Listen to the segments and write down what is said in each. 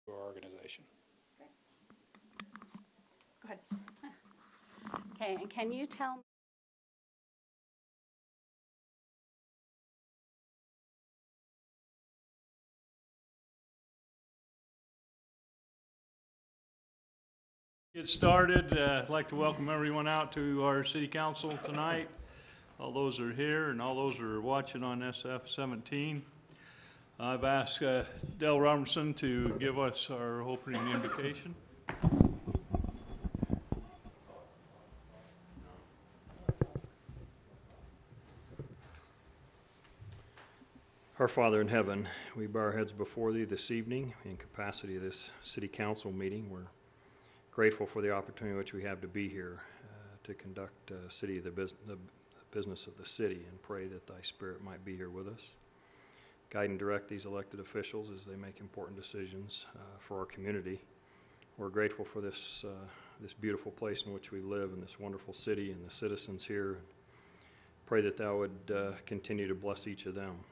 our organization. Go ahead. Okay, and can you tell me? Get started. I'd like to welcome everyone out to our city council tonight. All those are here and all those are watching on SF-17. I've asked Dale Robertson to give us our opening invocation. Our Father in heaven, we bow our heads before thee this evening in capacity of this city council meeting. We're grateful for the opportunity which we have to be here to conduct the business of the city, and pray that thy Spirit might be here with us. Guide and direct these elected officials as they make important decisions for our community. We're grateful for this beautiful place in which we live, and this wonderful city and the citizens here. Pray that thou would continue to bless each of them.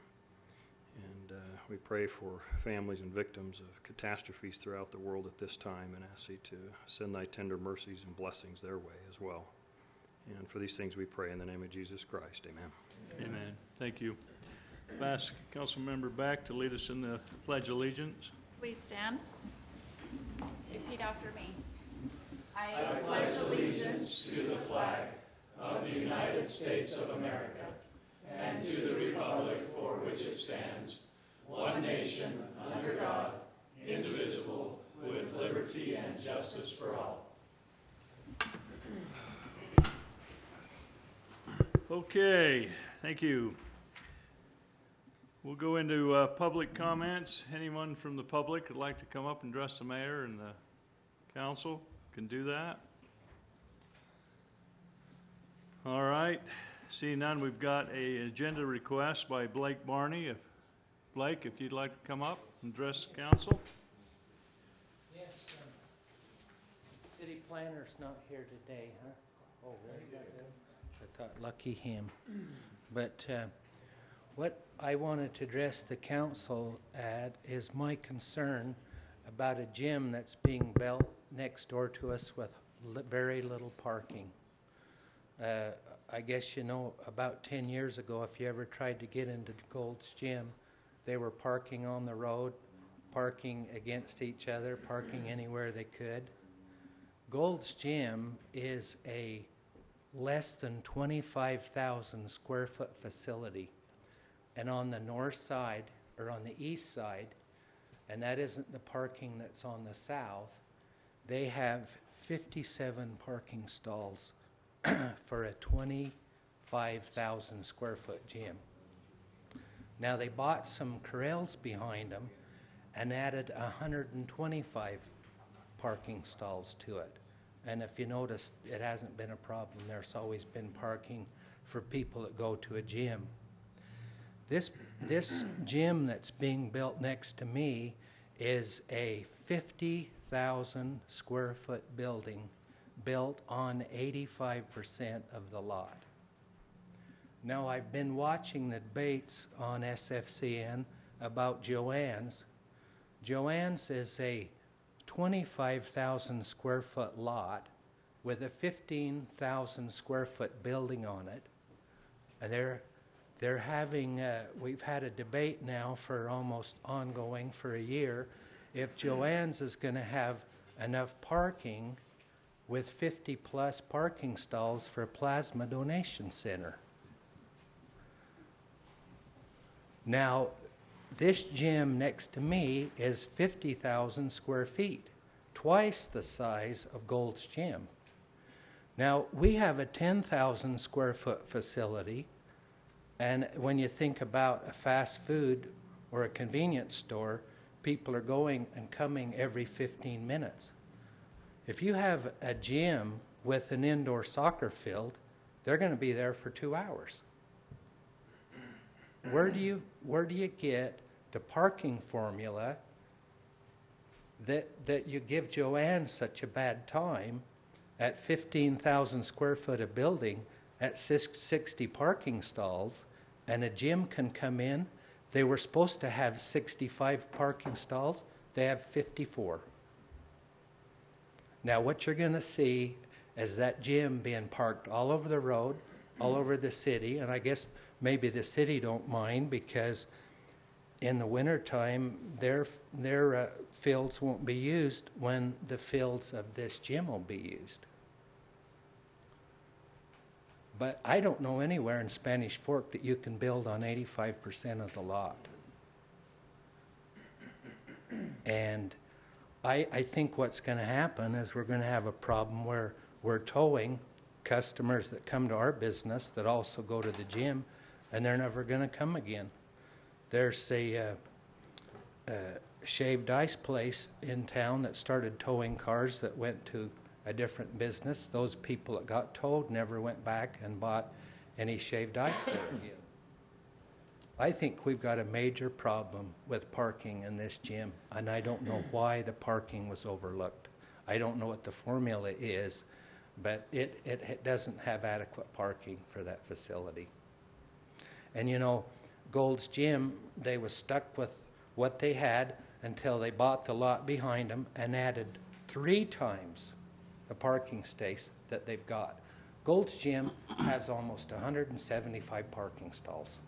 And we pray for families and victims of catastrophes throughout the world at this time, and ask thee to send thy tender mercies and blessings their way as well. And for these things we pray in the name of Jesus Christ. Amen. Amen. Thank you. I'll ask Councilmember Beck to lead us in the Pledge of Allegiance. Please stand. Repeat after me. I pledge allegiance to the flag of the United States of America and to the republic for which it stands, one nation, under God, indivisible, with liberty and justice for all. Okay, thank you. We'll go into public comments. Anyone from the public would like to come up and address the mayor and the council can do that. All right. Seeing none, we've got an agenda request by Blake Barney. Blake, if you'd like to come up and address the council. Yes, city planner's not here today, huh? Oh, really? I thought lucky him. But what I wanted to address the council at is my concern about a gym that's being built next door to us with very little parking. I guess you know, about 10 years ago, if you ever tried to get into Gold's Gym, they were parking on the road, parking against each other, parking anywhere they could. Gold's Gym is a less than 25,000 square foot facility. And on the north side, or on the east side, and that isn't the parking that's on the south, they have 57 parking stalls for a 25,000 square foot gym. Now they bought some corrals behind them and added 125 parking stalls to it. And if you notice, it hasn't been a problem. There's always been parking for people that go to a gym. This gym that's being built next to me is a 50,000 square foot building built on 85% of the lot. Now, I've been watching the debates on SFCN about Joanne's. Joanne's is a 25,000 square foot lot with a 15,000 square foot building on it. And they're having, we've had a debate now for almost ongoing for a year, if Joanne's is going to have enough parking with 50 plus parking stalls for a plasma donation center. Now, this gym next to me is 50,000 square feet, twice the size of Gold's Gym. Now, we have a 10,000 square foot facility, and when you think about a fast food or a convenience store, people are going and coming every 15 minutes. If you have a gym with an indoor soccer field, they're going to be there for 2 hours. Where do you get the parking formula that you give Joanne such a bad time at 15,000 square foot of building at 60 parking stalls, and a gym can come in? They were supposed to have 65 parking stalls. they have 54. Now, what you're going to see is that gym being parked all over the road, all over the city, and I guess maybe the city don't mind because in the wintertime, their fields won't be used when the fields of this gym will be used. But I don't know anywhere in Spanish Fork that you can build on 85% of the lot. And I think what's going to happen is we're going to have a problem where we're towing customers that come to our business that also go to the gym, and they're never going to come again. There's a shaved ice place in town that started towing cars that went to a different business. Those people that got towed never went back and bought any shaved ice there again. I think we've got a major problem with parking in this gym, and I don't know why the parking was overlooked. I don't know what the formula is, but it doesn't have adequate parking for that facility. And you know, Gold's Gym, they was stuck with what they had until they bought the lot behind them and added 3 times the parking space that they've got. Gold's Gym has almost 175 parking stalls.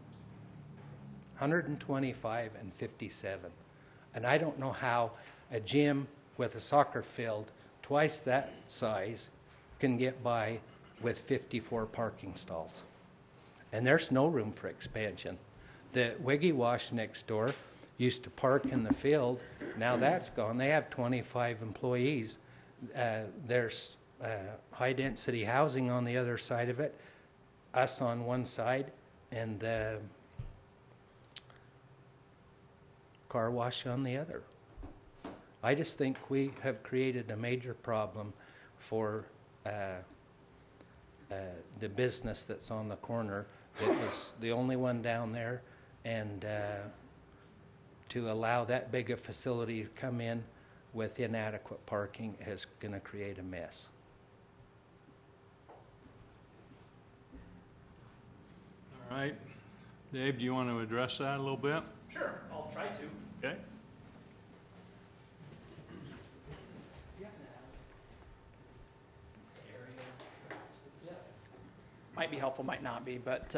125 and 57. And I don't know how a gym with a soccer field twice that size can get by with 54 parking stalls. And there's no room for expansion. The Wiggy Wash next door used to park in the field. Now that's gone. They have 25 employees. There's high-density housing on the other side of it, us on one side, and the car wash on the other. I just think we have created a major problem for the business that's on the corner. It was the only one down there, and to allow that big a facility to come in with inadequate parking is going to create a mess. All right. Dave, do you want to address that a little bit? Sure, I'll try to. Okay. Might be helpful, might not be, but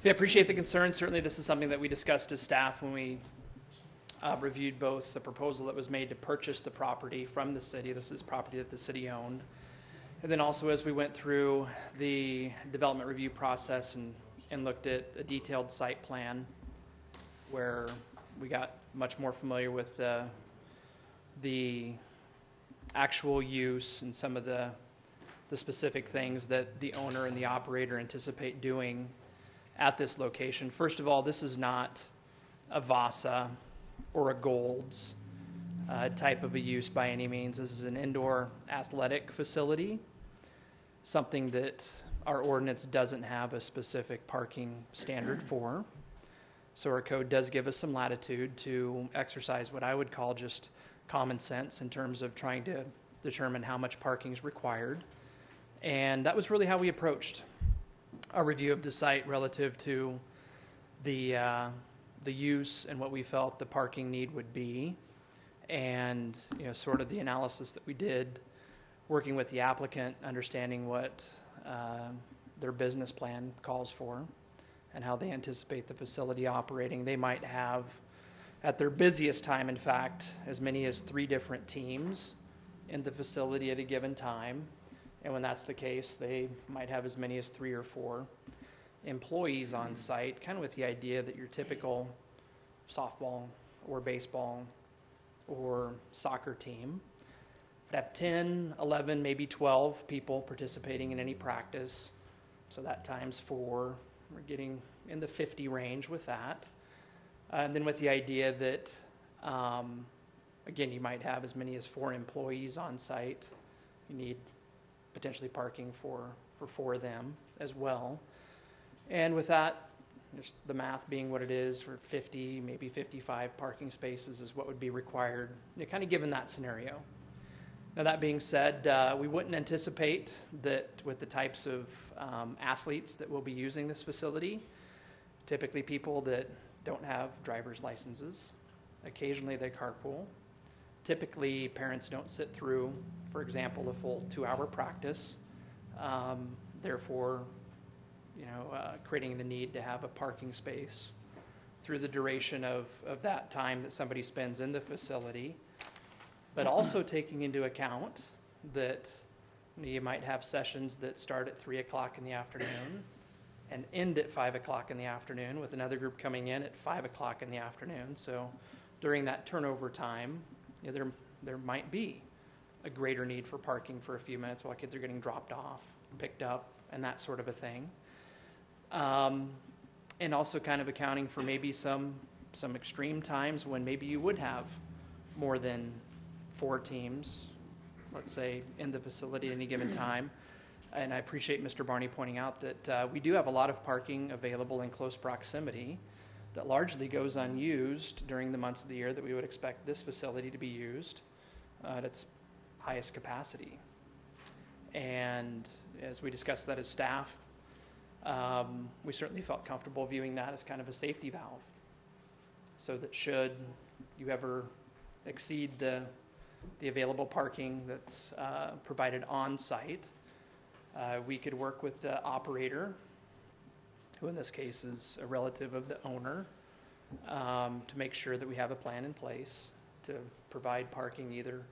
we appreciate the concern. Certainly this is something that we discussed as staff when we reviewed both the proposal that was made to purchase the property from the city. This is property that the city owned. And then also as we went through the development review process and looked at a detailed site plan where we got much more familiar with the actual use and some of the specific things that the owner and the operator anticipate doing at this location. First of all, this is not a Vasa or a Gold's type of a use by any means. This is an indoor athletic facility, something that our ordinance doesn't have a specific parking standard for. So our code does give us some latitude to exercise what I would call just common sense in terms of trying to determine how much parking is required. And that was really how we approached our review of the site relative to the use and what we felt the parking need would be, and sort of the analysis that we did, working with the applicant, understanding what their business plan calls for and how they anticipate the facility operating. They might have, at their busiest time, in fact, as many as 3 different teams in the facility at a given time. And when that's the case, they might have as many as 3 or 4 employees on site, kind of with the idea that your typical softball or baseball or soccer team would have 10, 11, maybe 12 people participating in any practice. So that times 4, we're getting in the 50 range with that. And then with the idea that, again, you might have as many as 4 employees on site. You need potentially parking for 4 of them as well. And with that, just the math being what it is, for 50, maybe 55 parking spaces is what would be required, kind of given that scenario. Now that being said, we wouldn't anticipate that with the types of athletes that will be using this facility, typically people that don't have driver's licenses, occasionally they carpool, Typically, parents don't sit through, for example, a full 2-hour practice. Therefore, creating the need to have a parking space through the duration of that time that somebody spends in the facility, but also taking into account that you might have sessions that start at 3 o'clock in the afternoon and end at 5 o'clock in the afternoon, with another group coming in at 5 o'clock in the afternoon. So during that turnover time, there might be a greater need for parking for a few minutes while kids are getting dropped off, picked up, and that sort of a thing. And also kind of accounting for maybe some extreme times when maybe you would have more than 4 teams, let's say, in the facility at any given time. And I appreciate Mr. Barney pointing out that we do have a lot of parking available in close proximity that largely goes unused during the months of the year that we would expect this facility to be used at its highest capacity. And as we discussed that as staff, we certainly felt comfortable viewing that as kind of a safety valve, so that should you ever exceed the available parking that's provided on site, we could work with the operator, who in this case is a relative of the owner, to make sure that we have a plan in place to provide parking either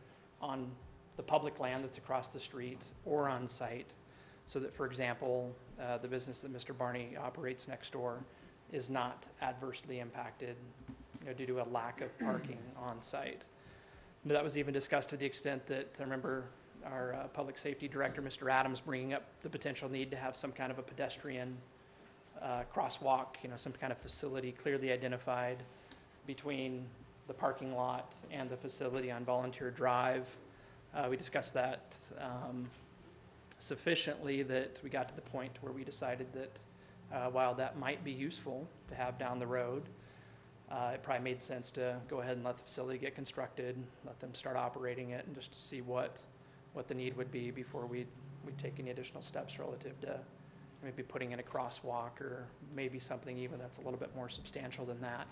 on the public land that's across the street or on site, so that, for example, the business that Mr. Barney operates next door is not adversely impacted due to a lack of parking on site. But that was even discussed to the extent that I remember our public safety director, Mr. Adams, bringing up the potential need to have some kind of a pedestrian crosswalk, some kind of facility clearly identified between the parking lot and the facility on Volunteer Drive. We discussed that sufficiently that we got to the point where we decided that while that might be useful to have down the road, it probably made sense to go ahead and let the facility get constructed, let them start operating it, and just to see what the need would be before we'd take any additional steps relative to maybe putting in a crosswalk or maybe something even that's a little bit more substantial than that,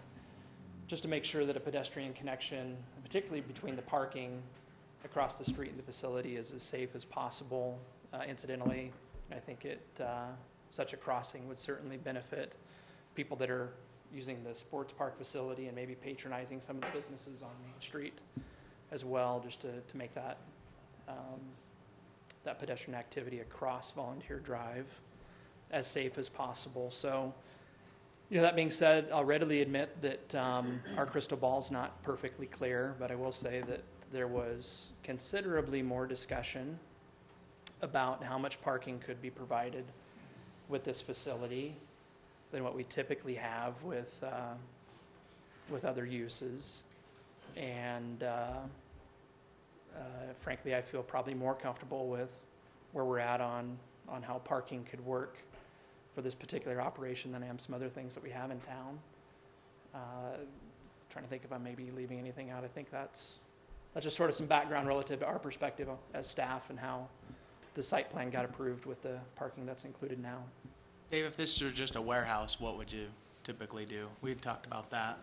just to make sure that a pedestrian connection, particularly between the parking across the street and the facility, is as safe as possible. Incidentally, I think such a crossing would certainly benefit people that are using the sports park facility and maybe patronizing some of the businesses on Main Street as well, just to make that pedestrian activity across Volunteer Drive as safe as possible. So, that being said, I'll readily admit that our crystal ball is not perfectly clear, but I will say that there was considerably more discussion about how much parking could be provided with this facility than what we typically have with other uses. And frankly, I feel probably more comfortable with where we're at on how parking could work for this particular operation than I am some other things that we have in town. Trying to think if I'm maybe leaving anything out. I think that's just sort of some background relative to our perspective as staff and how the site plan got approved with the parking that's included now. Dave, if this were just a warehouse, what would you typically do? We had talked about that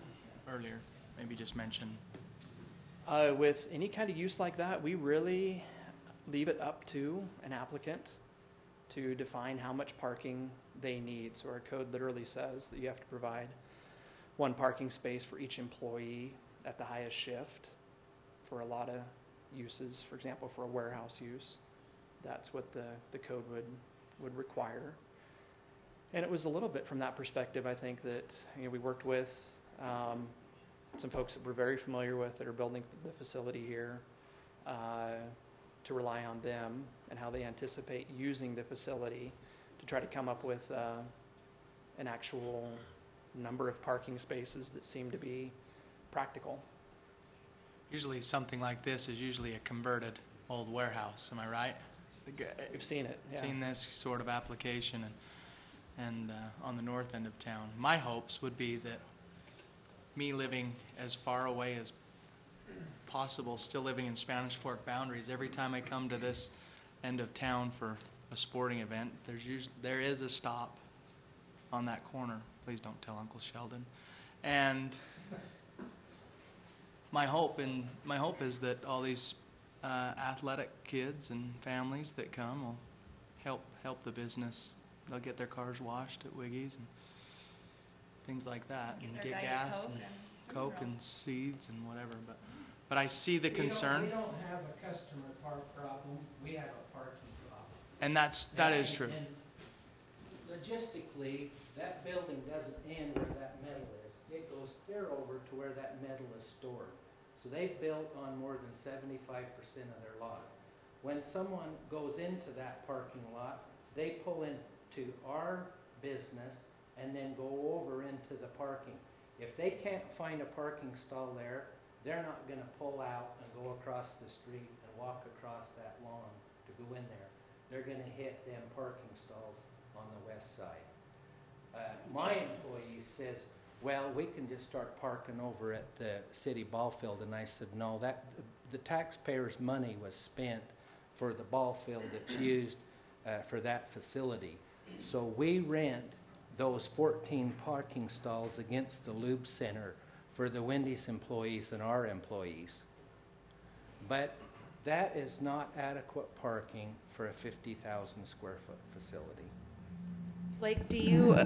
earlier. Maybe just mention. With any kind of use like that, we really leave it up to an applicant to define how much parking they need. So our code literally says that you have to provide 1 parking space for each employee at the highest shift for a lot of uses. For example, for a warehouse use, that's what the code would require. And it was a little bit from that perspective, I think, that we worked with some folks that we're very familiar with that are building the facility here, to rely on them and how they anticipate using the facility to try to come up with an actual number of parking spaces that seem to be practical. Usually something like this is usually a converted old warehouse, am I right? We've seen it, yeah. Seen this sort of application and on the north end of town. My hopes would be that me living as far away as possible, still living in Spanish Fork boundaries, every time I come to this end of town for a sporting event, there is a stop on that corner. Please don't tell Uncle Sheldon. And my hope is that all these athletic kids and families that come will help the business. They'll get their cars washed at Wiggy's and things like that, and their get Diet gas Coke and seed Coke roll. and seeds and whatever. But I see the concern, We don't have a customer park problem, we have a parking problem. and that is true. And logistically, that building doesn't end where that metal is. It goes clear over to where that metal is stored. So they've built on more than 75% of their lot. When someone goes into that parking lot, they pull into our business and then go over into the parking. If they can't find a parking stall there, they're not going to pull out and go across the street and walk across that lawn to go in there. They're going to hit them parking stalls on the west side. My employee says, well, we can just start parking over at the city ball field. And I said, no, that the taxpayers' money was spent for the ball field that's used for that facility. So we rent those 14 parking stalls against the Lube Center for the Wendy's employees and our employees. But that is not adequate parking for a 50,000 square foot facility. Blake,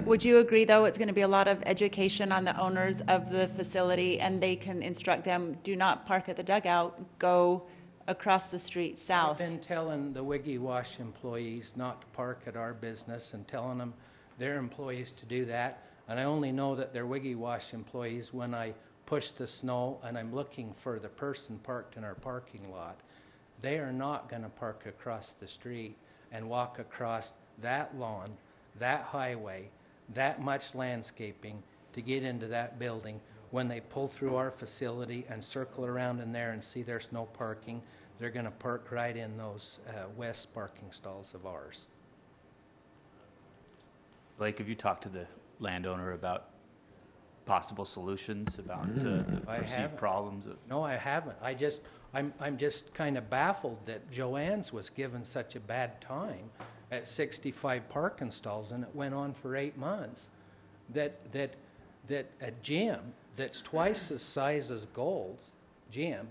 would you agree, though, it's going to be a lot of education on the owners of the facility, and they can instruct them, do not park at the dugout, go across the street south? I've been telling the Wiggy Wash employees not to park at our business and telling them their employees to do that. And I only know that they're Wiggy Wash employees when I push the snow and I'm looking for the person parked in our parking lot. They are not going to park across the street and walk across that lawn, that highway, that much landscaping to get into that building. When they pull through our facility and circle around in there and see there's no parking, they're going to park right in those west parking stalls of ours. Blake, have you talked to the landowner about possible solutions, about the perceived haven't. problems? No, I haven't. I'm just kind of baffled that Joanne's was given such a bad time at 65 parking stalls, and it went on for 8 months. That a gym that's twice the size as Gold's gym,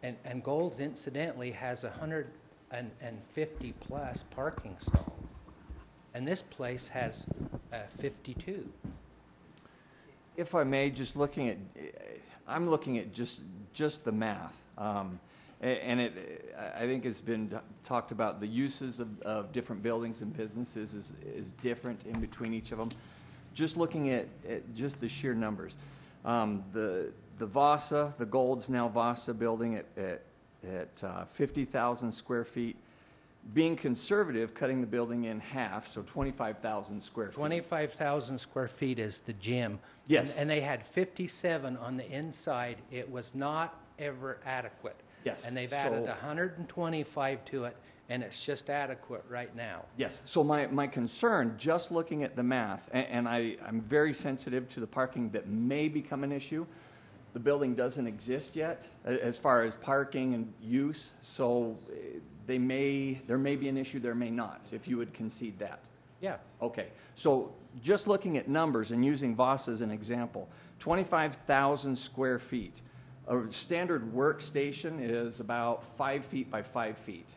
and Gold's incidentally has 150 plus parking stalls, and this place has 52. If I may, I'm looking at just the math, and I think it's been talked about. The uses of different buildings and businesses is different in between each of them. Just looking at just the sheer numbers, the Vasa, the Gold's now Vasa building at 50,000 square feet. Being conservative, cutting the building in half, so 25,000 square feet. 25,000 square feet is the gym. Yes. And they had 57 on the inside. It was not ever adequate. Yes. And they've added 125 to it, and it's just adequate right now. Yes. So my concern, just looking at the math, and I'm very sensitive to the parking that may become an issue. The building doesn't exist yet as far as parking and use, so there may be an issue, there may not, if you would concede that. Yeah. Okay. So just looking at numbers and using Vasa as an example, 25,000 square feet. A standard workstation is about 5 feet by 5 feet.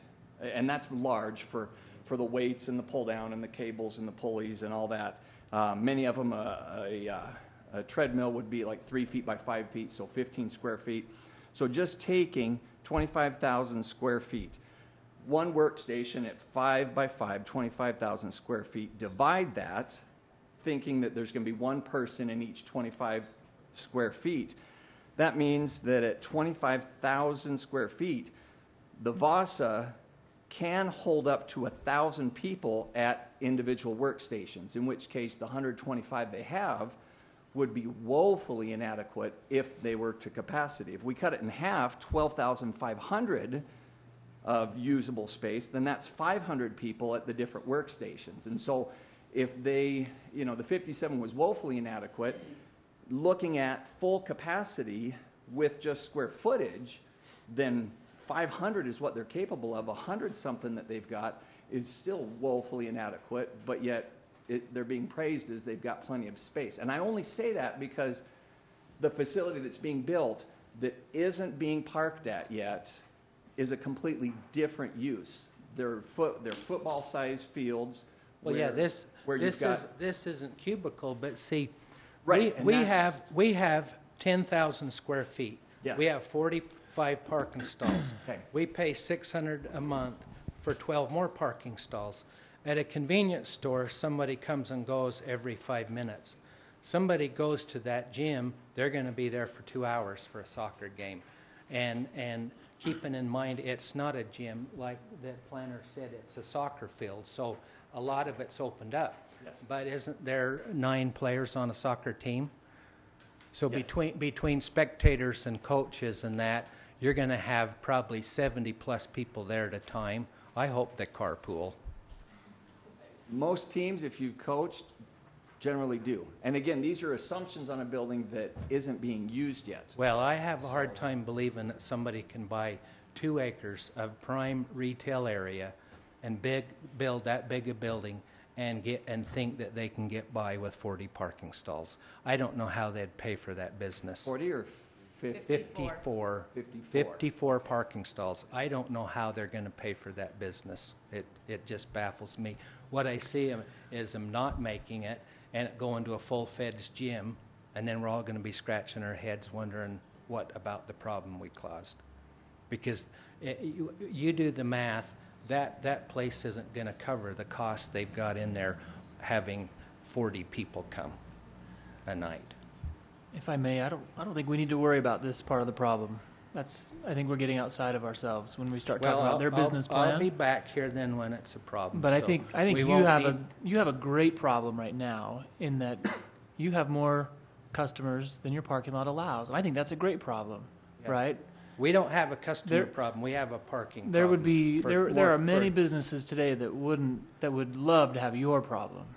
And that's large for the weights and the pull down and the cables and the pulleys and all that. Many of them, a treadmill would be like 3 feet by 5 feet, so 15 square feet. So just taking 25,000 square feet, one workstation at 5 by 5, 25,000 square feet, divide that, thinking that there's going to be one person in each 25 square feet. That means that at 25,000 square feet, the Vasa can hold up to 1,000 people at individual workstations, in which case the 125 they have would be woefully inadequate if they were to capacity. If we cut it in half, 12,500 of usable space, then that's 500 people at the different workstations. And so if the 57 was woefully inadequate, looking at full capacity with just square footage, then 500 is what they're capable of. 100 something that they've got is still woefully inadequate, but yet they're being praised as they've got plenty of space. And I only say that because the facility that's being built that isn't being parked at yet is a completely different use. They're football-sized fields. Well, yeah, where you've got this isn't cubicle, but see, Right, and we that's- have 10,000 square feet. Yes. We have 45 parking stalls. Okay. We pay $600 a month for 12 more parking stalls. At a convenience store, somebody comes and goes every 5 minutes. Somebody goes to that gym, they're going to be there for 2 hours for a soccer game. And keeping in mind, it's not a gym, like the planner said, it's a soccer field. So a lot of it's opened up. Yes. But isn't there 9 players on a soccer team? So Yes. between spectators and coaches and that, you're going to have probably 70-plus people there at a time. I hope they carpool. Most teams, if you've coached, generally do. And again, these are assumptions on a building that isn't being used yet. Well, I have a hard time believing that somebody can buy 2 acres of prime retail area and build that big a building and think that they can get by with 40 parking stalls. I don't know how they'd pay for that business. 40 or 50? 54. 54. 54 parking stalls. I don't know how they're going to pay for that business. It just baffles me. What I see is them not making it and it going to a full-fledged gym, and then we're all going to be scratching our heads wondering what about the problem we caused. Because you do the math, that place isn't going to cover the cost they've got in there having 40 people come a night. If I may, I don't think we need to worry about this part of the problem. I think we're getting outside of ourselves when we start talking about their business plan. I'll be back here then when it's a problem. But I so think we you won't have need- you have a great problem right now in that you have more customers than your parking lot allows, and I think that's a great problem, Yeah. right? We don't have a customer There- problem. We have a parking There would problem. be For there are more- many for- businesses today that would love to have your problem,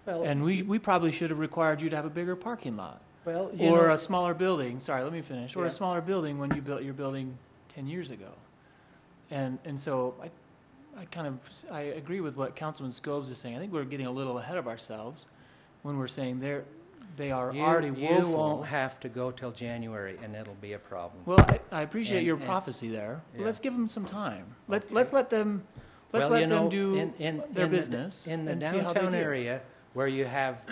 well, and we probably should have required you to have a bigger parking lot. well, Or a smaller building, sorry, let me finish, or Yeah. a smaller building when you built your building 10 years ago. And so I agree with what Councilman Scobes is saying. I think we're getting a little ahead of ourselves when we're saying they are already you woeful. won't have to go till January and it'll be a problem. Well, I appreciate And- your and- prophecy there, but Yeah. let's give them some time. Let's Okay. let them Well, you know, do in their the- business in the and see how they downtown do. area where you have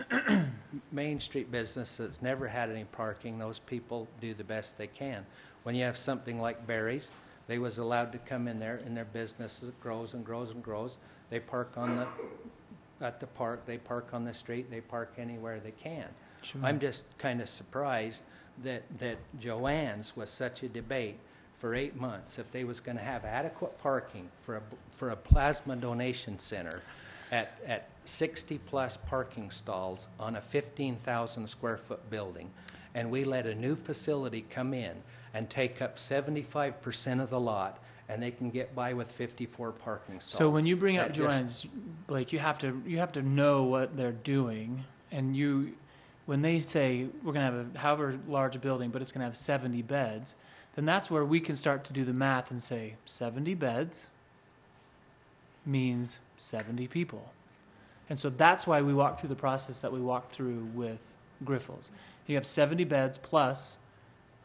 Main Street business that's never had any parking, those people do the best they can. When you have something like Barry's, they was allowed to come in there and their business grows and grows and grows. They park at the park, they park on the street, they park anywhere they can. Sure. I'm just kind of surprised that Joanne's was such a debate for 8 months. If they was going to have adequate parking for a plasma donation center at 60-plus parking stalls on a 15,000 square foot building, and we let a new facility come in and take up 75% of the lot, and they can get by with 54 parking stalls. So when you bring up That just- Joanne's, Blake, you have to know what they're doing, and when they say we're going to have a however large a building, but it's going to have 70 beds, then that's where we can start to do the math and say 70 beds means 70 people. And so that's why we walk through the process that we walked through with Griffles. You have 70 beds plus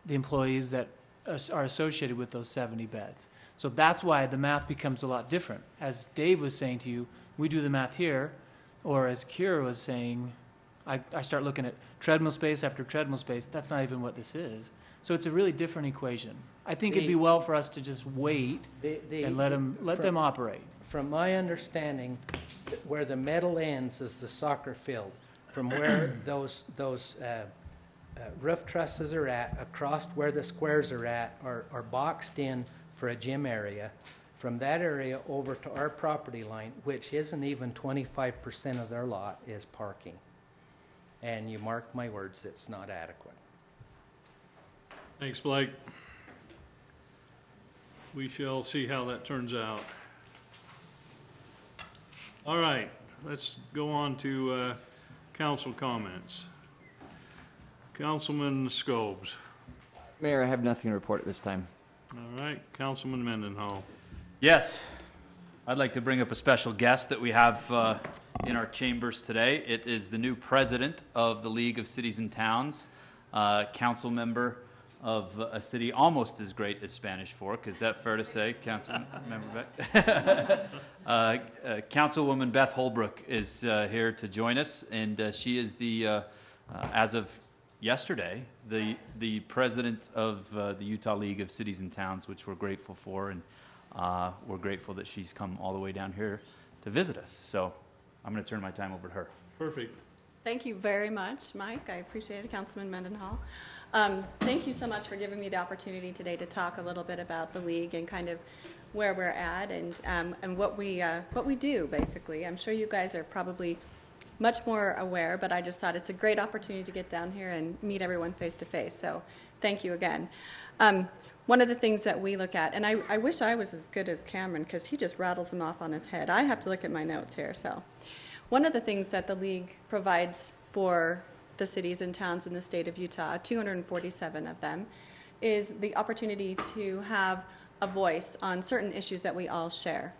the employees that are associated with those 70 beds. So that's why the math becomes a lot different. As Dave was saying to you, we do the math here, or as Kira was saying, I start looking at treadmill space after treadmill space. That's not even what this is. So it's a really different equation. I think it'd be well for us to just wait and let them operate. From my understanding, where the metal ends is the soccer field. From where those roof trusses are at, across where the squares are at, are boxed in for a gym area. From that area over to our property line, which isn't even 25% of their lot, is parking. And you mark my words, it's not adequate. Thanks, Blake. We shall see how that turns out. All right, let's go on to council comments. Councilman Scobes. Mayor, I have nothing to report at this time. All right, Councilman Mendenhall. Yes. I'd like to bring up a special guest that we have in our chambers today. It is the new president of the League of Cities and Towns, council member of a city almost as great as Spanish Fork. Is that fair to say, Councilmember Beck? Councilwoman Beth Holbrook is here to join us, and she is the, as of yesterday, the president of the Utah League of Cities and Towns, which we're grateful for, and we're grateful that she's come all the way down here to visit us. So I'm going to turn my time over to her. Perfect. Thank you very much, Mike. I appreciate it, Councilman Mendenhall. Thank you so much for giving me the opportunity today to talk a little bit about the league and kind of where we're at and what we do, basically. I'm sure you guys are probably much more aware, but I just thought it's a great opportunity to get down here and meet everyone face to face. So thank you again. One of the things that we look at, and I wish I was as good as Cameron because he just rattles them off on his head. I have to look at my notes here. So one of the things that the league provides for the cities and towns in the state of Utah, 247 of them, is the opportunity to have a voice on certain issues that we all share.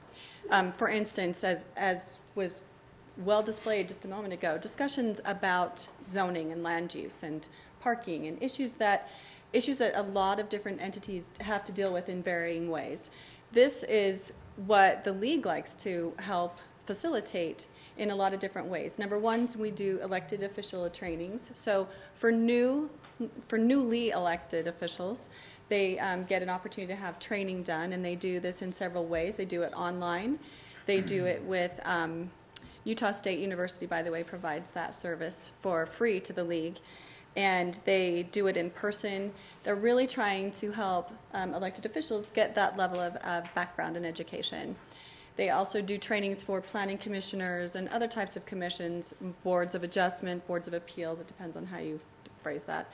For instance, as was well displayed just a moment ago, discussions about zoning and land use and parking and issues that a lot of different entities have to deal with in varying ways. This is what the league likes to help facilitate in a lot of different ways. Number one, we do elected official trainings. So for newly elected officials, they get an opportunity to have training done, and they do this in several ways. They do it online. They do it with Utah State University, by the way, provides that service for free to the league. And they do it in person. They're really trying to help elected officials get that level of background and education. They also do trainings for planning commissioners and other types of commissions, boards of adjustment, boards of appeals. It depends on how you phrase that.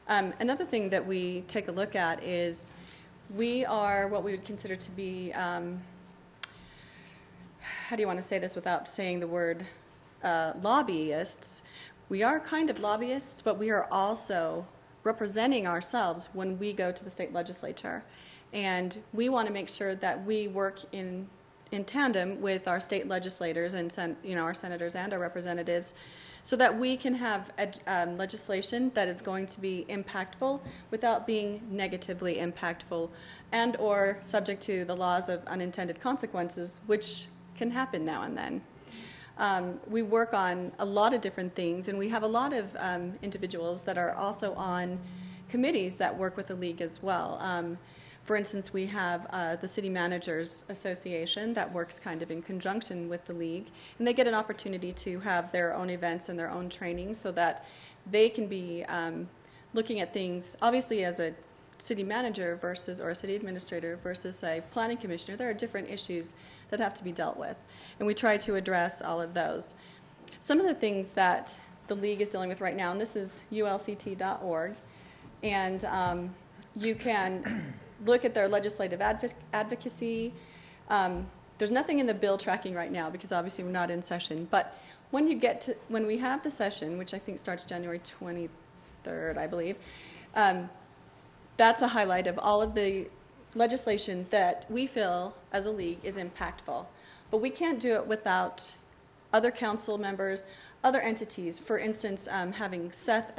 Another thing that we take a look at is we are what we would consider to be, how do you want to say this without saying the word lobbyists? We are kind of lobbyists, but we are also representing ourselves when we go to the state legislature. And we want to make sure that we work in tandem with our state legislators and our senators and our representatives so that we can have legislation that is going to be impactful without being negatively impactful and or subject to the laws of unintended consequences, which can happen now and then. We work on a lot of different things, and we have a lot of individuals that are also on committees that work with the league as well. For instance, we have the City Managers Association that works kind of in conjunction with the league, and they get an opportunity to have their own events and their own training so that they can be looking at things, obviously as a city manager versus, or a city administrator versus a planning commissioner. There are different issues that have to be dealt with, and we try to address all of those. Some of the things that the league is dealing with right now, and this is ulct.org, and you can look at their legislative advocacy. There's nothing in the bill tracking right now because obviously we're not in session, but when we have the session, which I think starts January 23rd, I believe, that's a highlight of all of the legislation that we feel as a league is impactful. But we can't do it without other council members, other entities. For instance, having Seth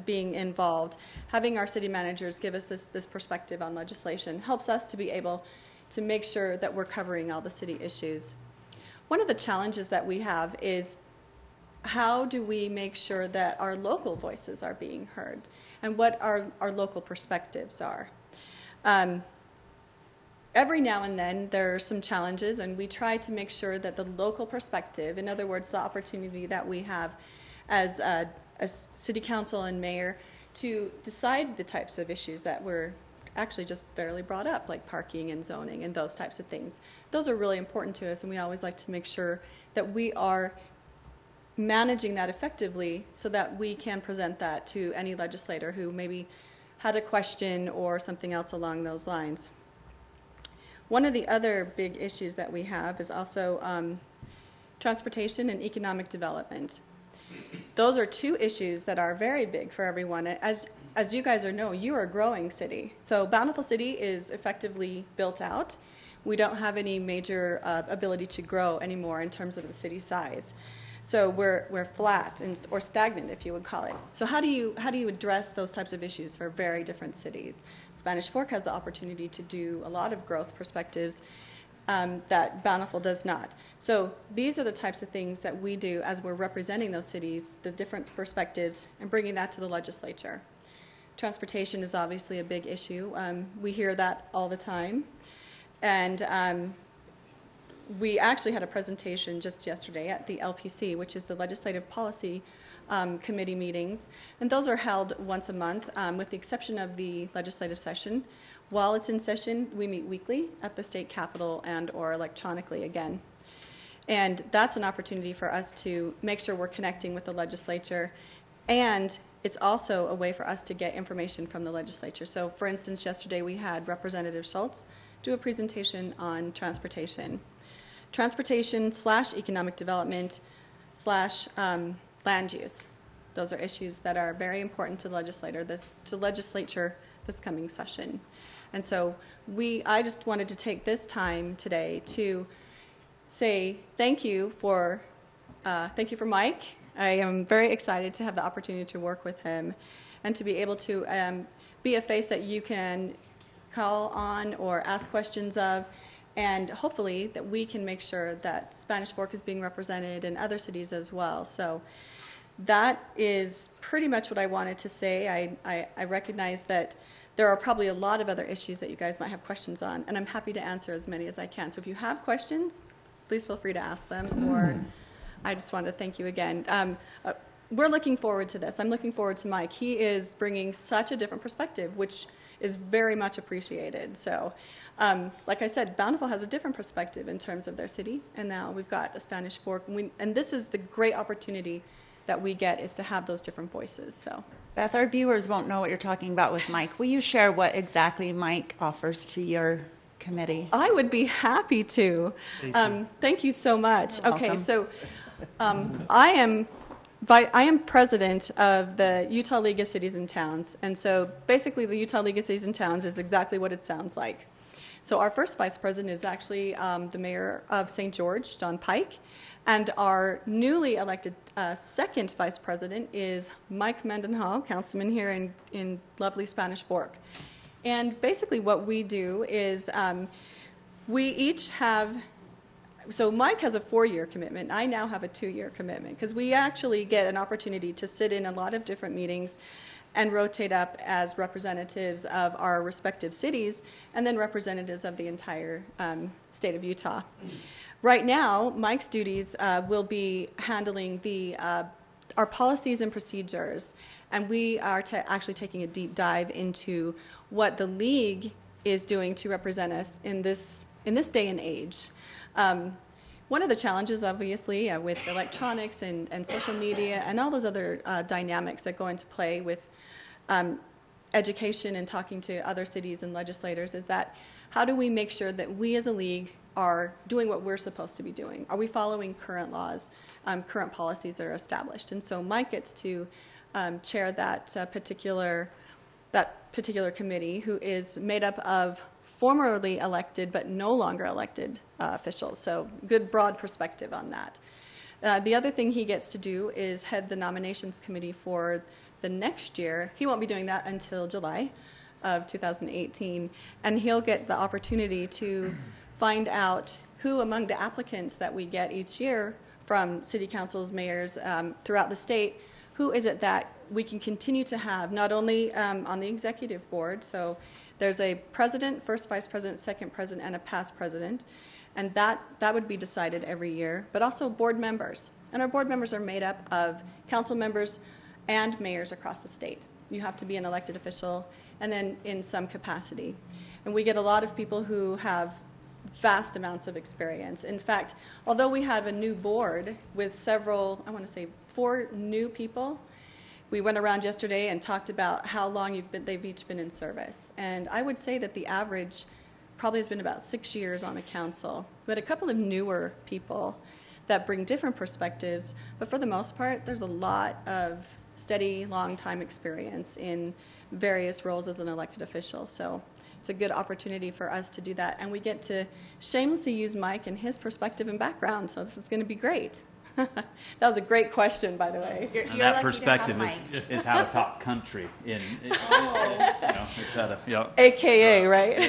being involved, having our city managers give us this perspective on legislation helps us to be able to make sure that we're covering all the city issues. One of the challenges that we have is how do we make sure that our local voices are being heard and what our local perspectives are. Every now and then there are some challenges, and we try to make sure that the local perspective, in other words, the opportunity that we have as city council and mayor to decide the types of issues that were actually just barely brought up, like parking and zoning and those types of things. Those are really important to us, and we always like to make sure that we are managing that effectively so that we can present that to any legislator who maybe had a question or something else along those lines. One of the other big issues that we have is also transportation and economic development. Those are two issues that are very big for everyone. As you guys know, you are a growing city. So Bountiful City is effectively built out. We don't have any major ability to grow anymore in terms of the city size. So we're flat or stagnant, if you would call it. So how do you address those types of issues for very different cities? Spanish Fork has the opportunity to do a lot of growth perspectives that Bountiful does not. So these are the types of things that we do as we're representing those cities, the different perspectives, and bringing that to the legislature. Transportation is obviously a big issue. We hear that all the time. And we actually had a presentation just yesterday at the LPC, which is the Legislative Policy Committee meetings. And those are held once a month, with the exception of the legislative session. While it's in session, we meet weekly at the state capitol and or electronically again. And that's an opportunity for us to make sure we're connecting with the legislature, and it's also a way for us to get information from the legislature. So for instance, yesterday we had Representative Schultz do a presentation on transportation. Transportation / economic development / land use. Those are issues that are very important to the legislature this coming session. And so I just wanted to take this time today to say thank you for Mike. I am very excited to have the opportunity to work with him and to be able to be a face that you can call on or ask questions of, and hopefully that we can make sure that Spanish Fork is being represented in other cities as well. So that is pretty much what I wanted to say. I recognize that there are probably a lot of other issues that you guys might have questions on, and I'm happy to answer as many as I can. So if you have questions, please feel free to ask them, or I just want to thank you again. We're looking forward to this. I'm looking forward to Mike. He is bringing such a different perspective, which is very much appreciated. So, like I said, Bountiful has a different perspective in terms of their city, and now we've got a Spanish Fork. And this is the great opportunity that we get, is to have those different voices. So, Beth, our viewers won't know what you're talking about with Mike. Will you share what exactly Mike offers to your committee? I would be happy to. Thank you so much. You're okay, welcome. so I am president of the Utah League of Cities and Towns, and so basically the Utah League of Cities and Towns is exactly what it sounds like. So our first vice president is actually the mayor of St. George, John Pike, and our newly elected second vice president is Mike Mendenhall, councilman here in lovely Spanish Fork. And basically what we do is we each have, so Mike has a 4-year commitment. I now have a 2-year commitment, because we actually get an opportunity to sit in a lot of different meetings and rotate up as representatives of our respective cities and then representatives of the entire state of Utah. Right now, Mike's duties will be handling our policies and procedures, and we are actually taking a deep dive into what the league is doing to represent us in this day and age. One of the challenges, obviously, with electronics and social media and all those other dynamics that go into play with education and talking to other cities and legislators, is that how do we make sure that we as a league are doing what we're supposed to be doing? Are we following current laws, current policies that are established? And so Mike gets to chair that particular committee, who is made up of formerly elected but no longer elected officials. So good broad perspective on that. The other thing he gets to do is head the nominations committee for the next year. He won't be doing that until July of 2018, and he'll get the opportunity to find out who among the applicants that we get each year from city councils, mayors throughout the state, who is it that we can continue to have, not only on the executive board. So there's a president, first vice president, second president, and a past president, and that would be decided every year, but also board members. And our board members are made up of council members and mayors across the state. You have to be an elected official and then in some capacity. And we get a lot of people who have vast amounts of experience. In fact, although we have a new board with several, I want to say 4 new people, we went around yesterday and talked about how long they've each been in service. And I would say that the average probably has been about 6 years on the council. We had a couple of newer people that bring different perspectives, but for the most part, there's a lot of steady, long-time experience in various roles as an elected official. So it's a good opportunity for us to do that. And we get to shamelessly use Mike and his perspective and background, so this is going to be great. That was a great question, by the way. And that perspective is how to talk country in, it's how to, AKA, right?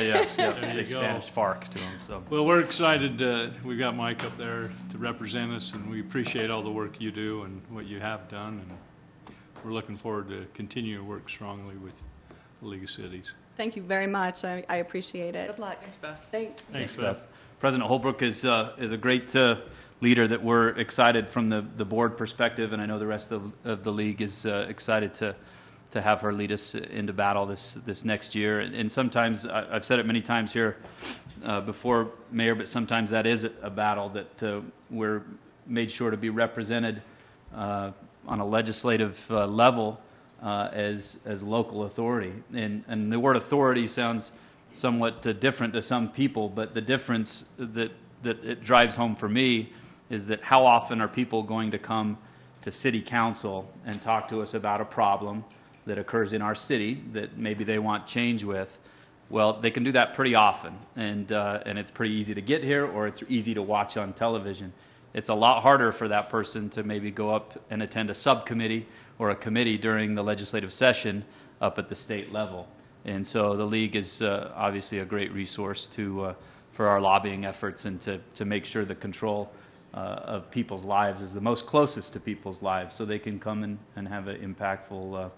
say Spanish FARC to them, so. Well, we're excited, we've got Mike up there to represent us, and we appreciate all the work you do and what you have done, and we're looking forward to continue to work strongly with the League of Cities. Thank you very much. I appreciate it. Good luck. Thanks, Beth. Thanks. Thanks, Beth. President Holbrook is a great leader that we're excited from the board perspective, and I know the rest of the league is excited to have her lead us into battle this next year. And sometimes, I've said it many times here before, Mayor, but sometimes that is a battle that we're made sure to be represented on a legislative level as local authority. And the word authority sounds somewhat different to some people, but the difference that it drives home for me is that how often are people going to come to city council and talk to us about a problem that occurs in our city that maybe they want change with? Well, they can do that pretty often, and it's pretty easy to get here, or it's easy to watch on television. It's a lot harder for that person to maybe go up and attend a subcommittee or a committee during the legislative session up at the state level. And so the league is obviously a great resource for our lobbying efforts and to make sure the control of people's lives is the most closest to people's lives, so they can come and have an impactful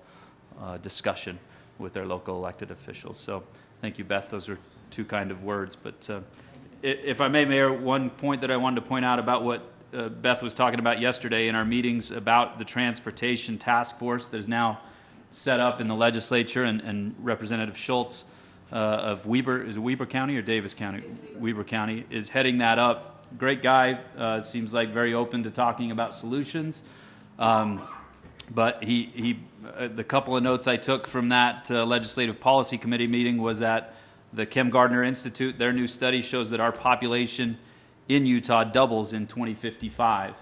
discussion with their local elected officials. So thank you, Beth. Those are two kind of words. But if I may, Mayor, one point that I wanted to point out about what Beth was talking about yesterday in our meetings about the transportation task force that is now set up in the legislature, and Representative Schultz of Weber, is it Weber County or Davis County? Weber County is heading that up. Great guy, seems like very open to talking about solutions. But the couple of notes I took from that Legislative Policy Committee meeting was that the Kem Gardner Institute, their new study shows that our population in Utah doubles in 2055.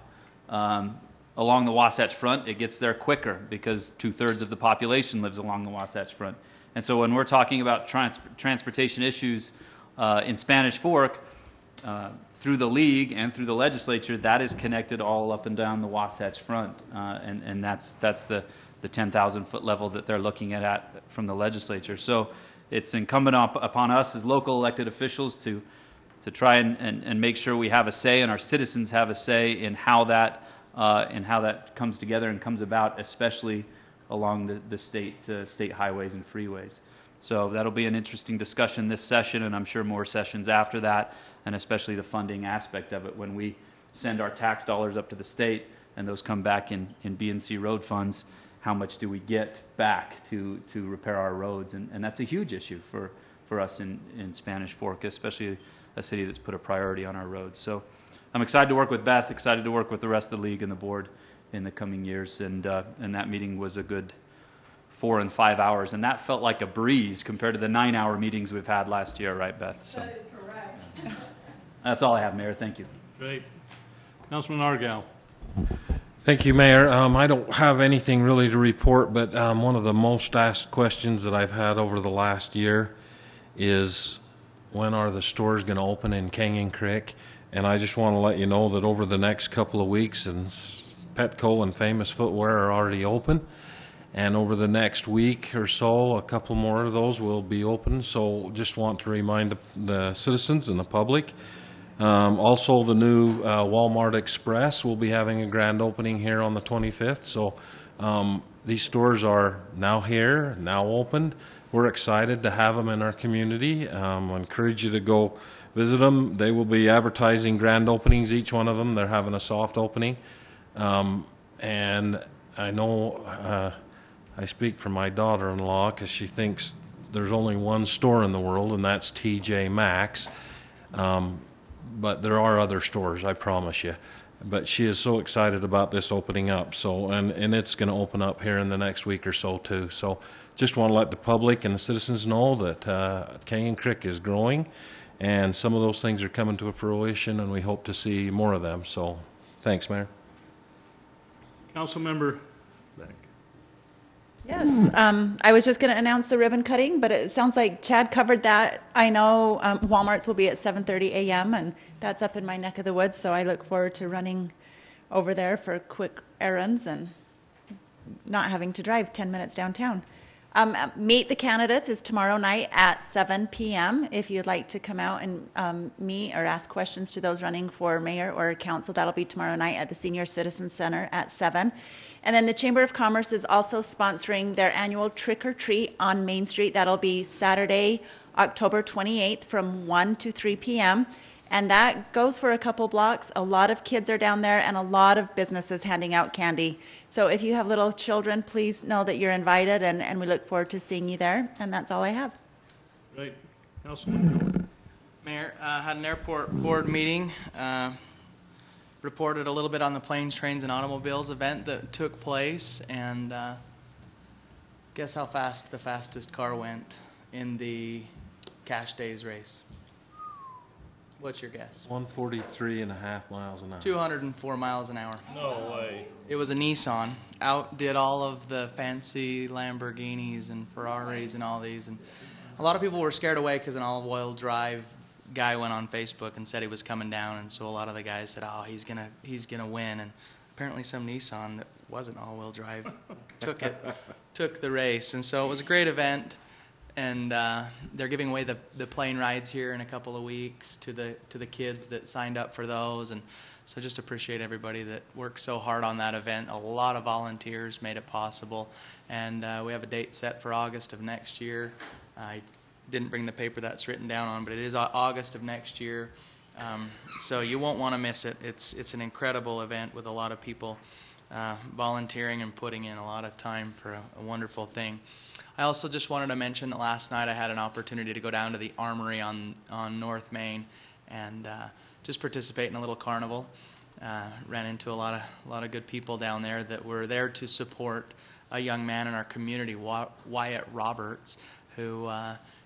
Along the Wasatch Front, it gets there quicker because 2/3 of the population lives along the Wasatch Front. And so when we're talking about transportation issues in Spanish Fork, through the league and through the legislature, that is connected all up and down the Wasatch Front. And that's the 10,000-foot level that they're looking at from the legislature. So it's incumbent upon us as local elected officials to try and make sure we have a say and our citizens have a say in how that comes together and comes about, especially along the state highways and freeways. So that'll be an interesting discussion this session, and I'm sure more sessions after that, and especially the funding aspect of it. When we send our tax dollars up to the state and those come back in B&C road funds, how much do we get back to repair our roads? And that's a huge issue for us in Spanish Fork, especially a city that's put a priority on our roads. So I'm excited to work with Beth, excited to work with the rest of the league and the board in the coming years. And that meeting was a good 4 and 5 hours, and that felt like a breeze compared to the 9-hour meetings we've had last year, right, Beth? So, that is correct. That's all I have, Mayor. Thank you. Great. Councilman Argal. Thank you, Mayor. I don't have anything really to report, but one of the most asked questions that I've had over the last year is, when are the stores going to open in Canyon Creek? And I just want to let you know that over the next couple of weeks, and Petco and Famous Footwear are already open. And over the next week or so, a couple more of those will be open. So just want to remind the citizens and the public. Also, the new Walmart Express will be having a grand opening here on the 25th. So these stores are now here, now opened. We're excited to have them in our community. I encourage you to go visit them. They will be advertising grand openings, each one of them. They're having a soft opening. And I know I speak for my daughter-in-law because she thinks there's only one store in the world, and that's TJ Maxx. But there are other stores, I promise you. But she is so excited about this opening up. So, and it's going to open up here in the next week or so too. So just want to let the public and the citizens know that Canyon Creek is growing, and some of those things are coming to fruition, and we hope to see more of them. So thanks, Mayor. Councilmember. Yes, I was just going to announce the ribbon cutting, but it sounds like Chad covered that. I know Walmart's will be at 7:30 a.m., and that's up in my neck of the woods, so I look forward to running over there for quick errands and not having to drive 10 minutes downtown. Meet the Candidates is tomorrow night at 7 p.m. If you'd like to come out and meet or ask questions to those running for mayor or council, that'll be tomorrow night at the Senior Citizen Center at 7. And then the Chamber of Commerce is also sponsoring their annual Trick or Treat on Main Street. That'll be Saturday, October 28th from 1 to 3 p.m. And that goes for a couple blocks. A lot of kids are down there and a lot of businesses handing out candy. So if you have little children, please know that you're invited, and we look forward to seeing you there. And that's all I have. Great. Councilman? Mayor, had an airport board meeting, reported a little bit on the Planes, Trains, and Automobiles event that took place, and guess how fast the fastest car went in the Cash Days race? What's your guess? 143.5 miles an hour. 204 miles an hour. No way. It was a Nissan. Outdid all of the fancy Lamborghinis and Ferraris and all these. And a lot of people were scared away because an all-wheel drive guy went on Facebook and said he was coming down. And so a lot of the guys said, oh, he's gonna win. And apparently some Nissan that wasn't all-wheel drive took the race. And so it was a great event. And they're giving away the plane rides here in a couple of weeks to the kids that signed up for those. And so just appreciate everybody that worked so hard on that event. A lot of volunteers made it possible. And we have a date set for August of next year. I didn't bring the paper that's written down on, but it is August of next year. So you won't want to miss it. It's an incredible event with a lot of people volunteering and putting in a lot of time for a wonderful thing. I also just wanted to mention that last night I had an opportunity to go down to the Armory on North Main and just participate in a little carnival. Ran into a lot of good people down there that were there to support a young man in our community, Wyatt Roberts, who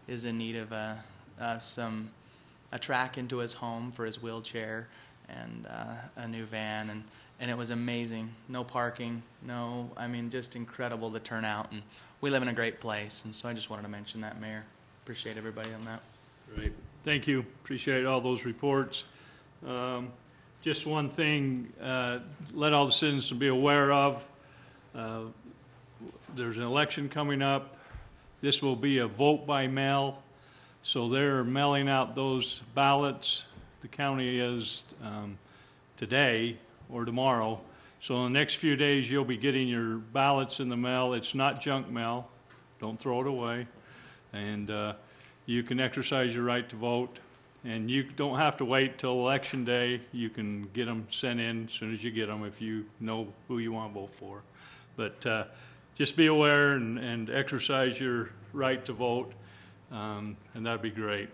is in need of a track into his home for his wheelchair and a new van, and it was amazing. No parking, just incredible the turnout, and we live in a great place, and so I just wanted to mention that, Mayor. Appreciate everybody on that. Great. Thank you. Appreciate all those reports. Just one thing, let all the citizens be aware of. There's an election coming up. This will be a vote by mail, so they're mailing out those ballots. The county is today or tomorrow. So in the next few days, you'll be getting your ballots in the mail. It's not junk mail. Don't throw it away. And you can exercise your right to vote. And you don't have to wait till Election Day. You can get them sent in as soon as you get them if you know who you want to vote for. But just be aware and exercise your right to vote, and that'd be great.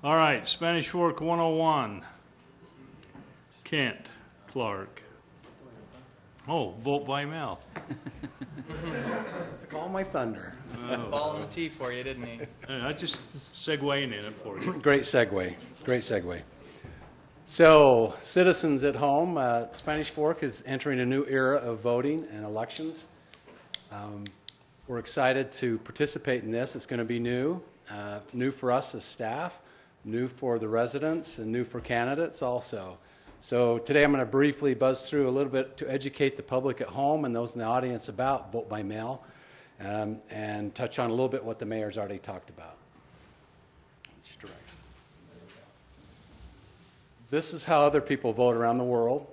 All right, Spanish Fork 101. Kent Clark. Oh, vote by mail. Call my thunder. Ball in the tee for you, didn't he? I just segueing in it for you. Great segue. Great segue. So, citizens at home, Spanish Fork is entering a new era of voting and elections. We're excited to participate in this. It's going to be new for us as staff, new for the residents, and new for candidates also. So today I'm going to briefly buzz through a little bit to educate the public at home and those in the audience about vote by mail, and touch on a little bit what the mayor's already talked about. This is how other people vote around the world.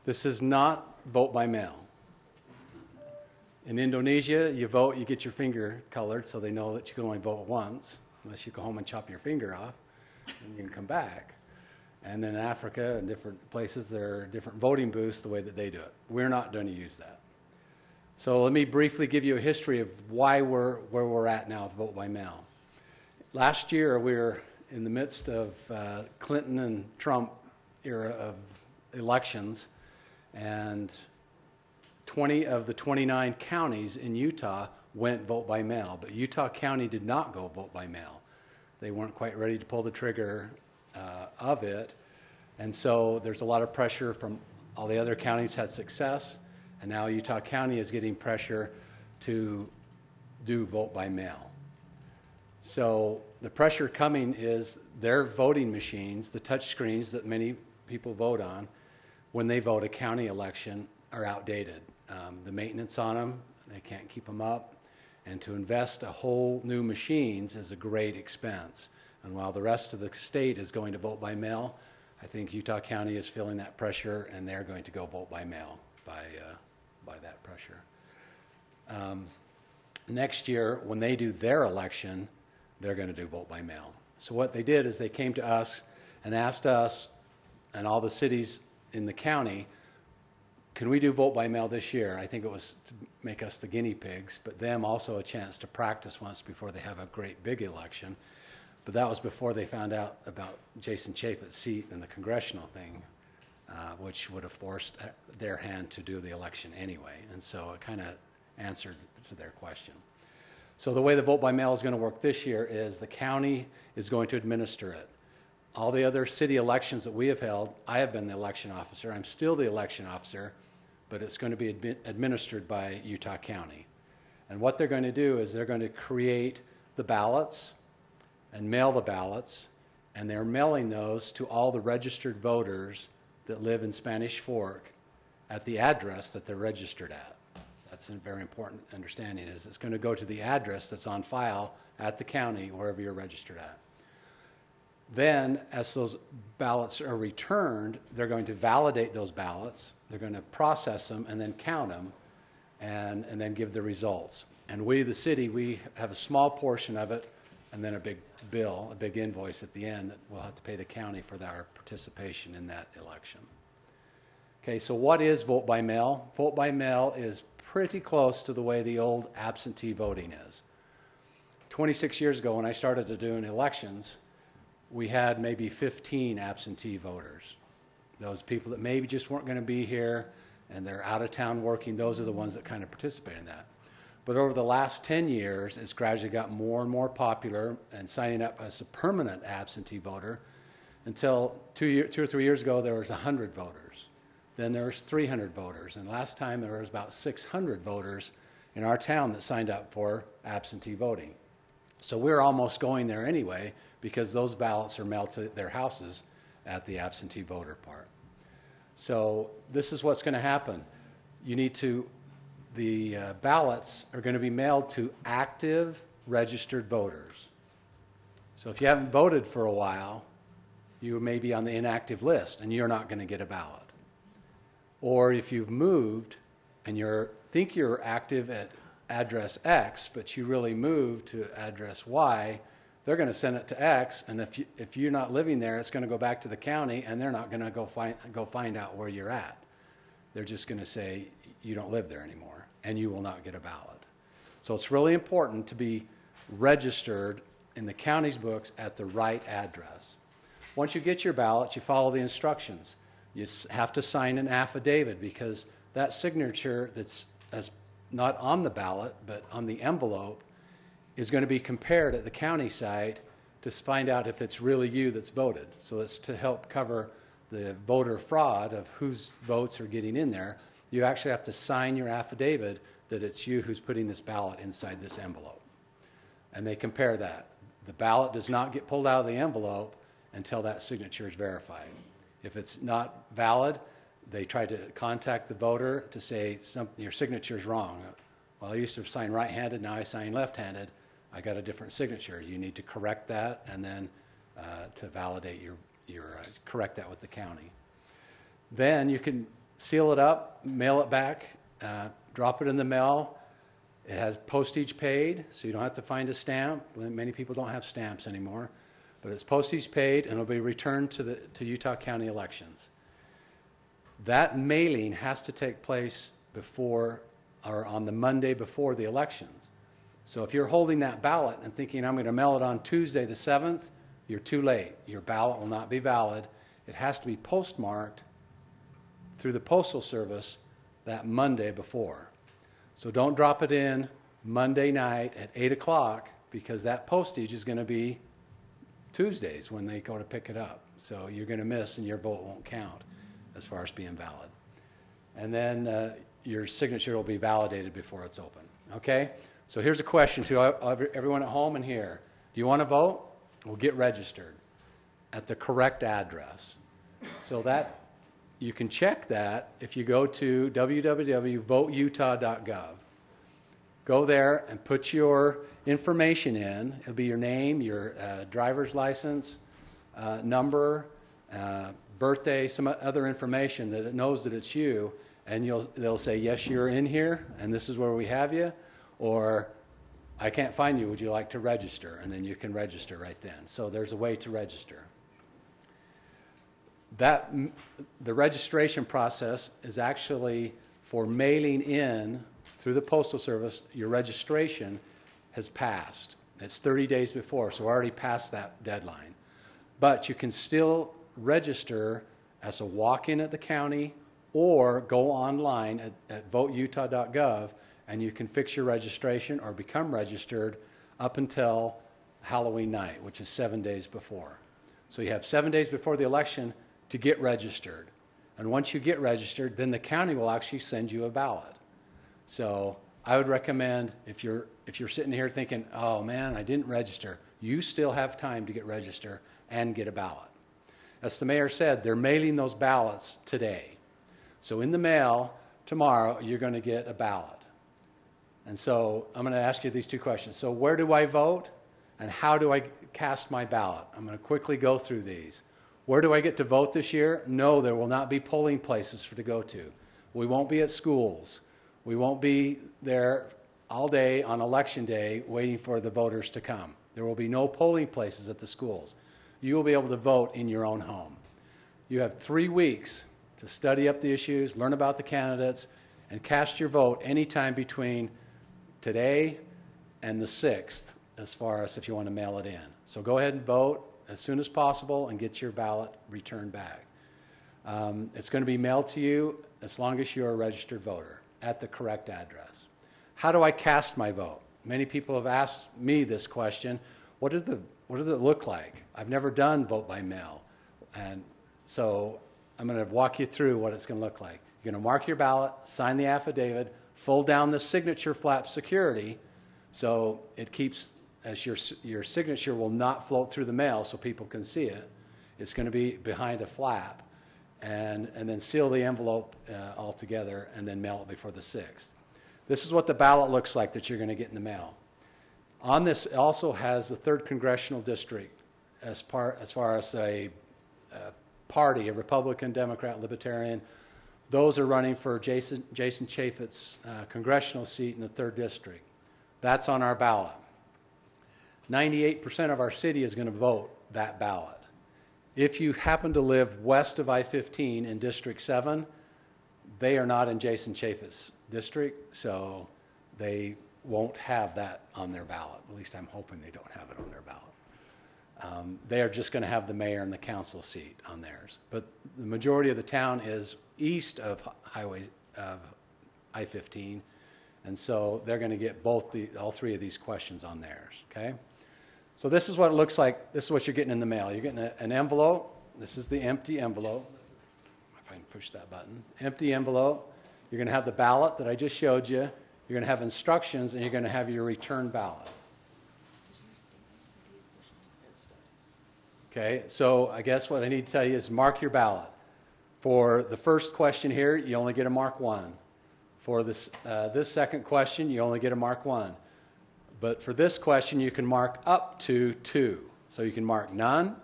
This is not vote by mail. In Indonesia, you vote, you get your finger colored so they know that you can only vote once, unless you go home and chop your finger off, and you can come back. And then in Africa and different places, there are different voting booths the way that they do it. We're not going to use that. So let me briefly give you a history of why where we're at now with vote by mail. Last year, we were in the midst of Clinton and Trump era of elections, and 20 of the 29 counties in Utah went vote by mail, but Utah County did not go vote by mail. They weren't quite ready to pull the trigger of it, and so there's a lot of pressure from all the other counties had success, and now Utah County is getting pressure to do vote by mail. So the pressure coming is their voting machines, the touch screens that many people vote on, when they vote a county election are outdated. The maintenance on them, they can't keep them up. And to invest a whole new machines is a great expense. And while the rest of the state is going to vote by mail, I think Utah County is feeling that pressure, and they're going to go vote by mail by that pressure. Next year, when they do their election, they're going to do vote by mail. So what they did is they came to us and asked us and all the cities in the county, can we do vote by mail this year? I think it was to make us the guinea pigs, but them also a chance to practice once before they have a great big election. But that was before they found out about Jason Chaffetz's seat and the congressional thing, which would have forced their hand to do the election anyway. And so it kind of answered to their question. So the way the vote by mail is going to work this year is the county is going to administer it. All the other city elections that we have held, I have been the election officer. I'm still the election officer, but it's going to be administered by Utah County. And what they're going to do is they're going to create the ballots and mail the ballots, and they're mailing those to all the registered voters that live in Spanish Fork at the address that they're registered at. That's a very important understanding, is it's going to go to the address that's on file at the county, wherever you're registered at. Then, as those ballots are returned, they're going to validate those ballots, they're going to process them and then count them and then give the results. And we, the city, we have a small portion of it and then a big bill, a big invoice at the end that we'll have to pay the county for our participation in that election. Okay, so what is vote by mail? Vote by mail is pretty close to the way the old absentee voting is. 26 years ago, when I started doing elections, we had maybe 15 absentee voters. Those people that maybe just weren't going to be here and they're out of town working, those are the ones that kind of participate in that. But over the last 10 years, it's gradually got more and more popular and signing up as a permanent absentee voter until 2 or 3 years ago, there was 100 voters. Then there was 300 voters. And last time there was about 600 voters in our town that signed up for absentee voting. So we're almost going there anyway because those ballots are mailed to their houses at the absentee voter part. So this is what's going to happen. You need to, the ballots are going to be mailed to active registered voters. So if you haven't voted for a while, you may be on the inactive list and you're not going to get a ballot. Or if you've moved and think you're active at address X, but you really moved to address Y, they're going to send it to X, and if you're not living there, it's going to go back to the county, and they're not going to go find out where you're at. They're just going to say you don't live there anymore, and you will not get a ballot. So it's really important to be registered in the county's books at the right address. Once you get your ballot, you follow the instructions. You have to sign an affidavit because that signature that's not on the ballot but on the envelope is going to be compared at the county site to find out if it's really you that's voted. So it's to help cover the voter fraud of whose votes are getting in there. You actually have to sign your affidavit that it's you who's putting this ballot inside this envelope. And they compare that. The ballot does not get pulled out of the envelope until that signature is verified. If it's not valid, they try to contact the voter to say your signature is wrong. Well, I used to sign right-handed, now I sign left-handed. I got a different signature. You need to correct that and then to validate correct that with the county. Then you can seal it up, mail it back, drop it in the mail. It has postage paid, so you don't have to find a stamp. Many people don't have stamps anymore. But it's postage paid, and it'll be returned to Utah County elections. That mailing has to take place before or on the Monday before the elections. So if you're holding that ballot and thinking, I'm going to mail it on Tuesday the 7th, you're too late. Your ballot will not be valid. It has to be postmarked through the Postal Service that Monday before. So don't drop it in Monday night at 8 o'clock because that postage is going to be Tuesdays when they go to pick it up. So you're going to miss and your vote won't count as far as being valid. And then your signature will be validated before it's open. Okay? So here's a question to everyone at home and here. Do you want to vote? Well, get registered at the correct address. So that you can check that if you go to www.voteutah.gov. Go there and put your information in. It'll be your name, your driver's license number, birthday, some other information that it knows that it's you, and they'll say, yes, you're in here, and this is where we have you, or I can't find you, would you like to register? And then you can register right then. So there's a way to register. The registration process is actually for mailing in through the Postal Service. Your registration has passed. It's 30 days before, so we're already past that deadline. But you can still register as a walk-in at the county or go online at voteutah.gov, and you can fix your registration or become registered up until Halloween night, which is 7 days before. So you have 7 days before the election to get registered. And once you get registered, then the county will actually send you a ballot. So I would recommend, if you're sitting here thinking, oh man, I didn't register, you still have time to get registered and get a ballot. As the mayor said, they're mailing those ballots today. So in the mail tomorrow, you're going to get a ballot. And so I'm going to ask you these two questions. So where do I vote, and how do I cast my ballot? I'm going to quickly go through these. Where do I get to vote this year? No, there will not be polling places to go to. We won't be at schools. We won't be there all day on election day waiting for the voters to come. There will be no polling places at the schools. You will be able to vote in your own home. You have 3 weeks to study up the issues, learn about the candidates, and cast your vote anytime between today and the 6th, as far as if you want to mail it in. So go ahead and vote as soon as possible and get your ballot returned back. It's going to be mailed to you as long as you're a registered voter at the correct address. How do I cast my vote? Many people have asked me this question. What does it look like? I've never done vote by mail. And so I'm going to walk you through what it's going to look like. You're going to mark your ballot, sign the affidavit, fold down the signature flap security so it keeps, as your signature will not float through the mail so people can see it. It's going to be behind a flap, and then seal the envelope all together and then mail it before the 6th. This is what the ballot looks like that you're going to get in the mail. On this, it also has the 3rd Congressional District as far as a party, a Republican, Democrat, Libertarian. Those are running for Jason Chaffetz's congressional seat in the 3rd District. That's on our ballot. 98% of our city is going to vote that ballot. If you happen to live west of I-15 in District 7, they are not in Jason Chaffetz's district, so they won't have that on their ballot. At least I'm hoping they don't have it on their ballot. They are just going to have the mayor and the council seat on theirs. But the majority of the town is east of I-15, and so they're going to get all 3 of these questions on theirs, okay? So this is what it looks like. This is what you're getting in the mail. You're getting an envelope. This is the empty envelope. If I can push that button. Empty envelope. You're going to have the ballot that I just showed you. You're going to have instructions, and you're going to have your return ballot. Okay, so I guess what I need to tell you is mark your ballot. For the first question here, you only get a mark 1. For this second question, you only get a mark 1. But for this question, you can mark up to 2. So you can mark none,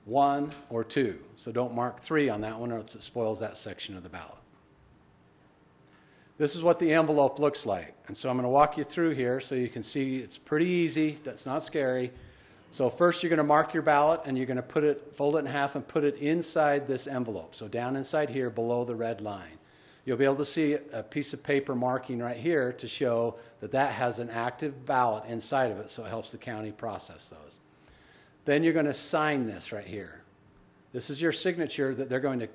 1, or 2. So don't mark 3 on that one, or else it spoils that section of the ballot. This is what the envelope looks like. And so I'm going to walk you through here so you can see it's pretty easy. That's not scary. So first you're going to mark your ballot, and you're going to fold it in half and put it inside this envelope. So down inside here below the red line. You'll be able to see a piece of paper marking right here to show that that has an active ballot inside of it, so it helps the county process those. Then you're going to sign this right here. This is your signature that they're going to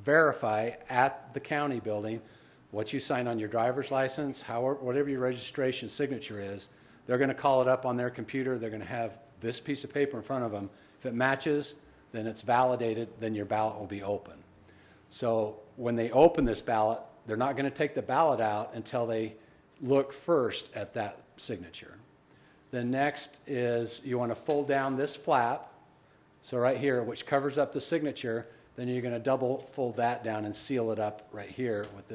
verify at the county building. What you sign on your driver's license, whatever your registration signature is, they're going to call it up on their computer. They're going to have this piece of paper in front of them. If it matches, then it's validated, then your ballot will be open. So when they open this ballot, they're not going to take the ballot out until they look first at that signature. Then next is you want to fold down this flap So right here, which covers up the signature, then you're going to double fold that down and seal it up right here with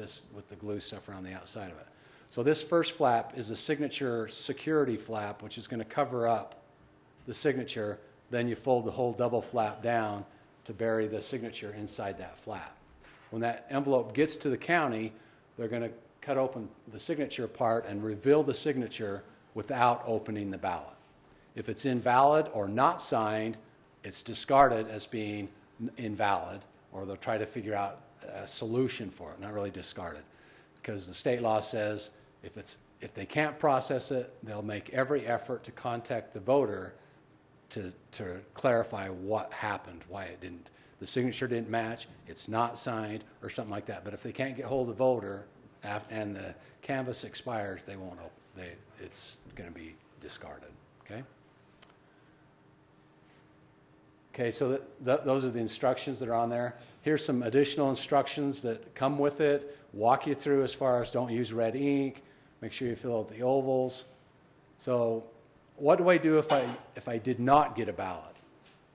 the glue stuff around the outside of it. So this first flap is a signature security flap, which is going to cover up the signature. Then you fold the whole double flap down to bury the signature inside that flap. When that envelope gets to the county, they're going to cut open the signature part and reveal the signature without opening the ballot. If it's invalid or not signed, it's discarded as being invalid, or they'll try to figure out a solution for it, not really discarded. Because the state law says if they can't process it, they'll make every effort to contact the voter to clarify what happened, why it didn't. The signature didn't match, it's not signed, or something like that. But if they can't get hold of the voter and the canvas expires, they won't open. It's going to be discarded. Okay. Okay, so those are the instructions that are on there. Here's some additional instructions that come with it. Walk you through as far as don't use red ink. Make sure you fill out the ovals. So what do I do if I did not get a ballot?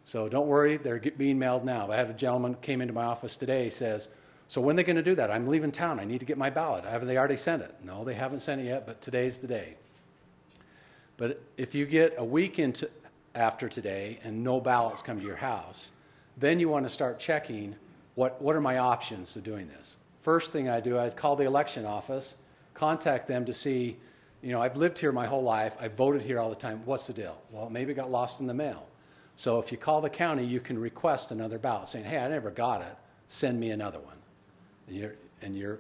So don't worry, they're being mailed now. I had a gentleman came into my office today, says, so when are they going to do that? I'm leaving town. I need to get my ballot. Have they already sent it? No, they haven't sent it yet, but today's the day. But if you get a week after today and no ballots come to your house, then you want to start checking what are my options to doing this. First thing I do, I'd call the election office, contact them to see, I've lived here my whole life, I've voted here all the time, what's the deal? Well, maybe it got lost in the mail. So if you call the county, you can request another ballot saying, hey, I never got it, send me another one.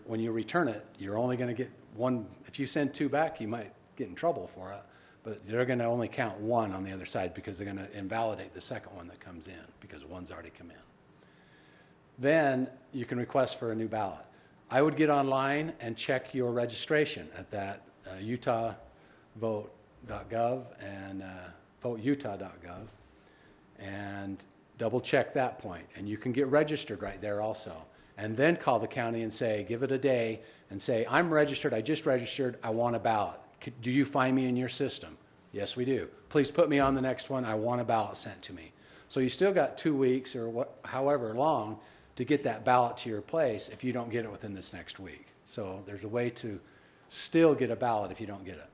When you return it, you're only going to get one. If you send two back, you might get in trouble for it, but they're going to only count one on the other side because they're going to invalidate the second one that comes in because one's already come in. Then you can request for a new ballot. I would get online and check your registration at that utahvote.gov and voteutah.gov and double check that point. And you can get registered right there also. And then call the county and say, give it a day and say, I'm registered, I just registered, I want a ballot. Do you find me in your system? Yes, we do. Please put me on the next one, I want a ballot sent to me. So you still got 2 weeks or however long to get that ballot to your place if you don't get it within this next week. So there's a way to still get a ballot if you don't get it.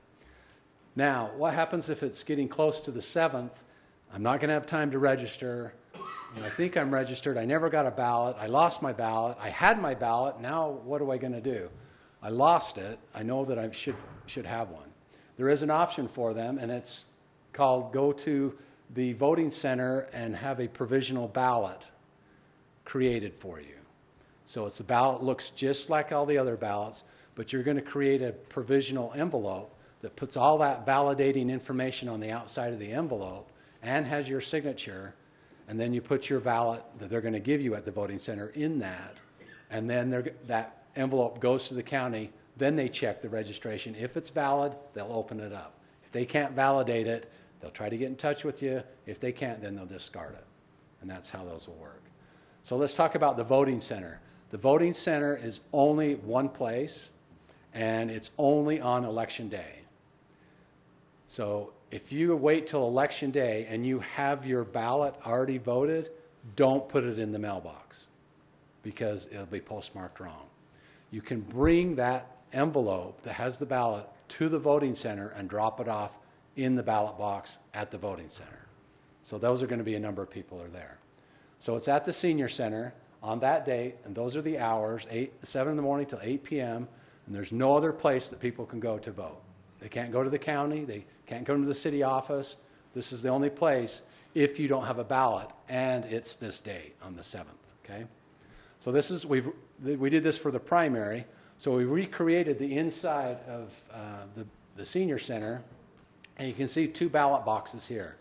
Now, what happens if it's getting close to the 7th? I'm not going to have time to register. I think I'm registered. I never got a ballot. I lost my ballot. I had my ballot. Now what am I going to do? I lost it. I know that I should have one. There is an option for them, and it's called go to the voting center and have a provisional ballot created for you. So it's a ballot, looks just like all the other ballots, but you're going to create a provisional envelope that puts all that validating information on the outside of the envelope and has your signature, and then you put your ballot that they're going to give you at the voting center in that, and then that envelope goes to the county. Then they check the registration. If it's valid, they'll open it up. If they can't validate it, they'll try to get in touch with you. If they can't, then they'll discard it. And that's how those will work. So let's talk about the voting center. The voting center is only one place, and it's only on election day. So if you wait till election day and you have your ballot already voted, don't put it in the mailbox because it'll be postmarked wrong. You can bring that envelope that has the ballot to the voting center and drop it off in the ballot box at the voting center. So those are going to be a number of people are there. So it's at the senior center on that date, and those are the hours, 7 in the morning till 8 p.m., and there's no other place that people can go to vote. They can't go to the county. They can't go to the city office. This is the only place if you don't have a ballot, and it's this date on the 7th, okay? So this is, we did this for the primary, so we recreated the inside of the senior center, and you can see 2 ballot boxes here.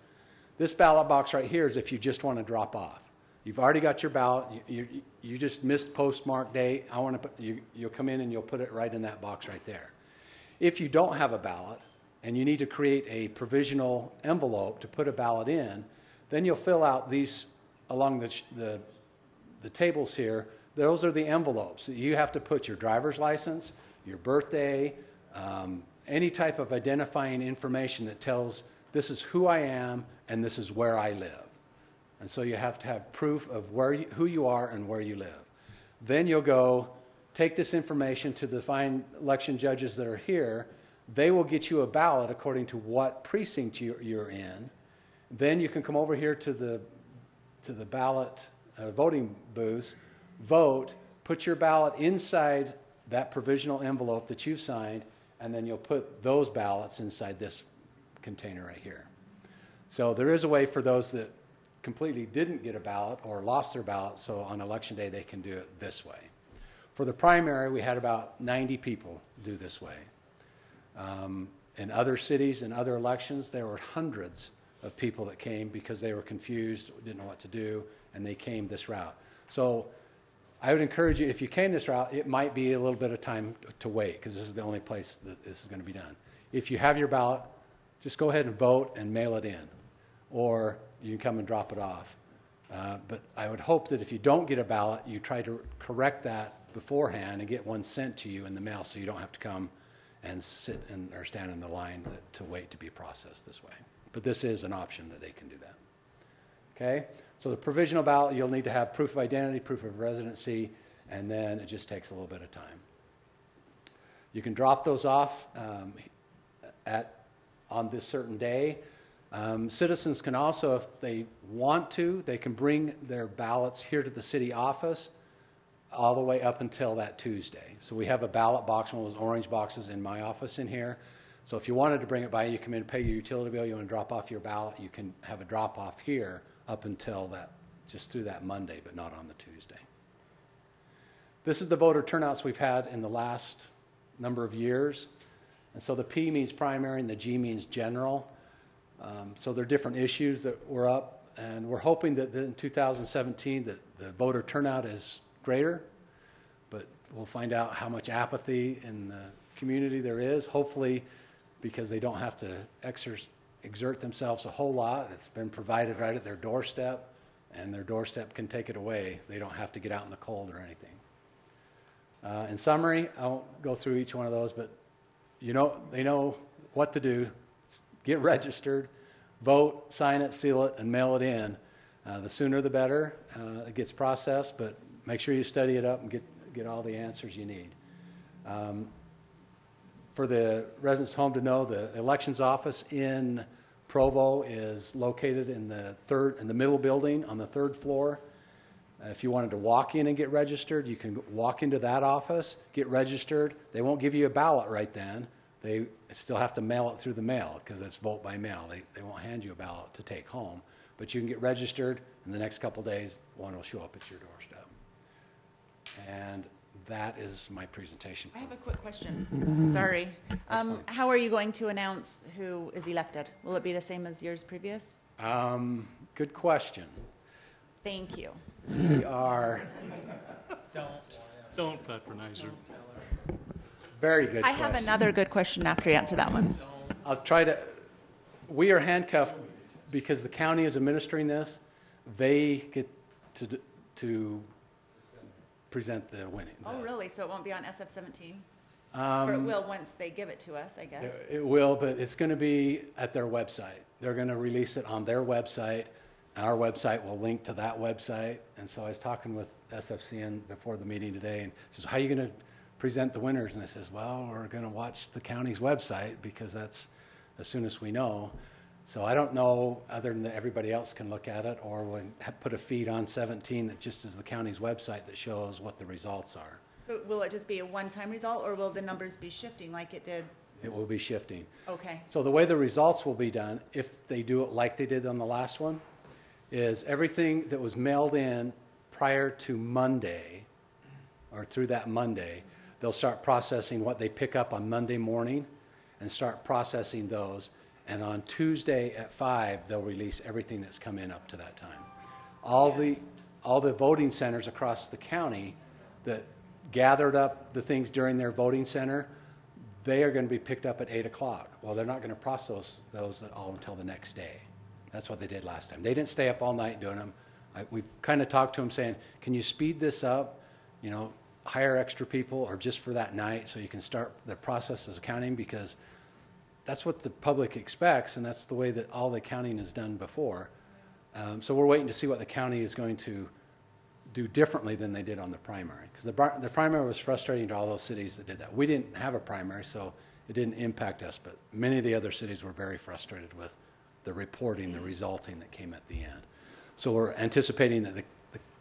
This ballot box right here is if you just want to drop off. You've already got your ballot. You just missed postmark date. You'll come in and you'll put it right in that box right there. If you don't have a ballot and you need to create a provisional envelope to put a ballot in, then you'll fill out these along the tables here. Those are the envelopes. You have to put your driver's license, your birthday, any type of identifying information that tells this is who I am and this is where I live. And so you have to have proof of who you are and where you live. Then you'll go take this information to the fine election judges that are here. They will get you a ballot according to what precinct you're in. Then you can come over here to the ballot voting booths, vote, put your ballot inside that provisional envelope that you've signed, and then you'll put those ballots inside this container right here. So there is a way for those that completely didn't get a ballot or lost their ballot, so on election day they can do it this way. For the primary, we had about 90 people do this way. In other cities and other elections, there were hundreds of people that came because they were confused, didn't know what to do, and they came this route. So I would encourage you, if you came this route, it might be a little bit of time to wait because this is the only place that this is going to be done. If you have your ballot, just go ahead and vote and mail it in, or you can come and drop it off. But I would hope that if you don't get a ballot, you try to correct that beforehand and get one sent to you in the mail so you don't have to come and sit or stand in the line to wait to be processed this way. But this is an option that they can do that. Okay? So the provisional ballot, you'll need to have proof of identity, proof of residency, and then it just takes a little bit of time. You can drop those off on this certain day. Citizens can also, if they want to, they can bring their ballots here to the city office all the way up until that Tuesday. So we have a ballot box, one of those orange boxes in my office in here. So if you wanted to bring it by, you come in, pay your utility bill, you want to drop off your ballot, you can have a drop off here up until that, just through that Monday, but not on the Tuesday. This is the voter turnouts we've had in the last number of years. And so the P means primary and the G means general. So there are different issues that were up, and we're hoping that in 2017 that the voter turnout is greater, but we'll find out how much apathy in the community there is, hopefully because they don't have to exert themselves a whole lot. It's been provided right at their doorstep, and their doorstep can take it away. They don't have to get out in the cold or anything. In summary, I won't go through each one of those, but they know what to do. Get registered, vote, sign it, seal it, and mail it in. The sooner the better. It gets processed, but make sure you study it up and get all the answers you need. For the residents home to know, the elections office in Provo is located in the middle building on the 3rd floor. If you wanted to walk in and get registered, you can walk into that office, get registered. They won't give you a ballot right then. They still have to mail it through the mail because it's vote by mail. They won't hand you a ballot to take home. But you can get registered. In the next couple of days, one will show up at your doorstep. And that is my presentation. I have a quick question. Sorry. How are you going to announce who is elected? Will it be the same as years previous? Good question. Thank you. We are... Don't patronize her. Very good I question. have another good question after you answer that one. I'll try to... We are handcuffed because the county is administering this. They get to present the winning. Oh, really? So it won't be on SF-17? Or it will once they give it to us, I guess. It will, but it's going to be at their website. They're going to release it on their website. Our website will link to that website. And so I was talking with SFCN before the meeting today, and he says, how are you going to present the winners? And I says, well, we're going to watch the county's website because that's as soon as we know. So I don't know, other than that everybody else can look at it, or we'll put a feed on 17 that just is the county's website that shows what the results are. So will it just be a one-time result, or will the numbers be shifting like it did? It will be shifting. Okay. So the way the results will be done, if they do it like they did on the last one, is everything that was mailed in prior to Monday, or through that Monday, they'll start processing what they pick up on Monday morning and start processing those. And on Tuesday at 5, they'll release everything that's come in up to that time. All the voting centers across the county that gathered up the things during their voting center, they are going to be picked up at 8 o'clock. Well, they're not going to process those all until the next day. That's what they did last time. They didn't stay up all night doing them. We've kind of talked to them saying, can you speed this up? Hire extra people or just for that night so you can start the process of counting, because that's what the public expects, and that's the way that all the counting is done before. So we're waiting to see what the county is going to do differently than they did on the primary. Because the primary was frustrating to all those cities that did that. We didn't have a primary, so it didn't impact us, but many of the other cities were very frustrated with the reporting, the resulting that came at the end. So we're anticipating that the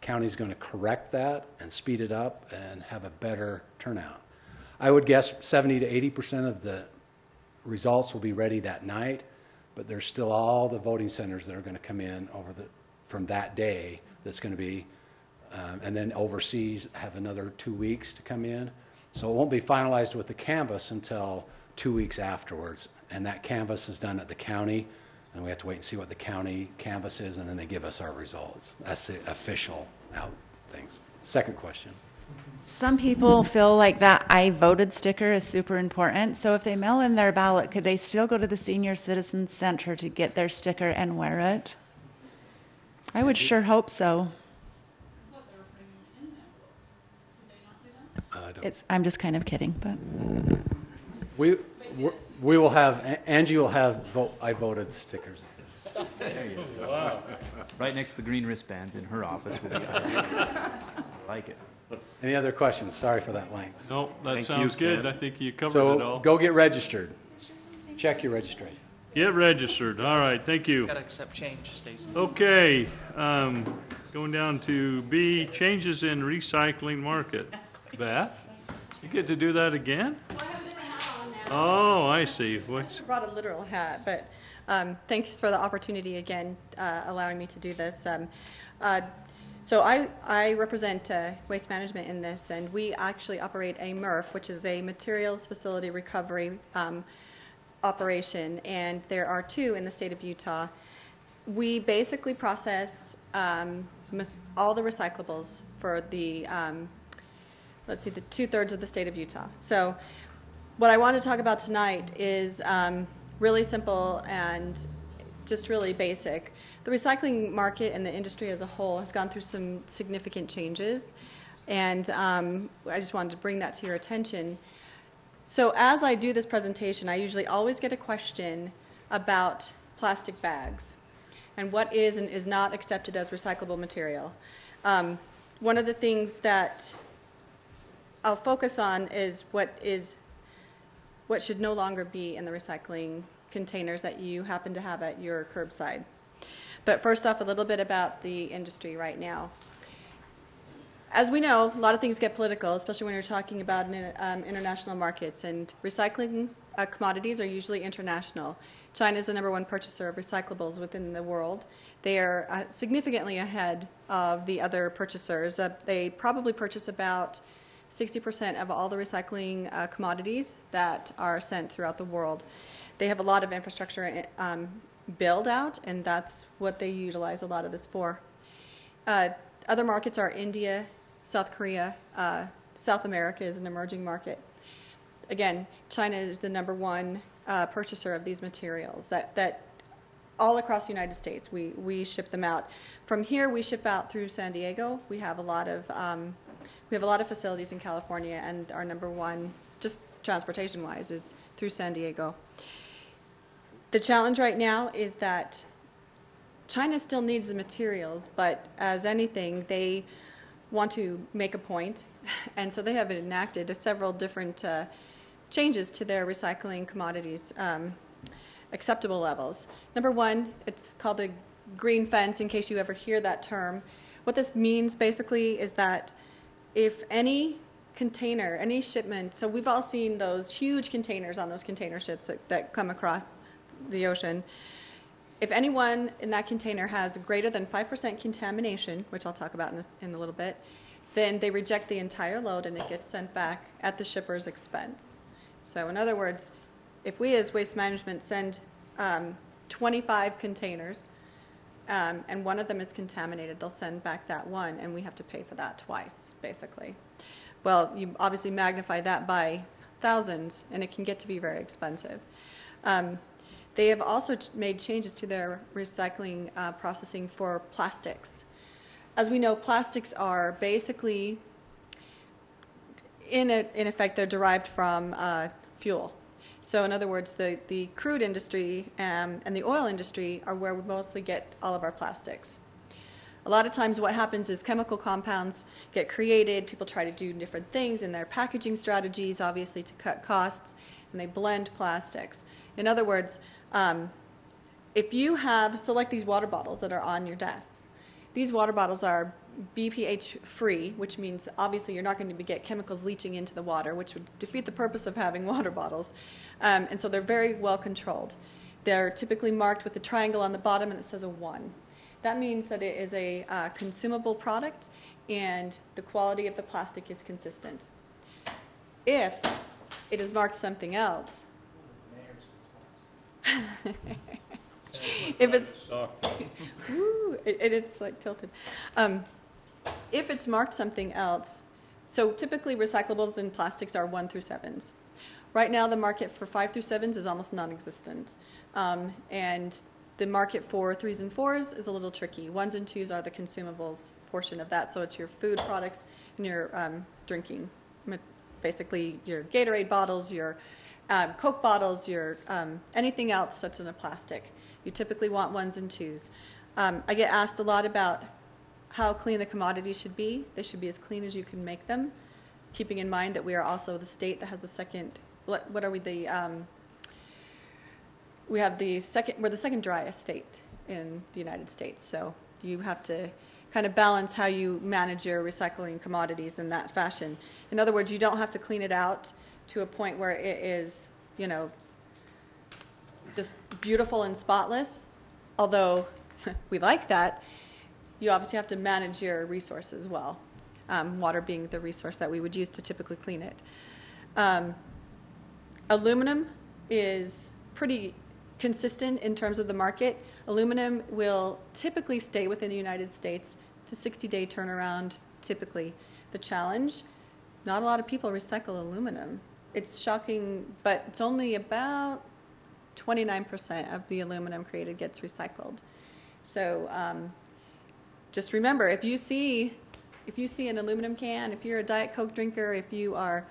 county's going to correct that and speed it up and have a better turnout. I would guess 70 to 80% of the results will be ready that night, but there's still all the voting centers that are going to come in from that day that's going to be, and then overseas have another 2 weeks to come in. So it won't be finalized with the canvas until 2 weeks afterwards, and that canvas is done at the county, and we have to wait and see what the county canvas is, and then they give us our results. That's the official out things. Second question. Some people feel like that I voted sticker is super important. So if they mail in their ballot, could they still go to the Senior Citizen Center to get their sticker and wear it? I would sure hope so. I'm just kind of kidding, but. We will have, Angie will have I voted stickers. There you go. Wow. Right next to the green wristbands in her office. Will be I like it. Any other questions? Sorry for that length. No, that sounds good. I think you covered it all. So go get registered. Check your registration. Get registered. All right, thank you. Got to accept change, Stacy. Okay, going down to B, changes in recycling market. Beth, you get to do that again? Oh, I see. I brought a literal hat, but thanks for the opportunity again, allowing me to do this. So I represent Waste Management in this, and we actually operate a MRF, which is a Materials Facility Recovery operation, and there are 2 in the state of Utah. We basically process all the recyclables for the, the 2/3 of the state of Utah. So what I want to talk about tonight is really simple and just really basic. The recycling market and the industry as a whole has gone through some significant changes, and I just wanted to bring that to your attention. So as I do this presentation, I usually always get a question about plastic bags and what is and is not accepted as recyclable material. One of the things that I'll focus on is what should no longer be in the recycling containers that you happen to have at your curbside. But first off, a little bit about the industry right now. As we know, a lot of things get political, especially when you're talking about international markets, and recycling commodities are usually international. China is the #1 purchaser of recyclables within the world. They are significantly ahead of the other purchasers. They probably purchase about 60% of all the recycling commodities that are sent throughout the world. They have a lot of infrastructure build out, and that's what they utilize a lot of this for. Other markets are India, South Korea, South America is an emerging market. Again, China is the #1 purchaser of these materials that all across the United States. We ship them out. From here, we ship out through San Diego. We have a lot of facilities in California, and our #1, just transportation-wise, is through San Diego. The challenge right now is that China still needs the materials, but as anything, they want to make a point, and so they have enacted several different changes to their recycling commodities acceptable levels. #1, it's called a green fence, in case you ever hear that term. What this means basically is that if any container, any shipment, so we've all seen those huge containers on those container ships that come across the ocean. If anyone in that container has greater than 5% contamination, which I'll talk about in a little bit, then they reject the entire load and it gets sent back at the shipper's expense. So in other words, if we as Waste Management send 25 containers and one of them is contaminated, they'll send back that one, and we have to pay for that twice, basically. Well, you obviously magnify that by thousands, and it can get to be very expensive. They have also made changes to their recycling processing for plastics. As we know, plastics are basically, in effect, they're derived from fuel. So in other words, the crude industry and the oil industry are where we mostly get all of our plastics. A lot of times what happens is chemical compounds get created, people try to do different things in their packaging strategies, obviously to cut costs, and they blend plastics. In other words, if you have, so like these water bottles that are on your desks, these water bottles are BPH free, which means obviously you're not going to get chemicals leaching into the water, which would defeat the purpose of having water bottles. And so they're very well controlled. They're typically marked with a triangle on the bottom and it says a 1. That means that it is a consumable product and the quality of the plastic is consistent. If it is marked something else, if it's, it's like tilted. If it's marked something else, so typically recyclables in plastics are 1 through 7s. Right now the market for 5 through 7s is almost non-existent. And the market for 3s and 4s is a little tricky. 1s and 2s are the consumables portion of that, so it's your food products and your drinking, basically your Gatorade bottles, your Coke bottles, your anything else that's in a plastic. You typically want 1s and 2s. I get asked a lot about how clean the commodities should be. They should be as clean as you can make them, keeping in mind that we are also the state that has the second, what are we, we have the second, we're the second driest state in the United States. So you have to kind of balance how you manage your recycling commodities in that fashion. In other words, you don't have to clean it out to a point where it is, you know, just beautiful and spotless, although we like that. You obviously have to manage your resources well, water being the resource that we would use to typically clean it. Aluminum is pretty consistent in terms of the market. Aluminum will typically stay within the United States. It's a 60-day turnaround, typically. The challenge, not a lot of people recycle aluminum. It's shocking, but it's only about 29% of the aluminum created gets recycled. So just remember, if you see an aluminum can, if you're a Diet Coke drinker, if you are,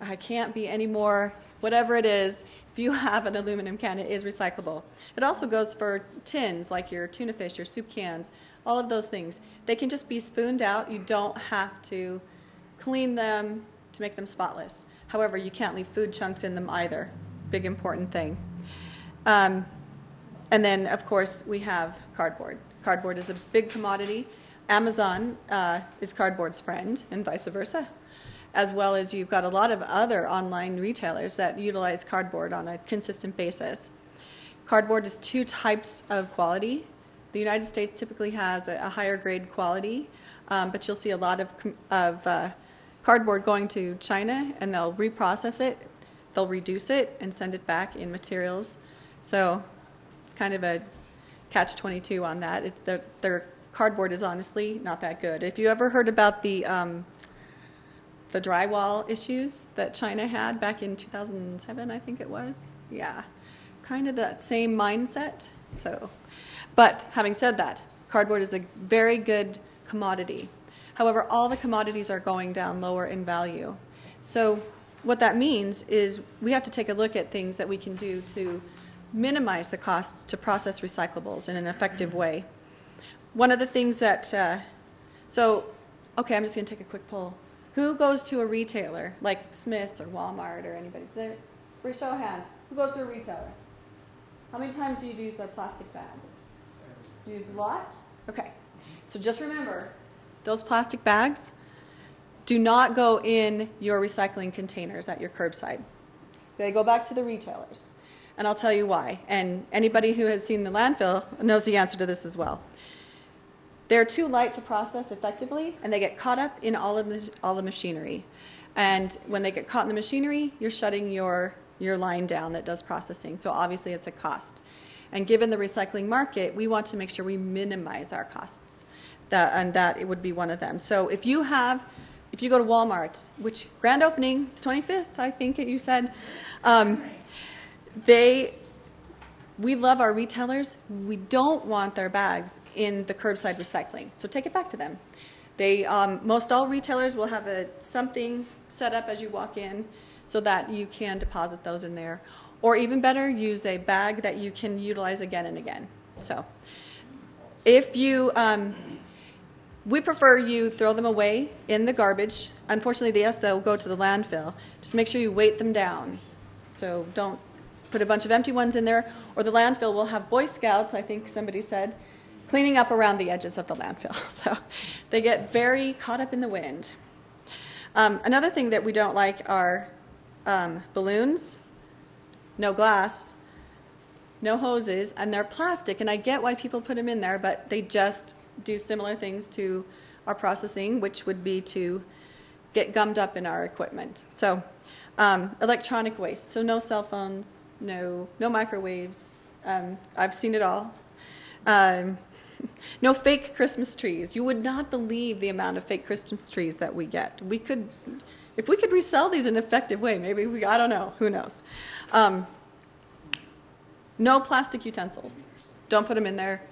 I can't be any more, whatever it is, if you have an aluminum can, it is recyclable. It also goes for tins, like your tuna fish, your soup cans, all of those things. They can just be spooned out. You don't have to clean them to make them spotless. However, you can't leave food chunks in them either. Big important thing. And then, of course, we have cardboard. Cardboard is a big commodity. Amazon is cardboard's friend, and vice versa. As well as you've got a lot of other online retailers that utilize cardboard on a consistent basis. Cardboard is 2 types of quality. The United States typically has a higher grade quality, but you'll see a lot of cardboard going to China, and they'll reprocess it, they'll reduce it, and send it back in materials. So it's kind of a catch-22 on that. Their cardboard is honestly not that good. If you ever heard about the drywall issues that China had back in 2007, I think it was. Yeah, kind of that same mindset. So, but having said that, cardboard is a very good commodity. However, all the commodities are going down lower in value. So what that means is we have to take a look at things that we can do to minimize the costs to process recyclables in an effective way. One of the things that, okay, I'm just going to take a quick poll. Who goes to a retailer like Smith's or Walmart or anybody? For show of hands, who goes to a retailer? How many times do you use our plastic bags? Do you use a lot? Okay. So just remember, those plastic bags do not go in your recycling containers at your curbside. They go back to the retailers. And I'll tell you why. And anybody who has seen the landfill knows the answer to this as well. They're too light to process effectively, and they get caught up in all the machinery. And when they get caught in the machinery, you're shutting your line down that does processing. So obviously it's a cost. And given the recycling market, we want to make sure we minimize our costs. And that it would be one of them. So if you go to Walmart, which grand opening, the 25th, I think you said, we love our retailers. We don't want their bags in the curbside recycling. So take it back to them. Most all retailers will have something set up as you walk in so that you can deposit those in there. Or even better, use a bag that you can utilize again and again. So if you, we prefer you throw them away in the garbage. Unfortunately, yes, they'll go to the landfill. Just make sure you weight them down. So don't put a bunch of empty ones in there, or the landfill will have Boy Scouts, I think somebody said, cleaning up around the edges of the landfill. So they get very caught up in the wind. Another thing that we don't like are balloons, no glass, no hoses, and they're plastic. And I get why people put them in there, but they just do similar things to our processing, which would be to get gummed up in our equipment. So electronic waste, so no cell phones, no microwaves. I've seen it all. No fake Christmas trees. You would not believe the amount of fake Christmas trees that we get. If we could resell these in an effective way, maybe I don't know, who knows. No plastic utensils. Don't put them in there.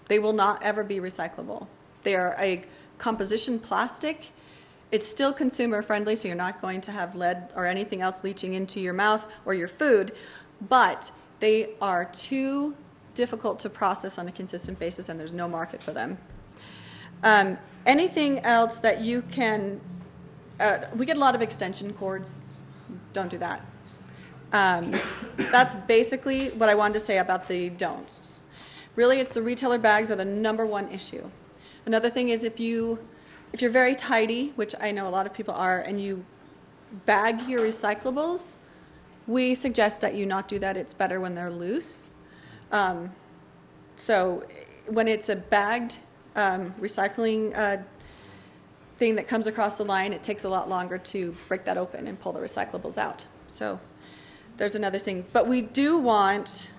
They will not ever be recyclable. They are a composition plastic. It's still consumer friendly, so you're not going to have lead or anything else leaching into your mouth or your food, but they are too difficult to process on a consistent basis, and there's no market for them. Anything else that you can, we get a lot of extension cords. Don't do that. That's basically what I wanted to say about the don'ts. Really, it's the retailer bags are the number one issue. Another thing is if you're very tidy, which I know a lot of people are, and you bag your recyclables, we suggest that you not do that. It's better when they're loose. So when it's a bagged recycling thing that comes across the line, it takes a lot longer to break that open and pull the recyclables out. So there's another thing. But we do want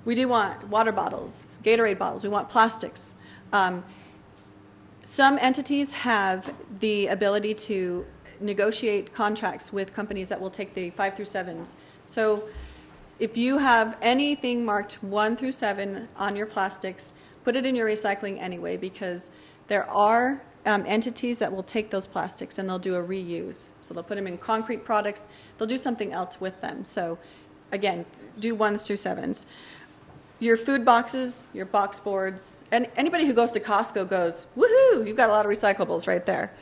water bottles, Gatorade bottles. We want plastics. Some entities have the ability to negotiate contracts with companies that will take the 5 through 7s. So if you have anything marked 1 through 7 on your plastics, put it in your recycling anyway, because there are entities that will take those plastics and they'll do a reuse. So they'll put them in concrete products. They'll do something else with them. So again, do 1s through 7s. Your food boxes, your box boards, and anybody who goes to Costco goes, woohoo, you've got a lot of recyclables right there.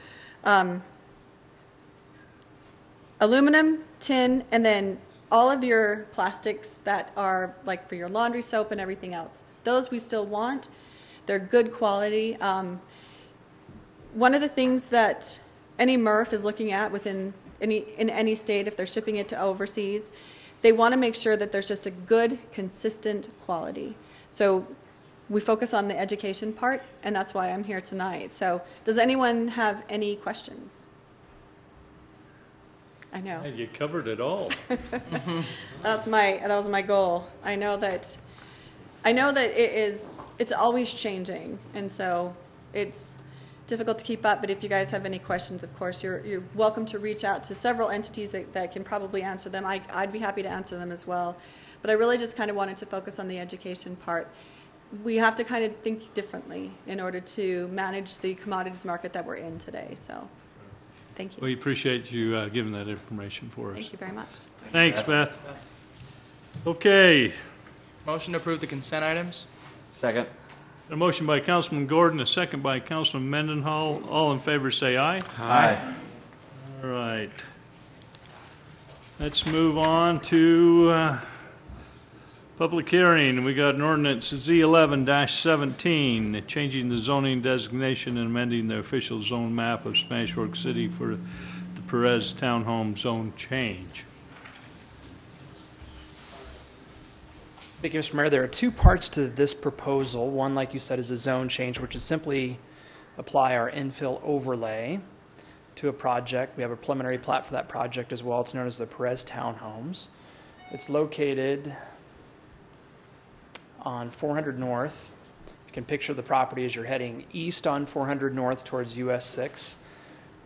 Aluminum, tin, and then all of your plastics that are like for your laundry soap and everything else. Those we still want. They're good quality. One of the things that any MRF is looking at in any state, if they're shipping it to overseas, they want to make sure that there's just a good, consistent quality. So we focus on the education part, and that's why I'm here tonight. So does anyone have any questions? I know. Hey, you covered it all. That was my goal. I know that it's always changing, and so it's difficult to keep up. But if you guys have any questions, of course, you're welcome to reach out to several entities that can probably answer them. I'd be happy to answer them as well. But I really just kind of wanted to focus on the education part. We have to kind of think differently in order to manage the commodities market that we're in today. So thank you. We appreciate you giving that information for us. Thank you very much. Thanks, Beth. Okay. Motion to approve the consent items? Second. A motion by Councilman Gordon, a second by Councilman Mendenhall. All in favor say aye. Aye. All right. Let's move on to public hearing. We got an ordinance Z11-17, changing the zoning designation and amending the official zone map of Spanish Fork City for the Perez Townhome zone change. Thank you, Mr. Mayor. There are two parts to this proposal. One, like you said, is a zone change, which is simply apply our infill overlay to a project. We have a preliminary plat for that project as well. It's known as the Perez Townhomes. It's located on 400 North. You can picture the property as you're heading east on 400 North towards US 6.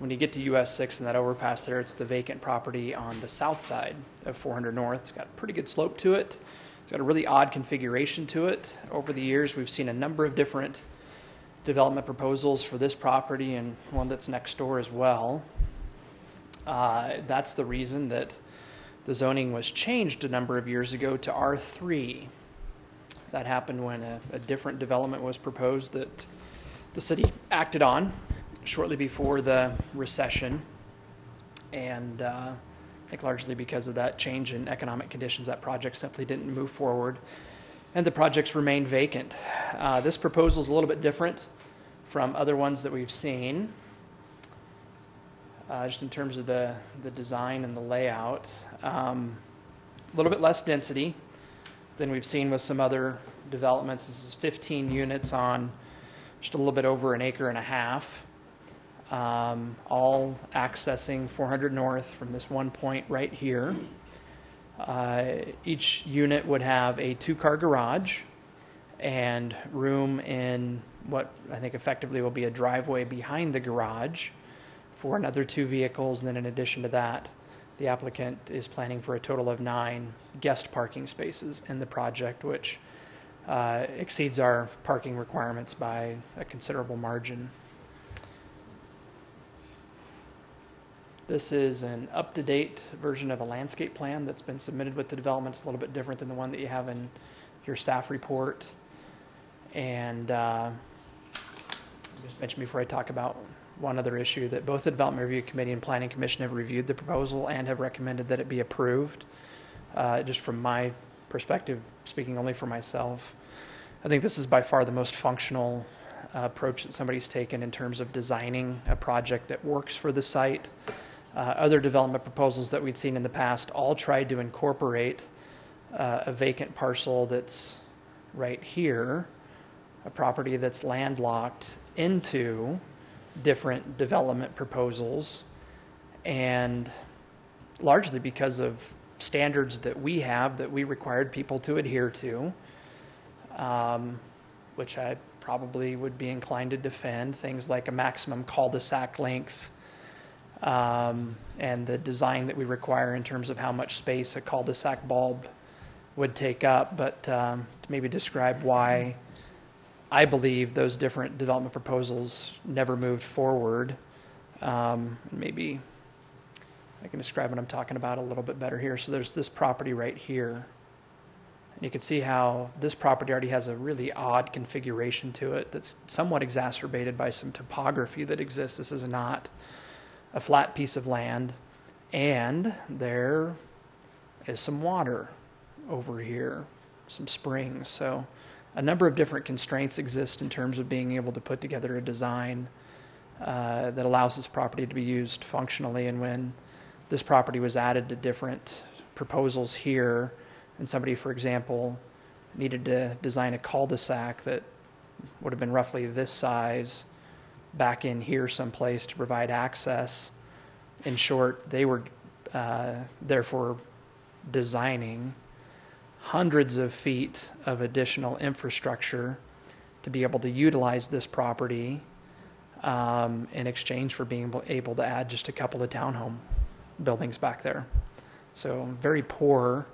When you get to US 6 and that overpass there, it's the vacant property on the south side of 400 North. It's got a pretty good slope to it. It's got a really odd configuration to it. Over the years, we've seen a number of different development proposals for this property and one that's next door as well. That's the reason that the zoning was changed a number of years ago to R3. That happened when a different development was proposed that the city acted on shortly before the recession. And I think largely because of that change in economic conditions, that project simply didn't move forward, and the projects remained vacant. This proposal is a little bit different from other ones that we've seen, just in terms of the design and the layout. A little bit less density than we've seen with some other developments. This is 15 units on just a little bit over an acre and a half. All accessing 400 North from this one point right here. Each unit would have a 2-car garage and room in what I think effectively will be a driveway behind the garage for another 2 vehicles. And then in addition to that, the applicant is planning for a total of 9 guest parking spaces in the project, which exceeds our parking requirements by a considerable margin. This is an up-to-date version of a landscape plan that's been submitted with the development. It's a little bit different than the one that you have in your staff report. And just mention before I talk about one other issue that both the Development Review Committee and Planning Commission have reviewed the proposal and have recommended that it be approved. Just from my perspective, speaking only for myself, I think this is by far the most functional approach that somebody's taken in terms of designing a project that works for the site. Other development proposals that we'd seen in the past all tried to incorporate a vacant parcel that's right here, a property that's landlocked, into different development proposals, and largely because of standards that we have that we required people to adhere to, which I probably would be inclined to defend, things like a maximum cul-de-sac length, and the design that we require in terms of how much space a cul-de-sac bulb would take up, but to maybe describe why I believe those different development proposals never moved forward. Maybe I can describe what I'm talking about a little bit better here. So there's this property right here. And you can see how this property already has a really odd configuration to it that's somewhat exacerbated by some topography that exists. This is not a flat piece of land. And there is some water over here, some springs. So a number of different constraints exist in terms of being able to put together a design that allows this property to be used functionally. And when this property was added to different proposals here, and somebody, for example, needed to design a cul-de-sac that would have been roughly this size back in here someplace to provide access, in short, they were therefore designing hundreds of feet of additional infrastructure to be able to utilize this property in exchange for being able to add just a couple of townhome buildings back there. So very poor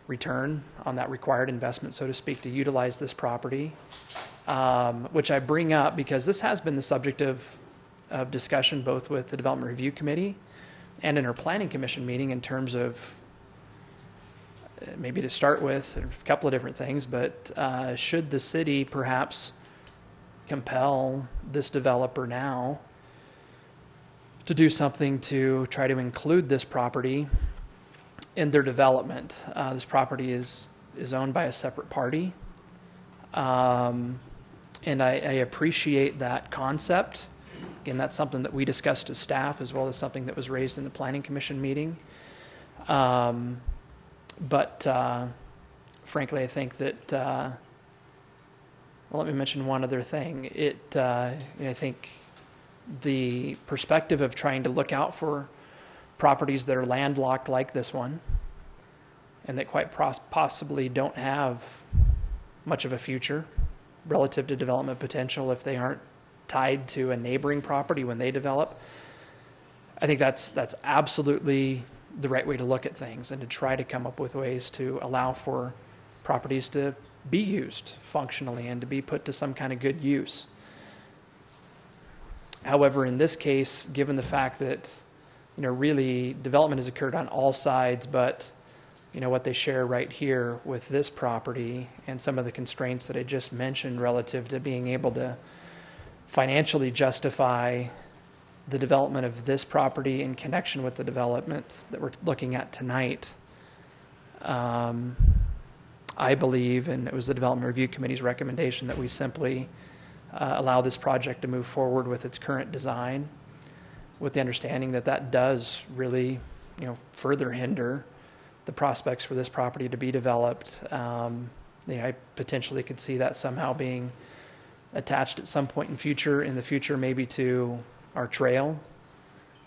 return on that required investment, so to speak, to utilize this property, which I bring up because this has been the subject of discussion both with the Development Review Committee and in our Planning Commission meeting in terms of maybe to start with a couple of different things, but should the city perhaps compel this developer now to do something to try to include this property in their development? This property is owned by a separate party, and I appreciate that concept. Again, that's something that we discussed as staff as well as something that was raised in the Planning Commission meeting. But frankly, I think that, well, let me mention one other thing. I think the perspective of trying to look out for properties that are landlocked like this one and that quite possibly don't have much of a future relative to development potential if they aren't tied to a neighboring property when they develop, I think that's absolutely the right way to look at things and to try to come up with ways to allow for properties to be used functionally and to be put to some kind of good use. However, in this case, given the fact that really development has occurred on all sides, but what they share right here with this property and some of the constraints that I just mentioned relative to being able to financially justify the development of this property in connection with the development that we're looking at tonight. I believe, and it was the Development Review Committee's recommendation, that we simply allow this project to move forward with its current design, with the understanding that that does really, further hinder the prospects for this property to be developed. I potentially could see that somehow being attached at some point in the future, maybe to our trail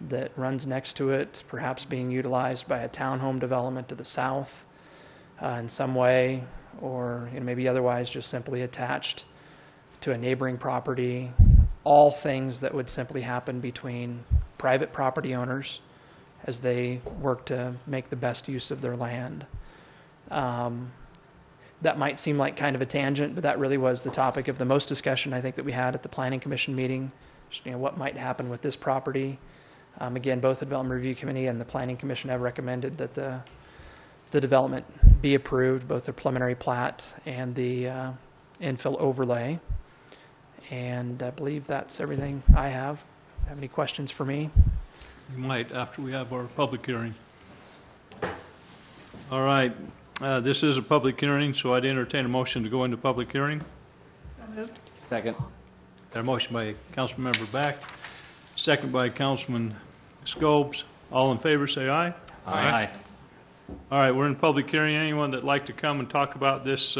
that runs next to it, perhaps being utilized by a townhome development to the south in some way, or maybe otherwise just simply attached to a neighboring property. All things that would simply happen between private property owners as they work to make the best use of their land. That might seem like kind of a tangent, but that really was the topic of the most discussion I think that we had at the Planning Commission meeting. Just, what might happen with this property. Again, both the Development Review Committee and the Planning Commission have recommended that the development be approved, both the preliminary plat and the infill overlay. And I believe that's everything I have. Have any questions for me? You might after we have our public hearing. All right. This is a public hearing, so I'd entertain a motion to go into public hearing. So moved. Second. Got a motion by Councilmember Beck, second by Councilman Scobes. All in favor, say aye. Aye. All right, we're in public hearing. Anyone that'd like to come and talk about this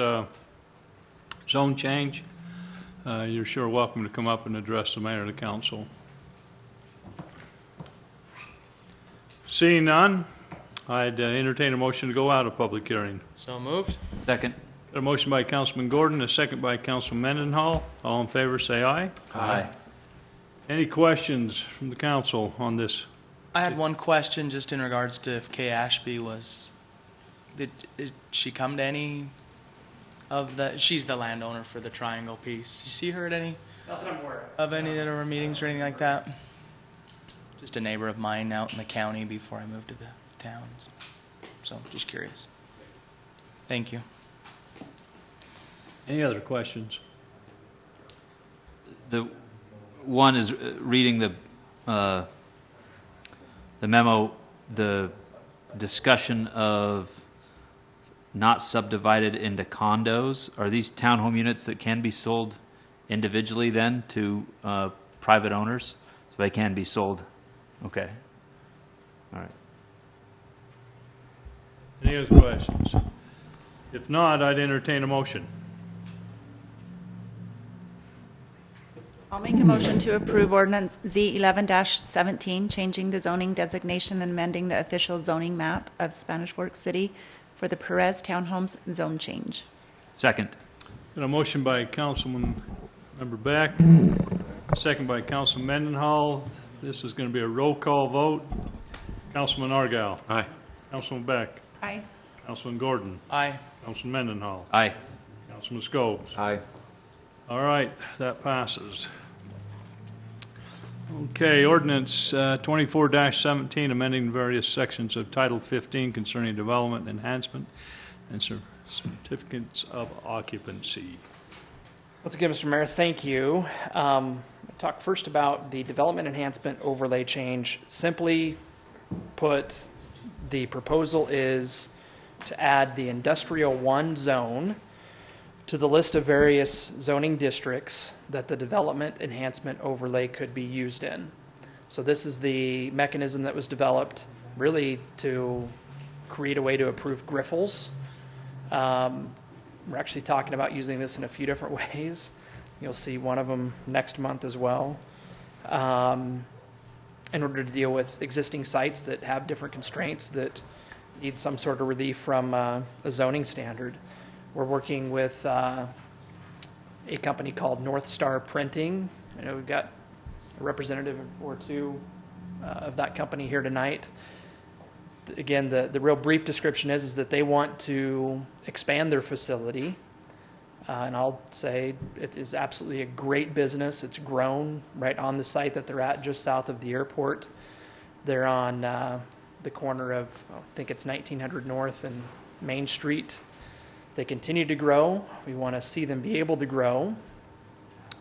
zone change, you're sure welcome to come up and address the mayor of the council. Seeing none, I'd entertain a motion to go out of public hearing. So moved. Second. Got a motion by Councilman Gordon, a second by Councilman Mendenhall. All in favor, say aye. Aye. Any questions from the council on this? I had one question just in regards to if Kay Ashby did she come to any of she's the landowner for the Triangle piece. Did you see her at any Not that I'm aware of any of our meetings or anything like that? Just a neighbor of mine out in the county before I moved to the towns. So just curious. Thank you. Any other questions? The one is reading the memo, the discussion of not subdivided into condos. Are these townhome units that can be sold individually then to private owners? So they can be sold. Okay. All right. Any other questions? If not, I'd entertain a motion. I'll make a motion to approve ordinance Z11-17, changing the zoning designation and amending the official zoning map of Spanish Fork City for the Perez Townhomes zone change. Second. Got a motion by Councilman Member Beck, a second by Councilman Mendenhall. This is going to be a roll call vote. Councilman Argyle. Aye. Councilman Beck. Aye. Councilman Gordon. Aye. Councilman Mendenhall. Aye. Councilman Scobes. Aye. All right, that passes. Okay, ordinance 24-17, amending various sections of Title 15 concerning development enhancement and certificates of occupancy. Once again, Mr. Mayor, thank you. I'll talk first about the development enhancement overlay change. Simply put, the proposal is to add the Industrial 1 zone to the list of various zoning districts that the development enhancement overlay could be used in. So this is the mechanism that was developed really to create a way to approve Griffles. We're actually talking about using this in a few different ways. You'll see one of them next month as well. In order to deal with existing sites that have different constraints that need some sort of relief from a zoning standard. We're working with a company called North Star Printing. I know we've got a representative or two of that company here tonight. Again, the real brief description is that they want to expand their facility. And I'll say it is absolutely a great business. It's grown right on the site that they're at, just south of the airport. They're on the corner of, I think it's 1900 North and Main Street. They continue to grow. We want to see them be able to grow.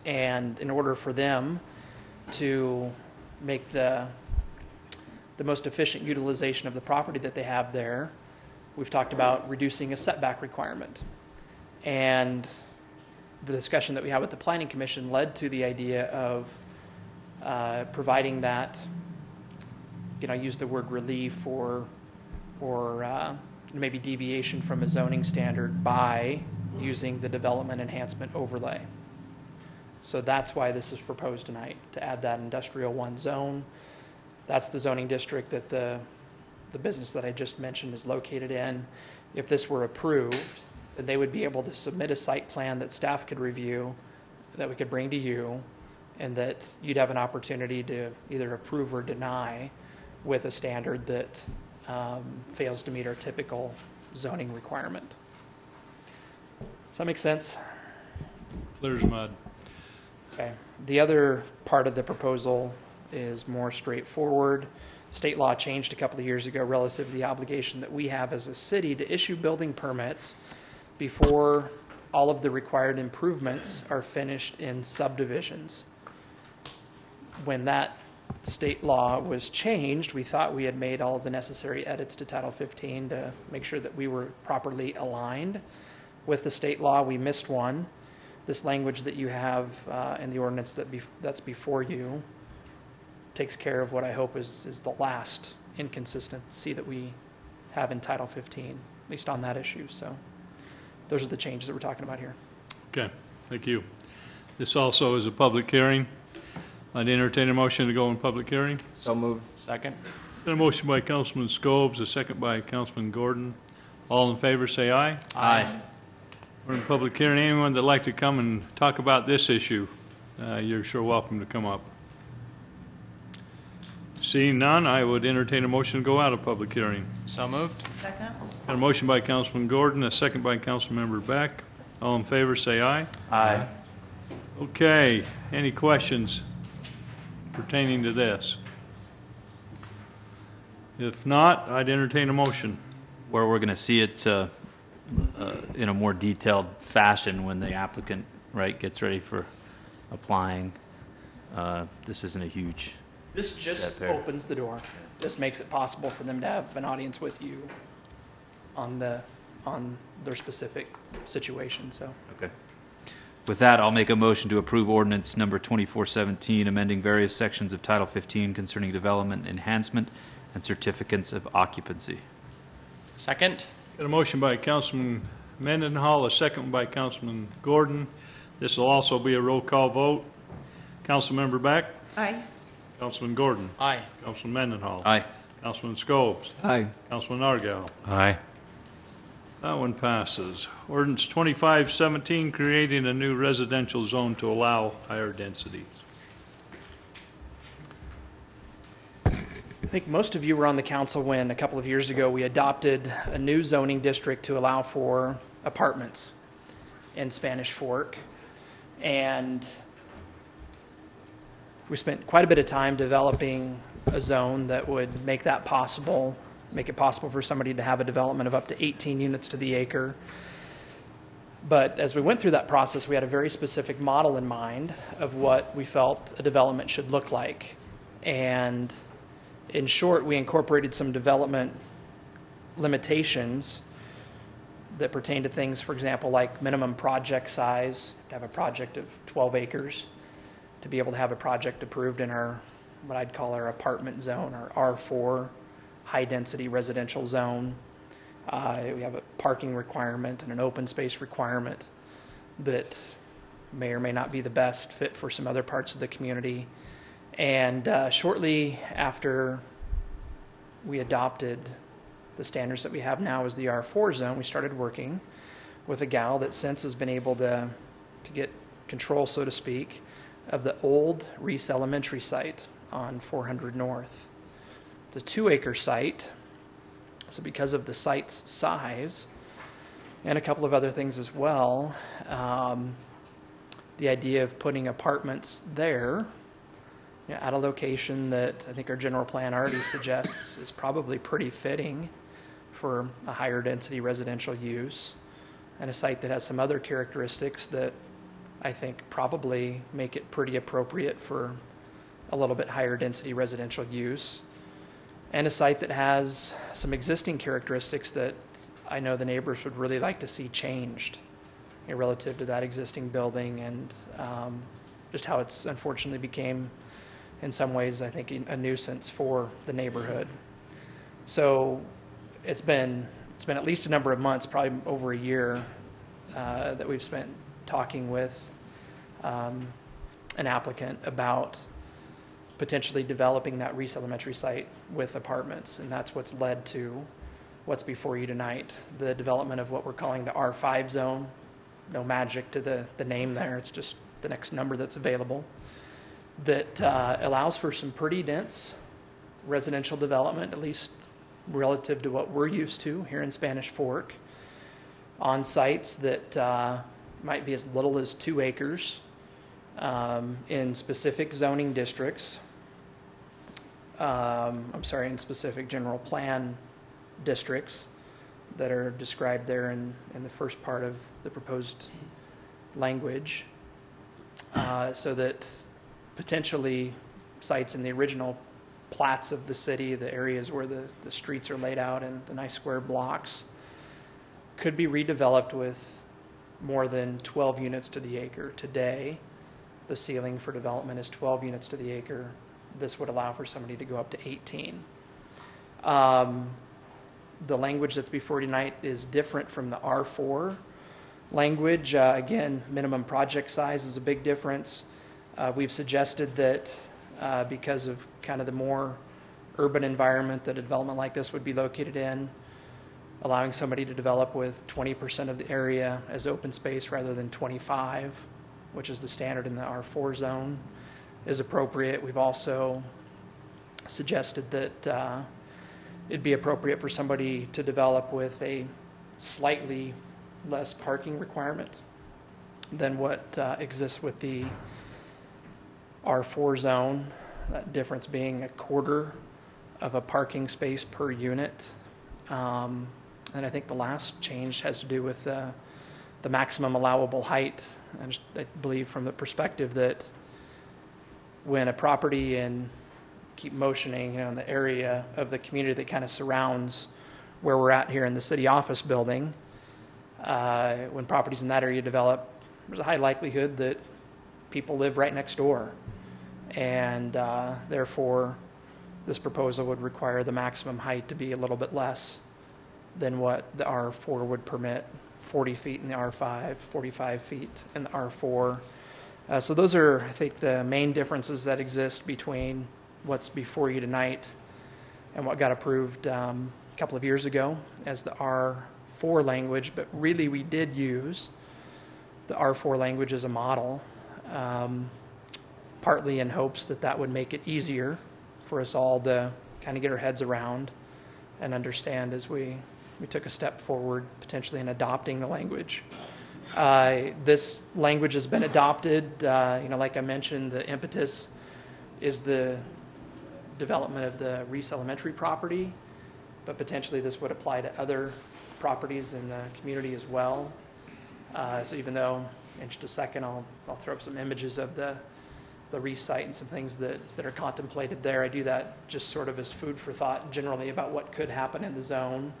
And in order for them to make the most efficient utilization of the property that they have there, we've talked about reducing a setback requirement. And the discussion that we had with the Planning Commission led to the idea of providing that, I use the word relief or maybe deviation from a zoning standard by using the development enhancement overlay. So that's why this is proposed tonight, to add that industrial 1 zone. That's the zoning district that the business that I just mentioned is located in. If this were approved, then they would be able to submit a site plan that staff could review, that we could bring to you, and that you'd have an opportunity to either approve or deny with a standard that fails to meet our typical zoning requirement. Does that make sense? Clear as mud. Okay. The other part of the proposal is more straightforward. State law changed a couple of years ago relative to the obligation that we have as a city to issue building permits before all of the required improvements are finished in subdivisions. When that state law was changed, we thought we had made all of the necessary edits to Title 15 to make sure that we were properly aligned with the state law. We missed one. This language that you have in the ordinance that's before you takes care of what I hope is the last inconsistency that we have in Title 15, at least on that issue. So those are the changes that we're talking about here. Okay, thank you. This also is a public hearing. I'd entertain a motion to go in public hearing. So moved. Second. Got a motion by Councilman Scobes, a second by Councilman Gordon. All in favor, say aye. Aye. We're in public hearing. Anyone that'd like to come and talk about this issue, you're sure welcome to come up. Seeing none, I would entertain a motion to go out of public hearing. So moved. Second? Got a motion by Councilman Gordon, a second by Councilmember Beck. All in favor, say aye. Aye. Okay, any questions pertaining to this? If not, I'd entertain a motion. Where we're going to see it in a more detailed fashion when the applicant, right, gets ready for applying. This isn't a huge This just step there. opens the door. This makes it possible for them to have an audience with you on their specific situation. So. Okay. With that, I'll make a motion to approve ordinance number 2417, amending various sections of Title 15 concerning development enhancement and certificates of occupancy. Second. Got a motion by Councilman Mendenhall, a second by Councilman Gordon. This will also be a roll call vote. Councilmember Beck? Aye. Councilman Gordon? Aye. Councilman Mendenhall? Aye. Councilman Scobes? Aye. Councilman Argal? Aye. That one passes. Ordinance 2517, creating a new residential zone to allow higher densities. I think most of you were on the council when a couple of years ago we adopted a new zoning district to allow for apartments in Spanish Fork. And we spent quite a bit of time developing a zone that would make that possible, make it possible for somebody to have a development of up to 18 units to the acre. But as we went through that process, we had a very specific model in mind of what we felt a development should look like. And in short, we incorporated some development limitations that pertain to things, for example, like minimum project size, to have a project of 12 acres, to be able to have a project approved in our, what I'd call our apartment zone, our R4 high-density residential zone. We have a parking requirement and an open space requirement that may or may not be the best fit for some other parts of the community. And shortly after we adopted the standards that we have now as the R4 zone, we started working with a gal that since has been able to get control, so to speak, of the old Reese Elementary site on 400 North. The 2-acre site, so because of the site's size and a couple of other things as well, the idea of putting apartments there at a location that I think our general plan already suggests is probably pretty fitting for a higher density residential use, and a site that has some other characteristics that I think probably make it pretty appropriate for a little bit higher density residential use, and a site that has some existing characteristics that I know the neighbors would really like to see changed, relative to that existing building, and just how it's unfortunately became, in some ways, I think, a nuisance for the neighborhood. So it's been at least a number of months, probably over a year, that we've spent talking with an applicant about potentially developing that Reese Elementary site with apartments, and that's what's led to what's before you tonight, the development of what we're calling the R5 zone. No magic to the name there, it's just the next number that's available, that allows for some pretty dense residential development, at least relative to what we're used to here in Spanish Fork, on sites that might be as little as 2 acres in specific zoning districts. In specific general plan districts that are described there in the first part of the proposed language, so that potentially sites in the original plats of the city, the areas where the streets are laid out in the nice square blocks, could be redeveloped with more than 12 units to the acre. Today, the ceiling for development is 12 units to the acre. This would allow for somebody to go up to 18. The language that's before you tonight is different from the R4 language. Again, minimum project size is a big difference. We've suggested that because of kind of the more urban environment that a development like this would be located in, allowing somebody to develop with 20% of the area as open space rather than 25, which is the standard in the R4 zone, is appropriate. We've also suggested that it'd be appropriate for somebody to develop with a slightly less parking requirement than what exists with the R4 zone, that difference being 1/4 of a parking space per unit. And I think the last change has to do with the maximum allowable height. I believe from the perspective that when a property, and keep motioning, in the area of the community that kind of surrounds where we're at here in the city office building, when properties in that area develop, there's a high likelihood that people live right next door. And therefore, this proposal would require the maximum height to be a little bit less than what the R4 would permit, 40 feet in the R5, 45 feet in the R4. So those are, I think, the main differences that exist between what's before you tonight and what got approved a couple of years ago as the R4 language. But really, we did use the R4 language as a model, partly in hopes that that would make it easier for us all to kind of get our heads around and understand as we took a step forward potentially in adopting the language. This language has been adopted. Like I mentioned, the impetus is the development of the Reese Elementary property, but potentially this would apply to other properties in the community as well. So even though, in just a second, I'll throw up some images of the Reese site and some things that are contemplated there. I do that just sort of as food for thought generally about what could happen in the zone.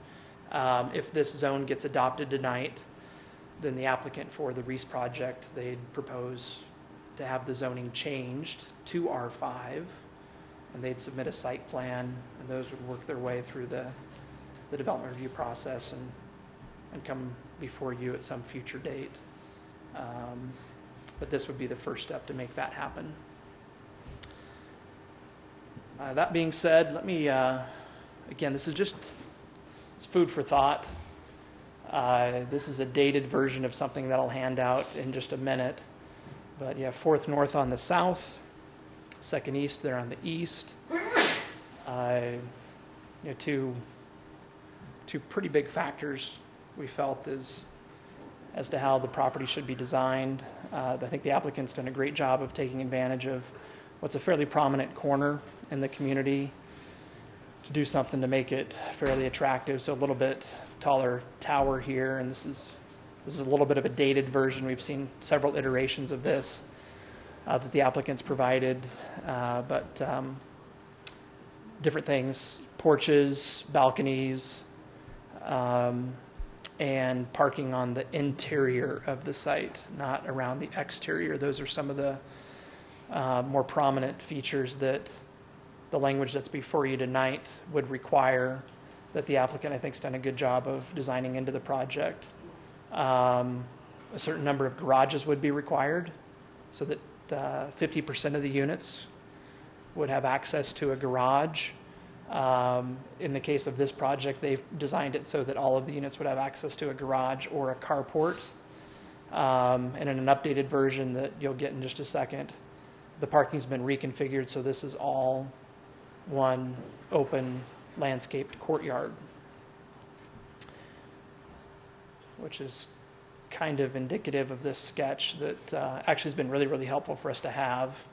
If this zone gets adopted tonight, then the applicant for the Reese project, they'd propose to have the zoning changed to R5, and they'd submit a site plan, and those would work their way through the development review process and come before you at some future date. But this would be the first step to make that happen. That being said, let me, again, this is just it's food for thought. This is a dated version of something that I'll hand out in just a minute. But you have 4th North on the south, 2nd East there on the east. Two pretty big factors we felt as to how the property should be designed. I think the applicant's done a great job of taking advantage of what's a fairly prominent corner in the community, to do something to make it fairly attractive. So a little bit taller tower here, and this is a little bit of a dated version. We've seen several iterations of this that the applicants provided, but different things, porches, balconies, and parking on the interior of the site, not around the exterior. Those are some of the more prominent features that the language that's before you tonight would require, that the applicant, I think, has done a good job of designing into the project. A certain number of garages would be required, so that 50% of the units would have access to a garage. In the case of this project, they've designed it so that all of the units would have access to a garage or a carport. And in an updated version that you'll get in just a second, the parking's been reconfigured, so this is all one open landscaped courtyard, which is kind of indicative of this sketch that actually has been really, really helpful for us to have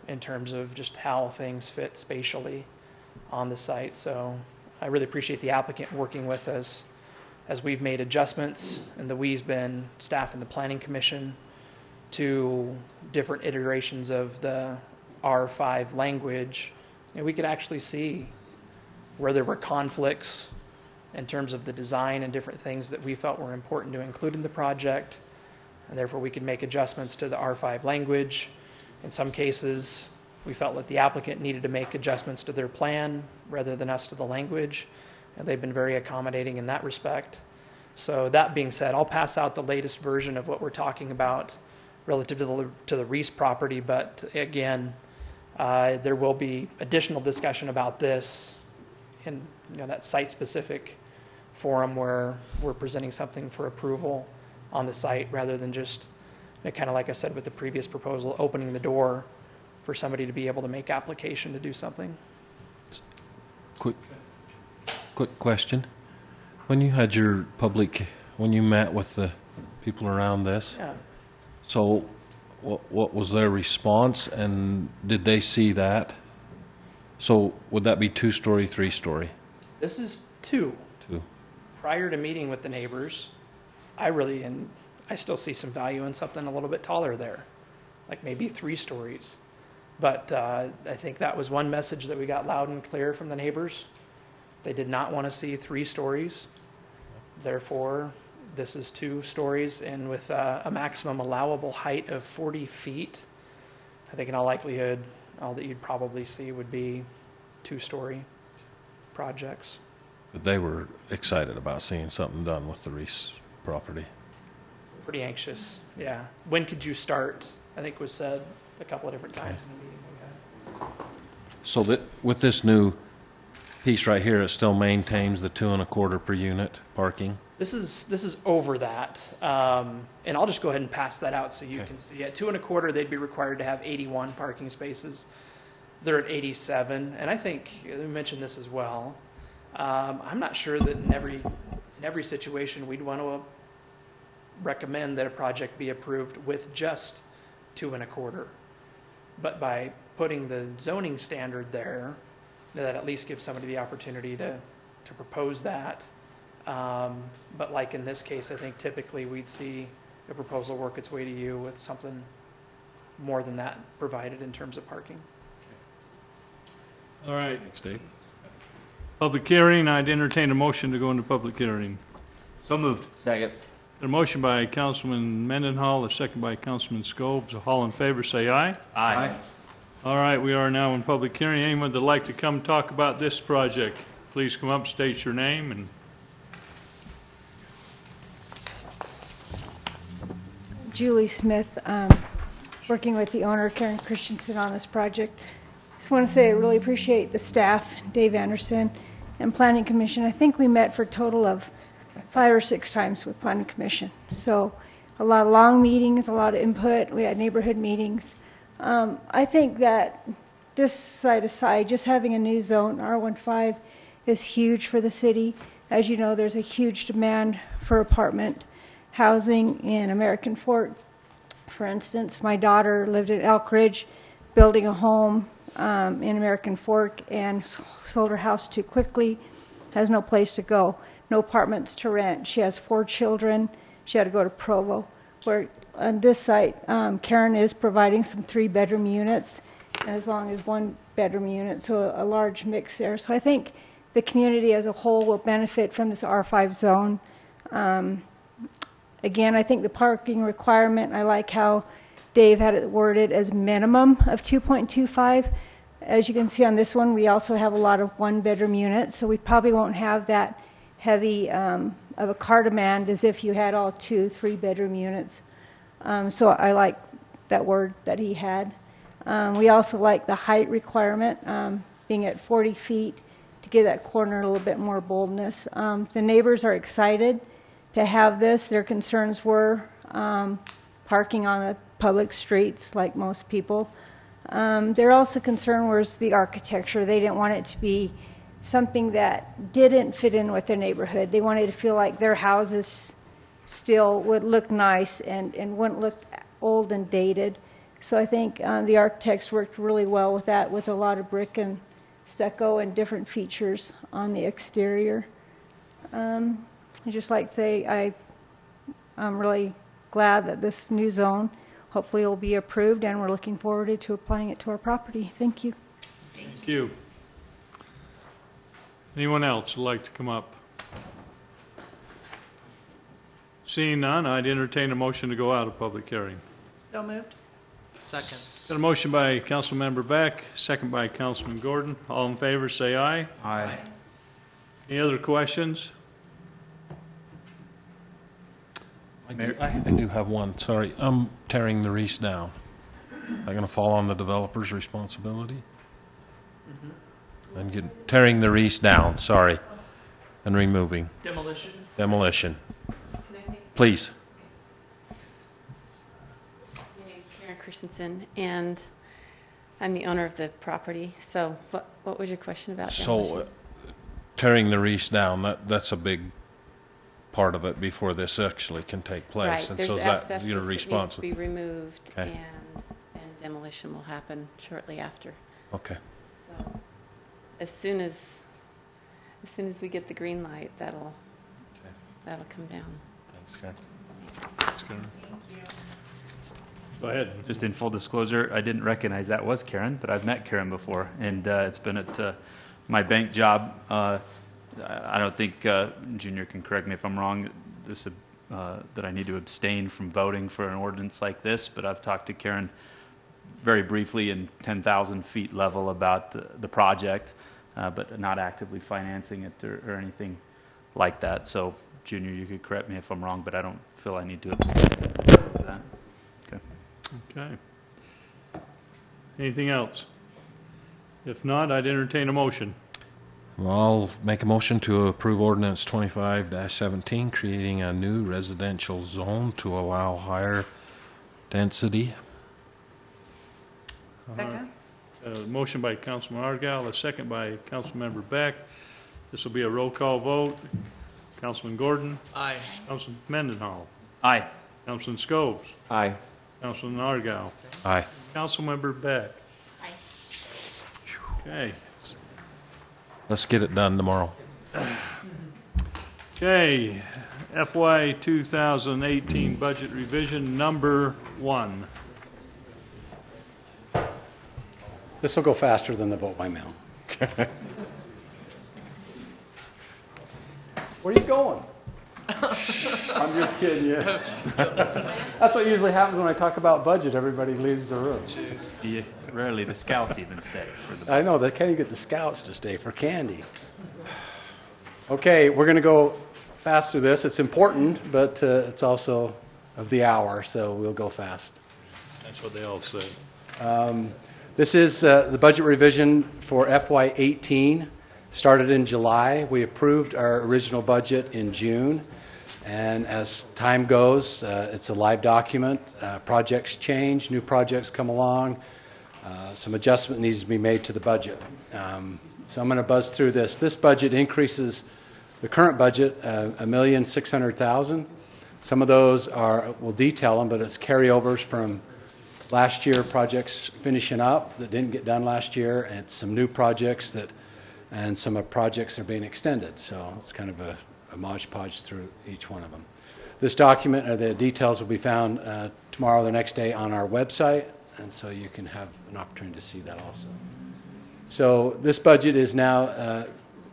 in terms of just how things fit spatially on the site. So I really appreciate the applicant working with us as we've made adjustments, and the we's been staff and the Planning Commission, to different iterations of the R5 language. And we could actually see where there were conflicts in terms of the design and different things that we felt were important to include in the project, and therefore we could make adjustments to the R5 language. In some cases, we felt that the applicant needed to make adjustments to their plan rather than us to the language, and they've been very accommodating in that respect. So that being said, I'll pass out the latest version of what we're talking about relative to the Reese property, but again, there will be additional discussion about this in that site-specific forum where we're presenting something for approval on the site, rather than just, kind of like I said with the previous proposal, opening the door for somebody to be able to make application to do something. Quick question. When you had your when you met with the people around this, Yeah. so what was their response, and did they see that? So would that be 2-story, 3-story? This is 2. 2. Prior to meeting with the neighbors, I still see some value in something a little bit taller there, like maybe 3 stories. But I think that was one message that we got loud and clear from the neighbors. They did not want to see 3 stories. Therefore, this is 2 stories, and with a maximum allowable height of 40 feet. I think in all likelihood, all that you'd probably see would be 2-story projects. But they were excited about seeing something done with the Reese property. Pretty anxious, yeah. When could you start? I think was said a couple of different times in the meeting we had. So that with this new piece right here, it still maintains the 2.25 per unit parking? This is over that, and I'll just go ahead and pass that out so you can see. At 2.25, they'd be required to have 81 parking spaces. They're at 87, and I think we mentioned this as well. I'm not sure that in every situation we'd want to recommend that a project be approved with just 2.25, but by putting the zoning standard there, that at least gives somebody the opportunity to propose that. But like in this case, I think typically we'd see a proposal work its way to you with something more than that provided in terms of parking. All right. Thanks, Dave. Public hearing, I'd entertain a motion to go into public hearing. So moved. Second. A motion by Councilman Mendenhall, a second by Councilman Scobes. All in favor, say aye. Aye. All right, we are now in public hearing. Anyone that'd like to come talk about this project, please come up, state your name, and Julie Smith, working with the owner, Karen Christensen, on this project. Just want to say I really appreciate the staff, Dave Anderson, and Planning Commission. I think we met for a total of 5 or 6 times with Planning Commission. So a lot of long meetings, a lot of input. We had neighborhood meetings. I think that this side aside, just having a new zone, R15, is huge for the city. As you know, there's a huge demand for apartment housing in American Fork. For instance, my daughter lived in Elk Ridge. building a home in American Fork and sold her house too quickly, has no place to go, no apartments to rent. She has 4 children. She had to go to Provo. Where on this site, Karen is providing some 3-bedroom units, as long as 1-bedroom unit, so a large mix there. So I think the community as a whole will benefit from this R5 zone. Again, I think the parking requirement, I like how Dave had it worded as minimum of 2.25. As you can see on this one, we also have a lot of 1-bedroom units, so we probably won't have that heavy of a car demand as if you had all 2 3-bedroom units. So I like that word that he had. We also like the height requirement, being at 40 feet to give that corner a little bit more boldness. The neighbors are excited to have this. Their concerns were parking on the public streets like most people. Their also concern was the architecture. They didn't want it to be something that didn't fit in with their neighborhood. They wanted to feel like their houses still would look nice and wouldn't look old and dated. So I think the architects worked really well with that, with a lot of brick and stucco and different features on the exterior. I'd just like to say I'm really glad that this new zone hopefully will be approved, and we're looking forward to applying it to our property. Thank you. Thank you. Anyone else would like to come up? Seeing none, I'd entertain a motion to go out of public hearing. So moved. Second. Got a motion by Councilmember Beck, second by Councilman Gordon. All in favor, say aye. Aye. Any other questions? I do have one, sorry. I'm tearing the Reese down. Am I going to fall on the developer's responsibility? And tearing the Reese down, sorry, and removing. Demolition? Demolition. Please. My name is Karen Christensen, and I'm the owner of the property. So what was your question about demolition? So tearing the Reese down, that's a big part of it before this actually can take place. Right, And there's so is that asbestos your that needs to responsibility? be removed, Okay. and demolition will happen shortly after. Okay. So as soon as we get the green light, that'll come down. Thanks, Karen. Thanks, Karen. Go ahead. Just in full disclosure, I didn't recognize that was Karen, but I've met Karen before, and it's been at my bank job. I don't think Junior can correct me if I'm wrong. That I need to abstain from voting for an ordinance like this, but I've talked to Karen very briefly in 10,000 feet level about the project, but not actively financing it or anything like that. So, Junior, you could correct me if I'm wrong, but I don't feel I need to abstain for that. Okay. Okay. Anything else? If not, I'd entertain a motion. Well, I'll make a motion to approve ordinance 25-17, creating a new residential zone to allow higher density. Second. Motion by Councilman Argyle, a second by Councilmember Beck. This will be a roll call vote. Councilman Gordon. Aye. Councilman Mendenhall. Aye. Councilman Scobes. Aye. Councilman Argyle. Aye. Councilmember Beck. Aye. Okay. Let's get it done tomorrow. Okay, FY 2018 budget revision number 1. This will go faster than the vote by mail. Where are you going? I'm just kidding you. That's what usually happens when I talk about budget. Everybody leaves the room. Rarely the scouts even stay for the. I know, they can't even get the scouts to stay for candy. Okay, we're going to go fast through this. It's important, but it's also of the hour, so we'll go fast. That's what they all say. This is the budget revision for FY18. Started in July. We approved our original budget in June. And as time goes, it's a live document. Projects change, new projects come along. Some adjustment needs to be made to the budget. So I'm going to buzz through this. This budget increases the current budget $1,600,000. Some of those are, we'll detail them, but it's carryovers from last year projects finishing up that didn't get done last year, and some new projects and some of projects are being extended. So it's kind of a Mod Podge through each one of them. This document, or the details, will be found tomorrow or the next day on our website, and so you can have an opportunity to see that also. So this budget is now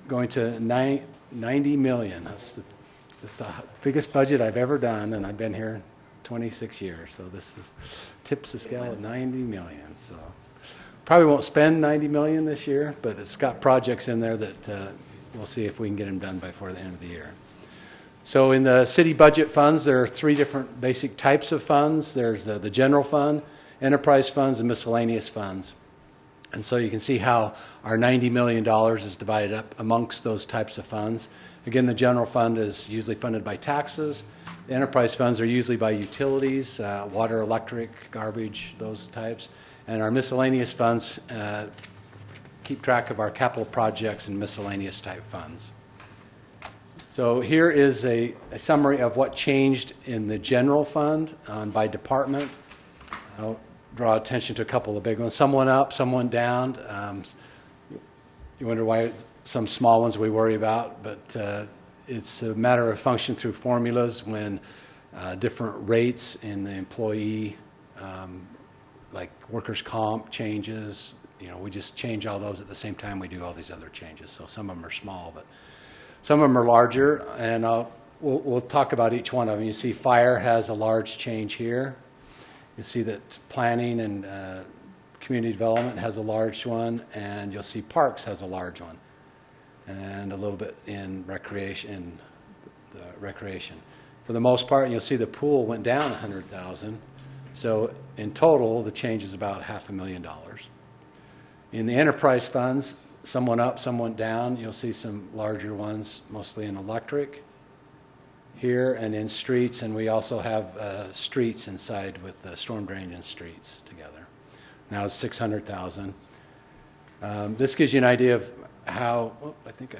going to 90 million. That's the biggest budget I've ever done, and I've been here 26 years. So this tips the scale at 90 million. So probably won't spend 90 million this year, but it's got projects in there that we'll see if we can get them done before the end of the year. So in the city budget funds, there are 3 different basic types of funds. There's the general fund, enterprise funds, and miscellaneous funds. And so you can see how our $90 million is divided up amongst those types of funds. Again, the general fund is usually funded by taxes. The enterprise funds are usually by utilities, water, electric, garbage, those types. And our miscellaneous funds keep track of our capital projects and miscellaneous type funds. So here is a summary of what changed in the general fund by department. I'll draw attention to a couple of the big ones. Some went up, some went down. You wonder why some small ones we worry about, but it's a matter of function through formulas when different rates in the employee, like workers' comp changes. We just change all those at the same time we do all these other changes. So some of them are small, but some of them are larger, and we'll talk about each one of them. You see fire has a large change here. You see that planning and community development has a large one, and you'll see parks has a large one, and a little bit in recreation. For the most part, you'll see the pool went down $100,000. So in total, the change is about $500,000. In the enterprise funds, some went up, some went down. You'll see some larger ones, mostly in electric here, and in streets, and we also have streets inside with storm drain and streets together. Now it's $600,000. This gives you an idea of how, maybe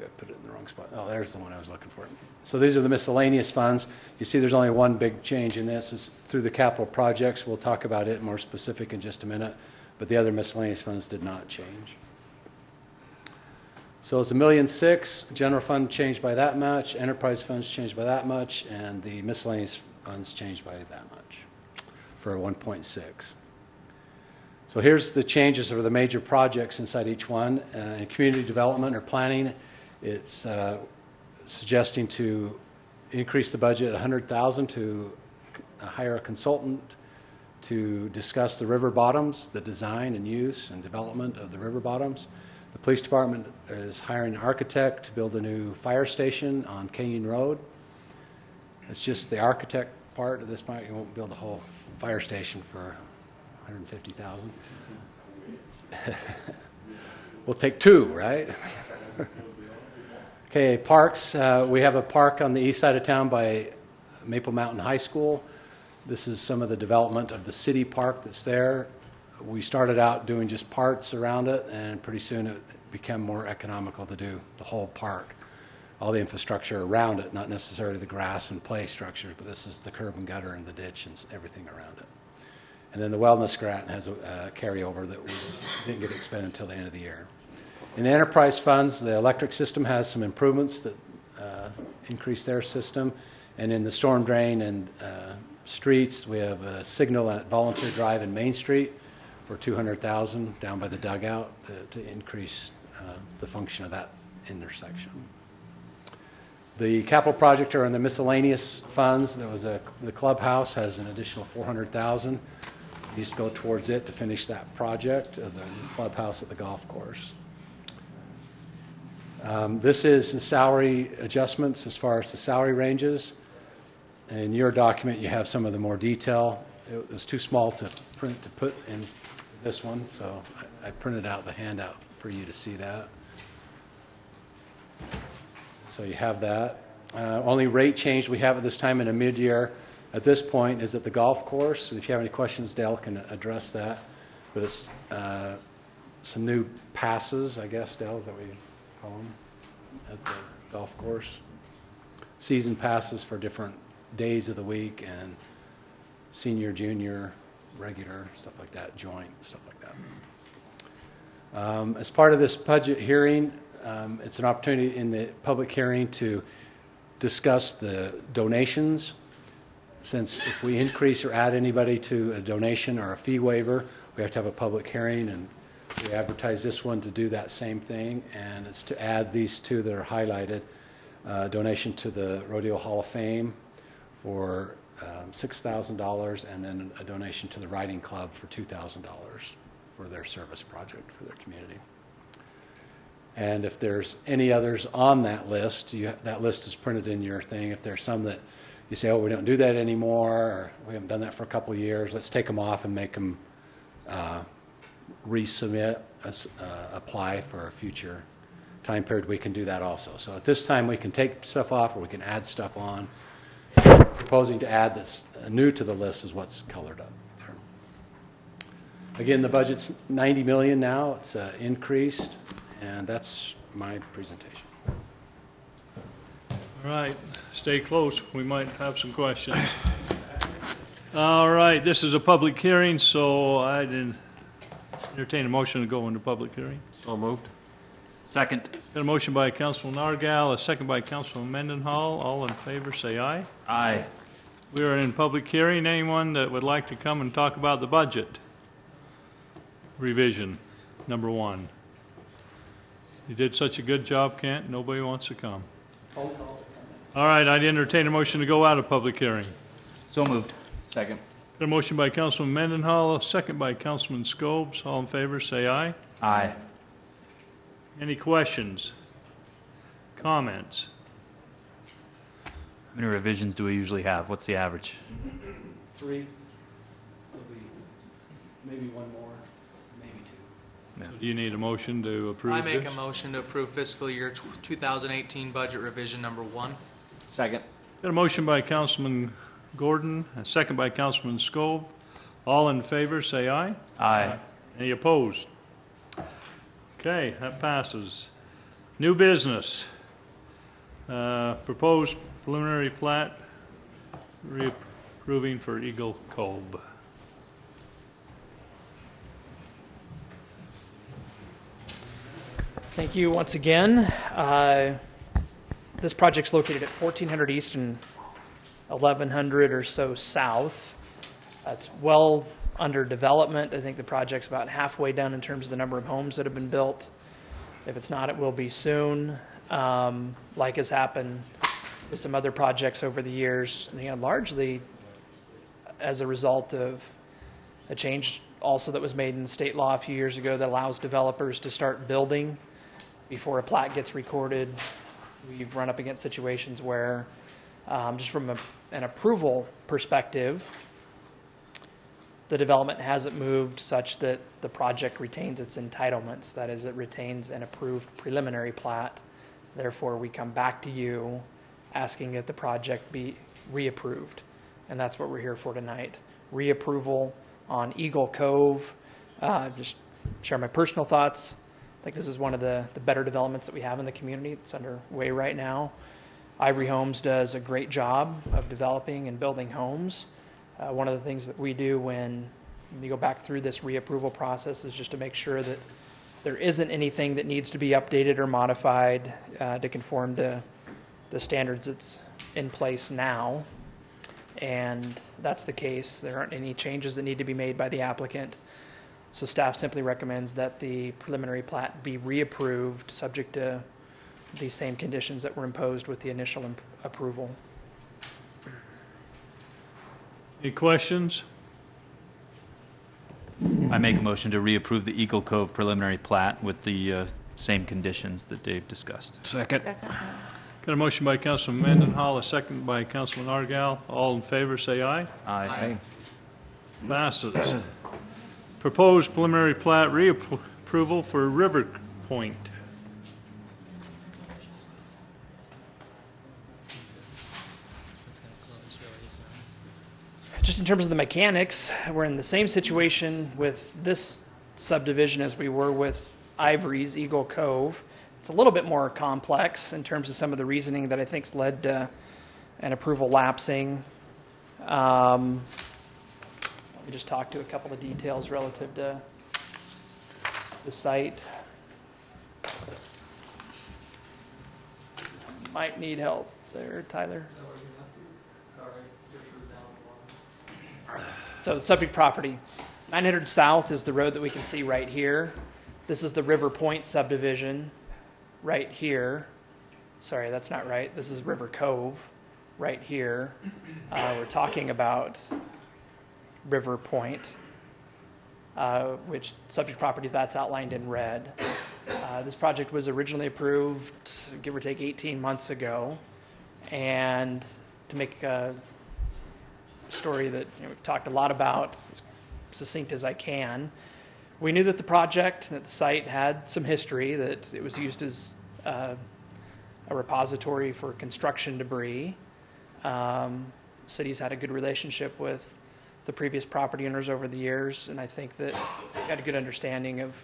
I put it in the wrong spot. Oh, there's the one I was looking for. So these are the miscellaneous funds. You see there's only one big change in this. It's through the capital projects. We'll talk about it more specific in just a minute, but the other miscellaneous funds did not change. So it's $1.6 million. General fund changed by that much. Enterprise funds changed by that much, and the miscellaneous funds changed by that much for 1.6. So here's the changes of the major projects inside each one. In community development or planning, it's suggesting to increase the budget $100,000 to hire a consultant to discuss the river bottoms, the design and use and development of the river bottoms. The police department is hiring an architect to build a new fire station on Canyon Road. It's just the architect part of this part. You won't build a whole fire station for $150,000. We'll take 2, right? Okay, parks. We have a park on the east side of town by Maple Mountain High School. This is some of the development of the city park that's there. We started out doing just parts around it, and pretty soon it became more economical to do the whole park. All the infrastructure around it, not necessarily the grass and play structures, but this is the curb and gutter and the ditch and everything around it. And then the wellness grant has a carryover that we didn't get expended until the end of the year. In the enterprise funds, the electric system has some improvements that increase their system. And in the storm drain and streets, we have a signal at Volunteer Drive and Main Street for $200,000 down by the dugout to increase the function of that intersection. The capital project are in the miscellaneous funds. There was the clubhouse has an additional $400,000. Needs to go towards it to finish that project of the clubhouse at the golf course. This is the salary adjustments as far as the salary ranges. In your document, you have some of the more detail. It was too small to print to put in this one, so I printed out the handout for you to see that. So you have that. Only rate change we have at this time in a mid-year at this point is at the golf course. If you have any questions, Dale can address that. But it's some new passes, I guess, Dale, is that what you call them, at the golf course? Season passes for different days of the week, and senior, junior, regular, stuff like that, joint, stuff like that. As part of this budget hearing, it's an opportunity in the public hearing to discuss the donations. Since if we increase or add anybody to a donation or a fee waiver, we have to have a public hearing, and we advertise this one to do that same thing, and it's to add these two that are highlighted. Donation to the Rodeo Hall of Fame for $6,000, and then a donation to the Riding Club for $2,000 for their service project for their community. And if there's any others on that list, that list is printed in your thing. If there's some that you say, oh, we don't do that anymore, or we haven't done that for a couple of years, let's take them off and make them resubmit, apply for a future time period. We can do that also. So at this time, we can take stuff off or we can add stuff on. Proposing to add that's new to the list is what's colored up there. Again, the budget's $90 million now. It's increased, and that's my presentation. All right, stay close. We might have some questions. All right, this is a public hearing, so I didn't entertain a motion to go into public hearing. So moved. Second. Got a motion by Councilman Nargal, a second by Councilman Mendenhall. All in favor, say aye. Aye. We are in public hearing. Anyone that would like to come and talk about the budget revision, number 1. You did such a good job, Kent. Nobody wants to come. All right, I'd entertain a motion to go out of public hearing. So moved. Second. Got a motion by Councilman Mendenhall, a second by Councilman Scobes. All in favor, say aye. Aye. Any questions? Comments? How many revisions do we usually have? What's the average? 3. Maybe one more, maybe 2. So do you need a motion to approve I this? make a motion to approve fiscal year 2018 budget revision number 1. Second. Got a motion by Councilman Gordon, a second by Councilman Scobe. All in favor, say aye. Aye. Any opposed? Okay, that passes. New business. Proposed preliminary plat reapproving for Eagle Cove. Thank you once again. This project's located at 1400 East and 1100 or so South. It's well under development. I think the project's about halfway done in terms of the number of homes that have been built. If it's not, it will be soon. Like has happened with some other projects over the years, largely as a result of a change also that was made in the state law a few years ago that allows developers to start building before a plat gets recorded. We've run up against situations where, just from an approval perspective, the development hasn't moved such that the project retains its entitlements. That is, it retains an approved preliminary plat. Therefore, we come back to you asking that the project be reapproved. And that's what we're here for tonight. Reapproval on Eagle Cove. Just share my personal thoughts. I think this is one of the better developments that we have in the community. It's underway right now. Ivory Homes does a great job of developing and building homes. One of the things that we do when you go back through this reapproval process is just to make sure that there isn't anything that needs to be updated or modified to conform to the standards that's in place now. And that's the case. There aren't any changes that need to be made by the applicant. So staff simply recommends that the preliminary plat be reapproved subject to the same conditions that were imposed with the initial approval. Any questions? I make a motion to reapprove the Eagle Cove preliminary plat with the same conditions that Dave discussed. Second. Got a motion by Councilman Mendenhall, a second by Councilman Argal. All in favor, say aye. Aye. Passes. Proposed preliminary plat reapproval for River Point. Just in terms of the mechanics, we're in the same situation with this subdivision as we were with Ivory's Eagle Cove. It's a little bit more complex in terms of some of the reasoning that I think's led to and approval lapsing. Let me just talk to a couple of details relative to the site. Might need help there, Tyler. So the subject property, 900 South is the road that we can see right here. This is the River Point subdivision right here. Sorry, that's not right. This is River Cove right here. We're talking about River Point, which subject property that's outlined in red. This project was originally approved, give or take 18 months ago. And to make a story that we've talked a lot about, as succinct as I can, we knew that the project, that the site had some history, that it was used as a repository for construction debris. Cities had a good relationship with the previous property owners over the years, and I think that we had a good understanding of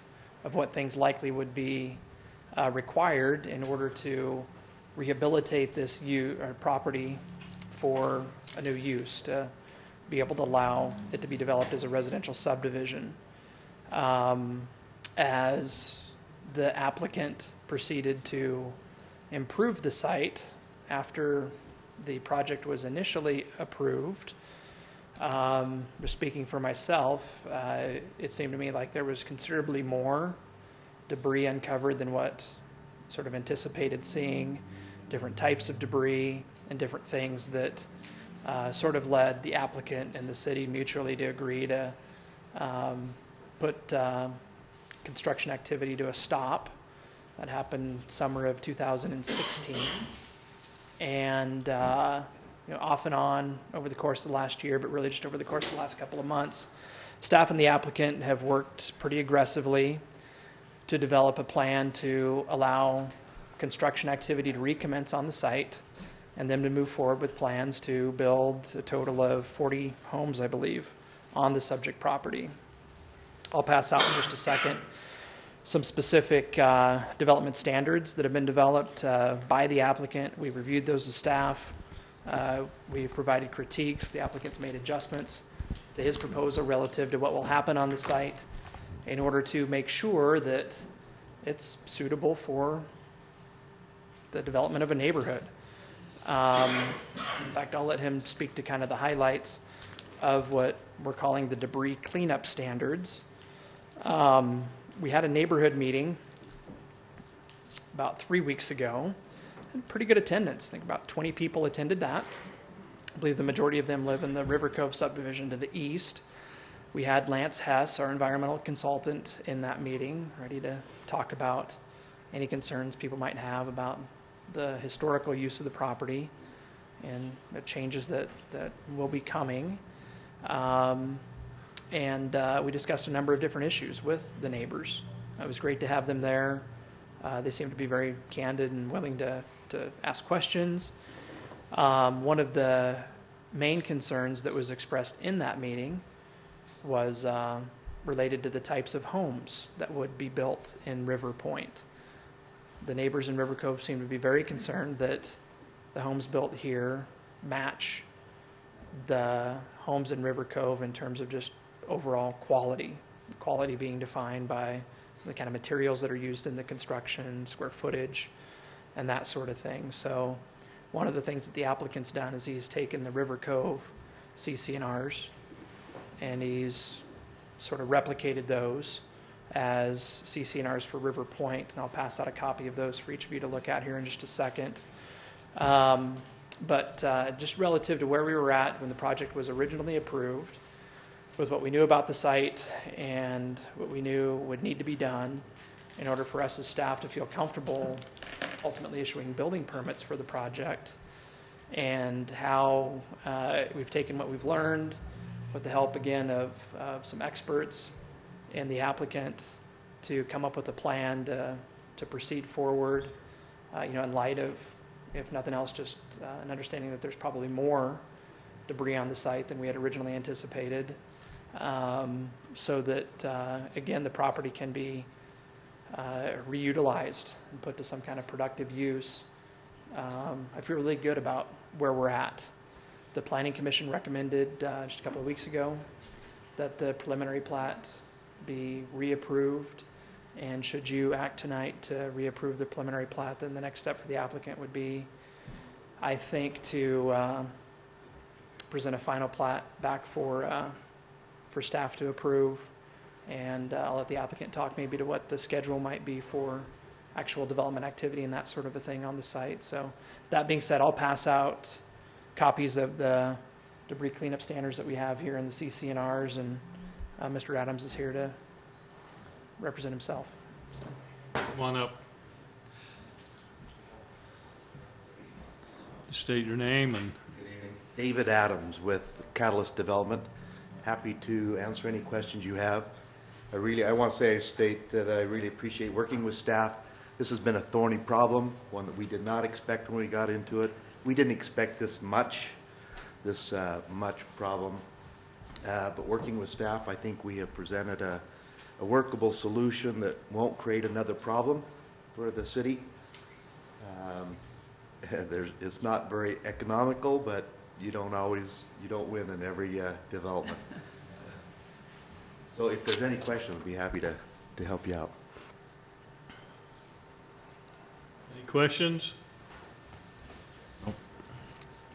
what things likely would be required in order to rehabilitate this property for a new use, to be able to allow it to be developed as a residential subdivision. As the applicant proceeded to improve the site after the project was initially approved, just speaking for myself, it seemed to me like there was considerably more debris uncovered than what sort of anticipated seeing, different types of debris and different things that sort of led the applicant and the city mutually to agree to put construction activity to a stop. That happened summer of 2016. And off and on over the course of the last year, but really just over the course of the last couple of months, staff and the applicant have worked pretty aggressively to develop a plan to allow construction activity to recommence on the site, and then to move forward with plans to build a total of 40 homes, I believe, on the subject property. I'll pass out in just a second some specific development standards that have been developed by the applicant. We've reviewed those as staff. We've provided critiques. The applicant's made adjustments to his proposal relative to what will happen on the site in order to make sure that it's suitable for the development of a neighborhood. In fact, I'll let him speak to kind of the highlights of what we're calling the debris cleanup standards. We had a neighborhood meeting about 3 weeks ago. Had pretty good attendance. I think about 20 people attended that. I believe the majority of them live in the River Cove subdivision to the east. We had Lance Hess, our environmental consultant, in that meeting, ready to talk about any concerns people might have about the historical use of the property and the changes that will be coming. And we discussed a number of different issues with the neighbors. It was great to have them there. They seemed to be very candid and willing to ask questions. One of the main concerns that was expressed in that meeting was related to the types of homes that would be built in River Point. The neighbors in River Cove seem to be very concerned that the homes built here match the homes in River Cove in terms of just overall quality being defined by the kind of materials that are used in the construction, square footage, and that sort of thing. So one of the things that the applicant's done is he's taken the River Cove CC&Rs and he's sort of replicated those as CC&Rs for River Point, and I'll pass out a copy of those for each of you to look at here in just a second. But just relative to where we were at when the project was originally approved, with what we knew about the site and what we knew would need to be done in order for us as staff to feel comfortable ultimately issuing building permits for the project, and how we've taken what we've learned with the help again of some experts and the applicant to come up with a plan to proceed forward, in light of, if nothing else, just an understanding that there's probably more debris on the site than we had originally anticipated, so that, again, the property can be reutilized and put to some kind of productive use. I feel really good about where we're at. The Planning Commission recommended just a couple of weeks ago that the preliminary plat be reapproved. And should you act tonight to reapprove the preliminary plat, then the next step for the applicant would be, I think, to present a final plat back for staff to approve. And I'll let the applicant talk maybe to what the schedule might be for actual development activity and that sort of a thing on the site. So that being said, I'll pass out copies of the debris cleanup standards that we have here in the CC&Rs, and Mr. Adams is here to represent himself. So. Come on up. State your name and. David Adams with Catalyst Development. Happy to answer any questions you have. I want to state that I really appreciate working with staff. This has been a thorny problem, one that we did not expect when we got into it. We didn't expect this much problem. But working with staff, I think we have presented a workable solution that won't create another problem for the city. It's not very economical, but you don't win in every development. So if there's any questions, I'd be happy to help you out. Any questions? Nope.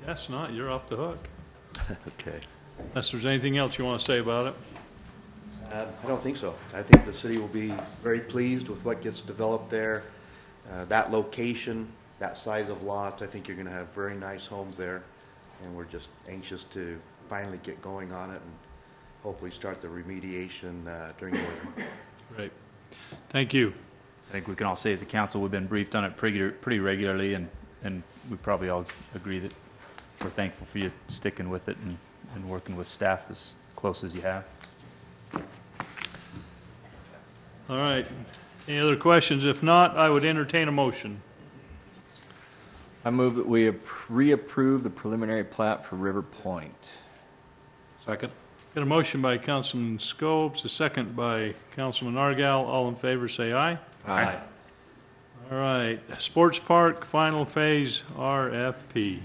Guess not. You're off the hook. Okay. Unless there's anything else you want to say about it. I don't think so. I think the city will be very pleased with what gets developed there. That location, that size of lots, I think you're going to have very nice homes there. And we're just anxious to finally get going on it and hopefully start the remediation during the winter. Great. Thank you. I think we can all say as a council we've been briefed on it pretty regularly, and we probably all agree that we're thankful for you sticking with it and working with staff as close as you have. All right. Any other questions? If not, I would entertain a motion. I move that we reapprove the preliminary plat for River Point. Second. Got a motion by Councilman Scopes, a second by Councilman Argal. All in favor, say aye. Aye. All right. Sports Park, final phase, RFP.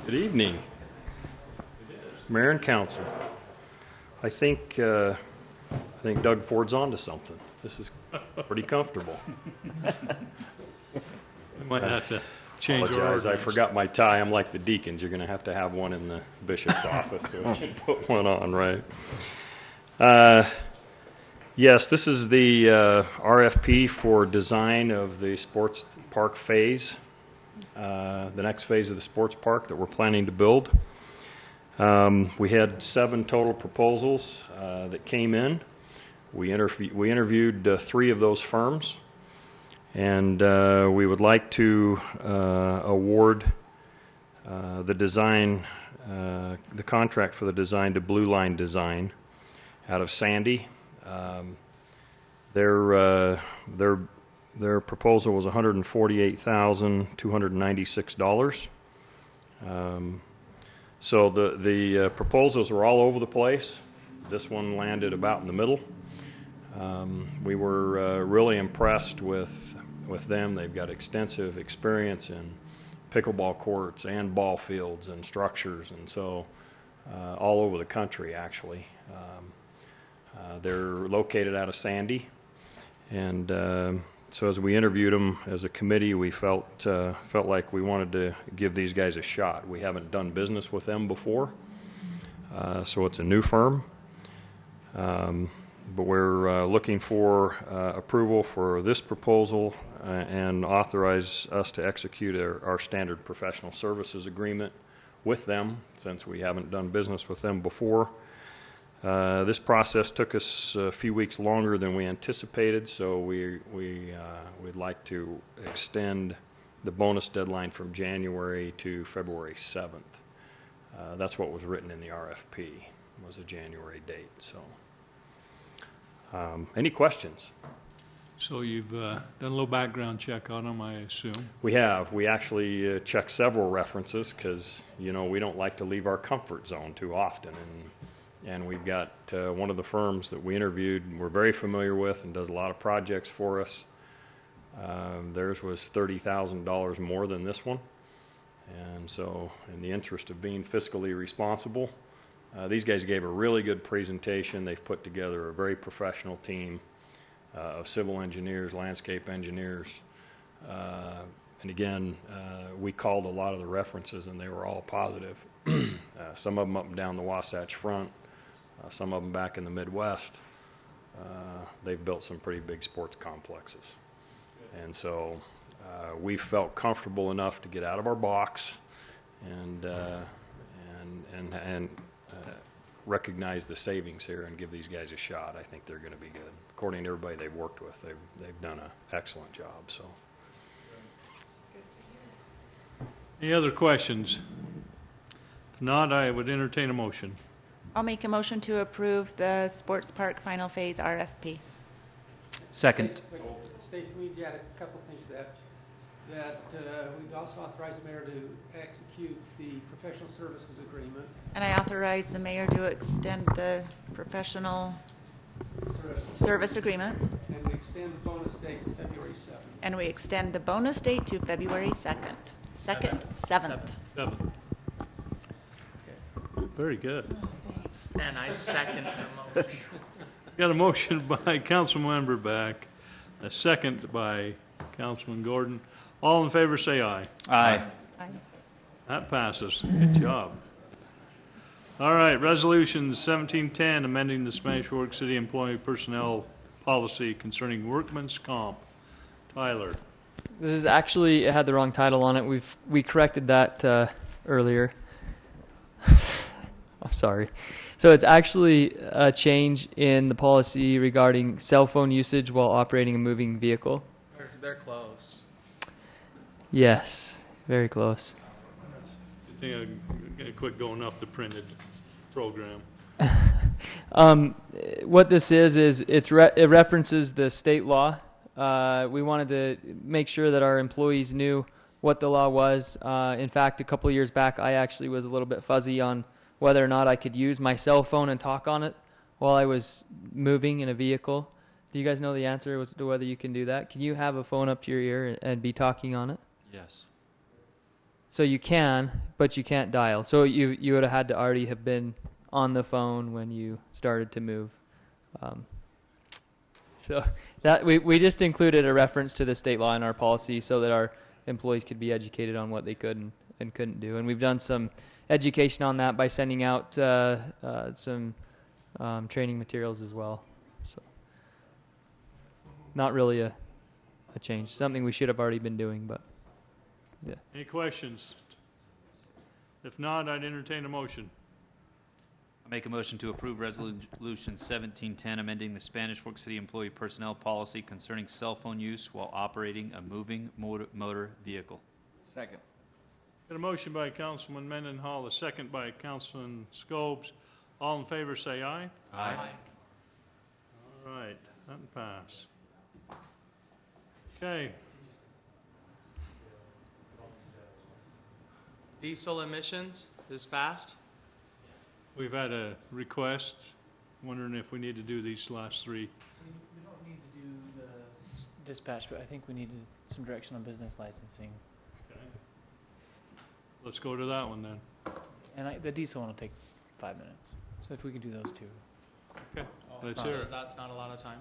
Good evening, Mayor and Council. I think Doug Ford's onto something. This is pretty comfortable. We might have to change our Apologize, I ordinance. forgot my tie. I'm like the deacons. You're going to have one in the bishop's office, so we can put one on, right? Yes, this is the RFP for design of the sports park phase, the next phase of the sports park that we're planning to build. We had 7 total proposals that came in. We interviewed 3 of those firms, and we would like to award the design, the contract for the design to Blue Line Design out of Sandy. Their proposal was $148,296. So the proposals were all over the place. This one landed about in the middle. We were really impressed with them. They've got extensive experience in pickleball courts and ball fields and structures, and so all over the country, actually. They're located out of Sandy, and so as we interviewed them as a committee, we felt like we wanted to give these guys a shot. We haven't done business with them before, so it's a new firm. But we're looking for approval for this proposal and authorize us to execute our standard professional services agreement with them, since we haven't done business with them before. This process took us a few weeks longer than we anticipated, so we'd like to extend the bonus deadline from January to February 7th. That's what was written in the RFP, was a January date. So, any questions? So you've done a little background check on them, I assume? We have. We actually checked several references because, we don't like to leave our comfort zone too often. And And we've got one of the firms that we interviewed, we're very familiar with and does a lot of projects for us. Theirs was $30,000 more than this one. And so in the interest of being fiscally responsible, these guys gave a really good presentation. They've put together a very professional team of civil engineers, landscape engineers. And again, we called a lot of the references and they were all positive. Some of them up and down the Wasatch Front, some of them back in the Midwest. They've built some pretty big sports complexes. And so we felt comfortable enough to get out of our box and recognize the savings here and give these guys a shot. I think they're going to be good. According to everybody they've worked with, they've done an excellent job. So, Any other questions? If not, I would entertain a motion. I'll make a motion to approve the sports park final phase RFP. Second. Stacy, we add a couple things to that. We also authorize the mayor to execute the professional services agreement. And I authorize the mayor to extend the professional service agreement. And we extend the bonus date to February 7th. And we extend the bonus date to February 2nd. 7th. Very good. And I second the motion. Got a motion by Councilmember Beck, a second by Councilman Gordon. All in favor say aye. Aye. Aye. That passes. Good job. All right, Resolution 1710, amending the Spanish Fork City Employee Personnel Policy concerning workman's comp. Tyler. This is actually, it had the wrong title on it. We corrected that earlier. I'm sorry. So it's actually a change in the policy regarding cell phone usage while operating a moving vehicle. They're close. Yes, very close. I think I'm going to quit going off the printed program. What this is it references the state law. We wanted to make sure that our employees knew what the law was. In fact, a couple of years back, I actually was a little bit fuzzy on whether or not I could use my cell phone and talk on it while I was moving in a vehicle. Do you guys know the answer as to whether you can do that? Can you have a phone up to your ear and be talking on it? Yes. So you can, but you can't dial. So you would have had to already have been on the phone when you started to move. So that we just included a reference to the state law in our policy so that our employees could be educated on what they could and couldn't do. And we've done some education on that by sending out some training materials as well. So not really a change. Something we should have already been doing, but yeah. Any questions? If not, I'd entertain a motion. I make a motion to approve Resolution 1710, amending the Spanish Fork City Employee Personnel Policy concerning cell phone use while operating a moving motor vehicle. Second. Got a motion by Councilman Mendenhall, a second by Councilman Scobes. All in favor say aye. Aye. All right, that pass. Okay. Diesel emissions is fast. We've had a request, wondering if we need to do these last three. We don't need to do the dispatch, but I think we needed some direction on business licensing. Okay. Let's go to that one then. And the diesel one will take 5 minutes. So if we could do those two. Okay, let's hear it. That's not a lot of time.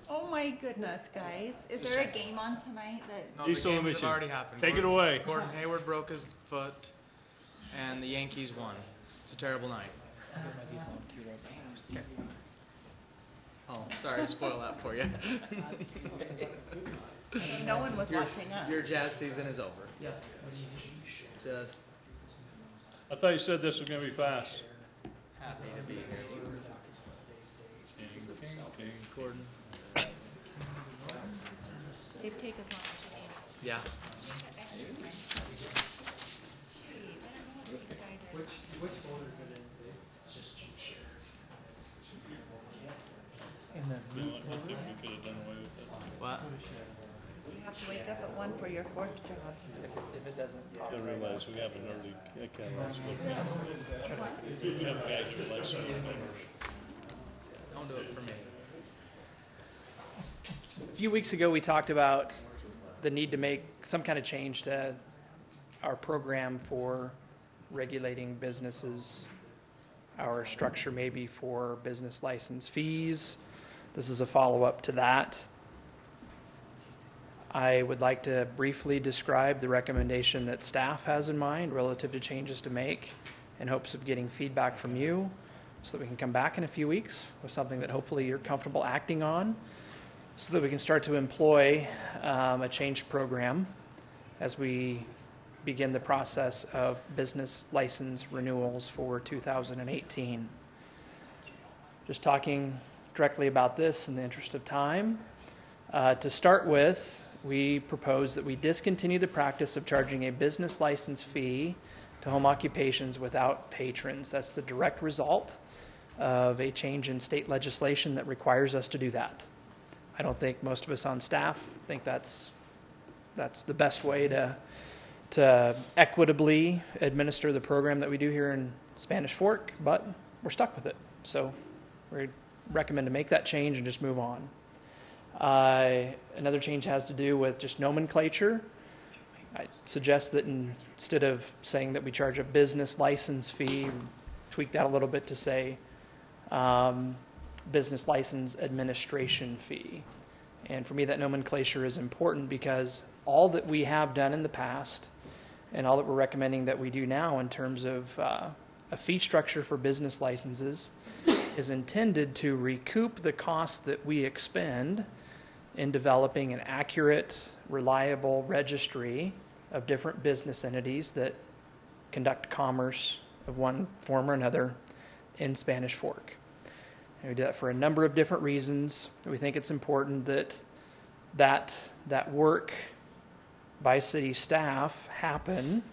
Oh my goodness, guys. Is there a game on tonight that... No, the Diesel games emission. have already happened. Take it away. Gordon Hayward broke his foot, and the Yankees won. It's a terrible night. Okay. Oh, sorry to spoil that for you. No one was watching us. Your jazz season is over. Yeah. Just I thought you said this was going to be fast. happy to be here. Gordon. They take as long as you need. Yeah. Which folder is it in? It's just And then I think we could have done away with it. What? have to wake up at 1 for your fourth job. If it doesn't. I realize we have an early, kind of, we have actually like some members. Don't do it for me. A few weeks ago, we talked about the need to make some kind of change to our program for regulating businesses, our structure maybe for business license fees. This is a follow-up to that. I would like to briefly describe the recommendation that staff has in mind relative to changes to make in hopes of getting feedback from you so that we can come back in a few weeks with something that hopefully you're comfortable acting on so that we can start to employ a change program as we begin the process of business license renewals for 2018. Just talking directly about this in the interest of time. To start with, we propose that we discontinue the practice of charging a business license fee to home occupations without patrons. That's the direct result of a change in state legislation that requires us to do that. I don't think most of us on staff think that's the best way to equitably administer the program that we do here in Spanish Fork, but we're stuck with it. So we recommend to make that change and just move on. Another change has to do with just nomenclature. I suggest that instead of saying that we charge a business license fee, tweak that a little bit to say business license administration fee. And for me, that nomenclature is important because all that we have done in the past and all that we're recommending that we do now in terms of a fee structure for business licenses is intended to recoup the costs that we expend in developing an accurate, reliable registry of different business entities that conduct commerce of one form or another in Spanish Fork. And we do that for a number of different reasons. We think it's important that work by city staff happen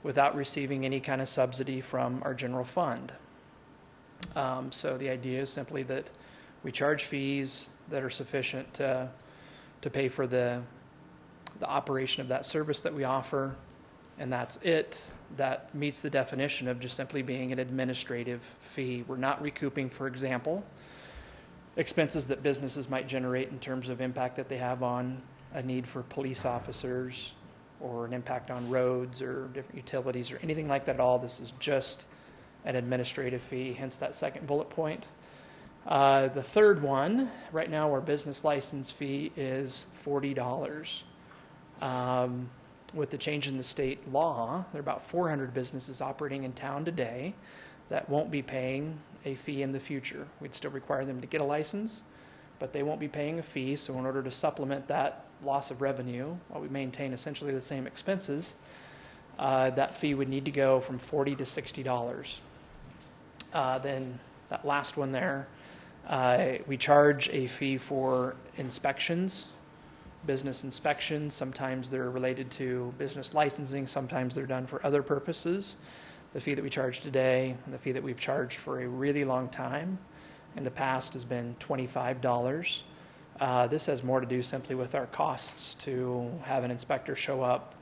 without receiving any kind of subsidy from our general fund. So the idea is simply that we charge fees that are sufficient to pay for the operation of that service that we offer, and that's it. That meets the definition of just simply being an administrative fee. We're not recouping, for example, expenses that businesses might generate in terms of impact that they have on a need for police officers or an impact on roads or different utilities or anything like that at all. This is just an administrative fee, hence that second bullet point. The third one, right now our business license fee is $40. With the change in the state law, there are about 400 businesses operating in town today that won't be paying a fee in the future. We'd still require them to get a license, but they won't be paying a fee. So in order to supplement that loss of revenue, while we maintain essentially the same expenses, that fee would need to go from $40 to $60. Then that last one there, we charge a fee for inspections, business inspections. Sometimes they're related to business licensing. Sometimes they're done for other purposes. The fee that we charge today and the fee that we've charged for a really long time in the past has been $25. This has more to do simply with our costs to have an inspector show up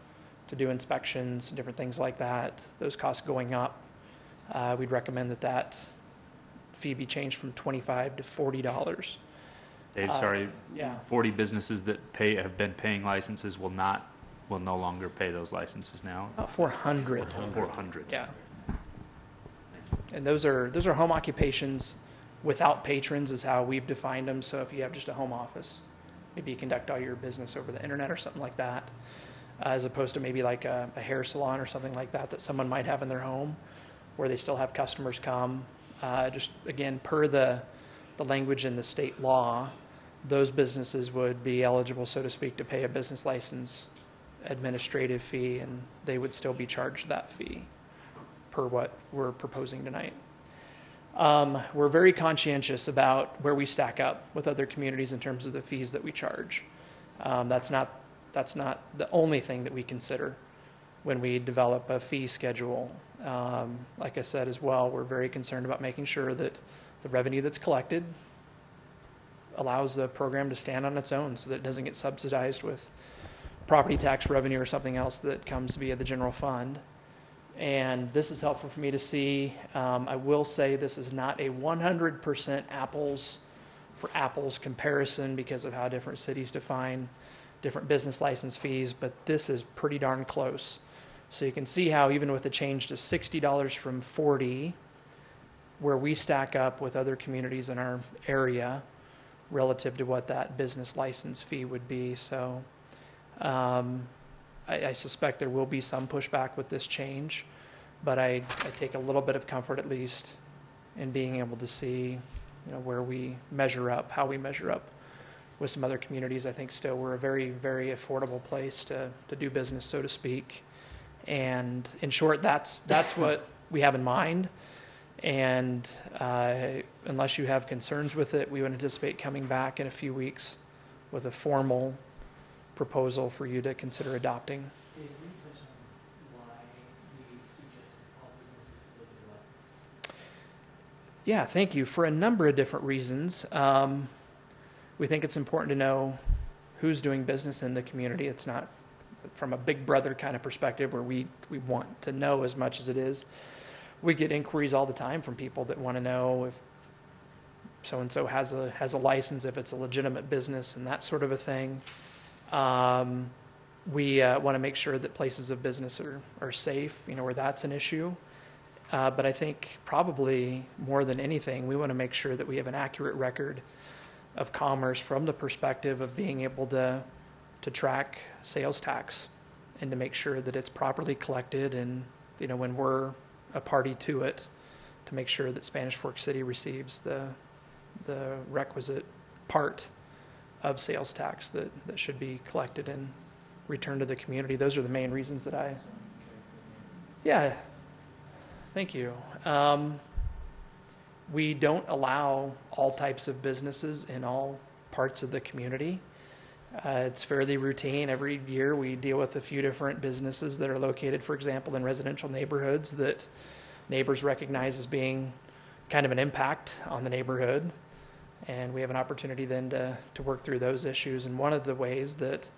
to do inspections and different things like that. Those costs going up. We'd recommend that fee be changed from $25 to $40. Dave, sorry. Yeah. 40 businesses that have been paying licenses will no longer pay those licenses now. 400. 400. Yeah. And those are home occupations without patrons is how we've defined them. So if you have just a home office, maybe you conduct all your business over the internet or something like that, as opposed to maybe like a hair salon or something like that someone might have in their home where they still have customers come. Just again, per the language in the state law, those businesses would be eligible, so to speak, to pay a business license administrative fee, and they would still be charged that fee per what we're proposing tonight. We're very conscientious about where we stack up with other communities in terms of the fees that we charge. That's not the only thing that we consider when we develop a fee schedule. Like I said as well, we're very concerned about making sure that the revenue that's collected allows the program to stand on its own so that it doesn't get subsidized with property tax revenue or something else that comes via the general fund. And this is helpful for me to see. I will say this is not a 100% apples for apples comparison because of how different cities define different business license fees, but this is pretty darn close. So you can see how even with the change to $60 from $40, where we stack up with other communities in our area relative to what that business license fee would be. So I suspect there will be some pushback with this change, but I take a little bit of comfort at least in being able to see, where we measure up, how we measure up with some other communities. I think still we're a very, very affordable place to do business, so to speak. And in short, that's what we have in mind. And unless you have concerns with it, we would anticipate coming back in a few weeks with a formal proposal for you to consider adopting. Yeah, thank you. For a number of different reasons. We think it's important to know who's doing business in the community. It's not from a big brother kind of perspective where we want to know as much as it is. We get inquiries all the time from people that want to know if so-and-so has a license, if it's a legitimate business and that sort of a thing. We want to make sure that places of business are safe, where that's an issue. But I think probably more than anything, we want to make sure that we have an accurate record of commerce from the perspective of being able to track sales tax and to make sure that it's properly collected and, when we're a party to it, to make sure that Spanish Fork City receives the requisite part of sales tax that should be collected and returned to the community. Those are the main reasons that yeah, thank you. We don't allow all types of businesses in all parts of the community. It's fairly routine. Every year we deal with a few different businesses that are located, for example, in residential neighborhoods that neighbors recognize as being kind of an impact on the neighborhood. And we have an opportunity then to work through those issues. And one of the ways that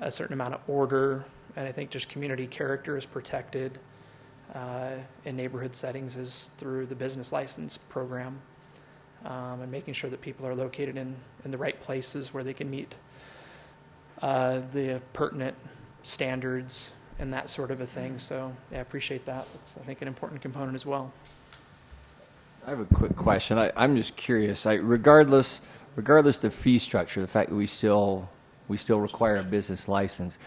a certain amount of order and I think just community character is protected in neighborhood settings is through the business license program, and making sure that people are located in the right places where they can meet the pertinent standards and that sort of a thing. So yeah, I appreciate that. It's, I think, an important component as well. I have a quick question. I'm just curious. Regardless the fee structure, the fact that we still require a business license,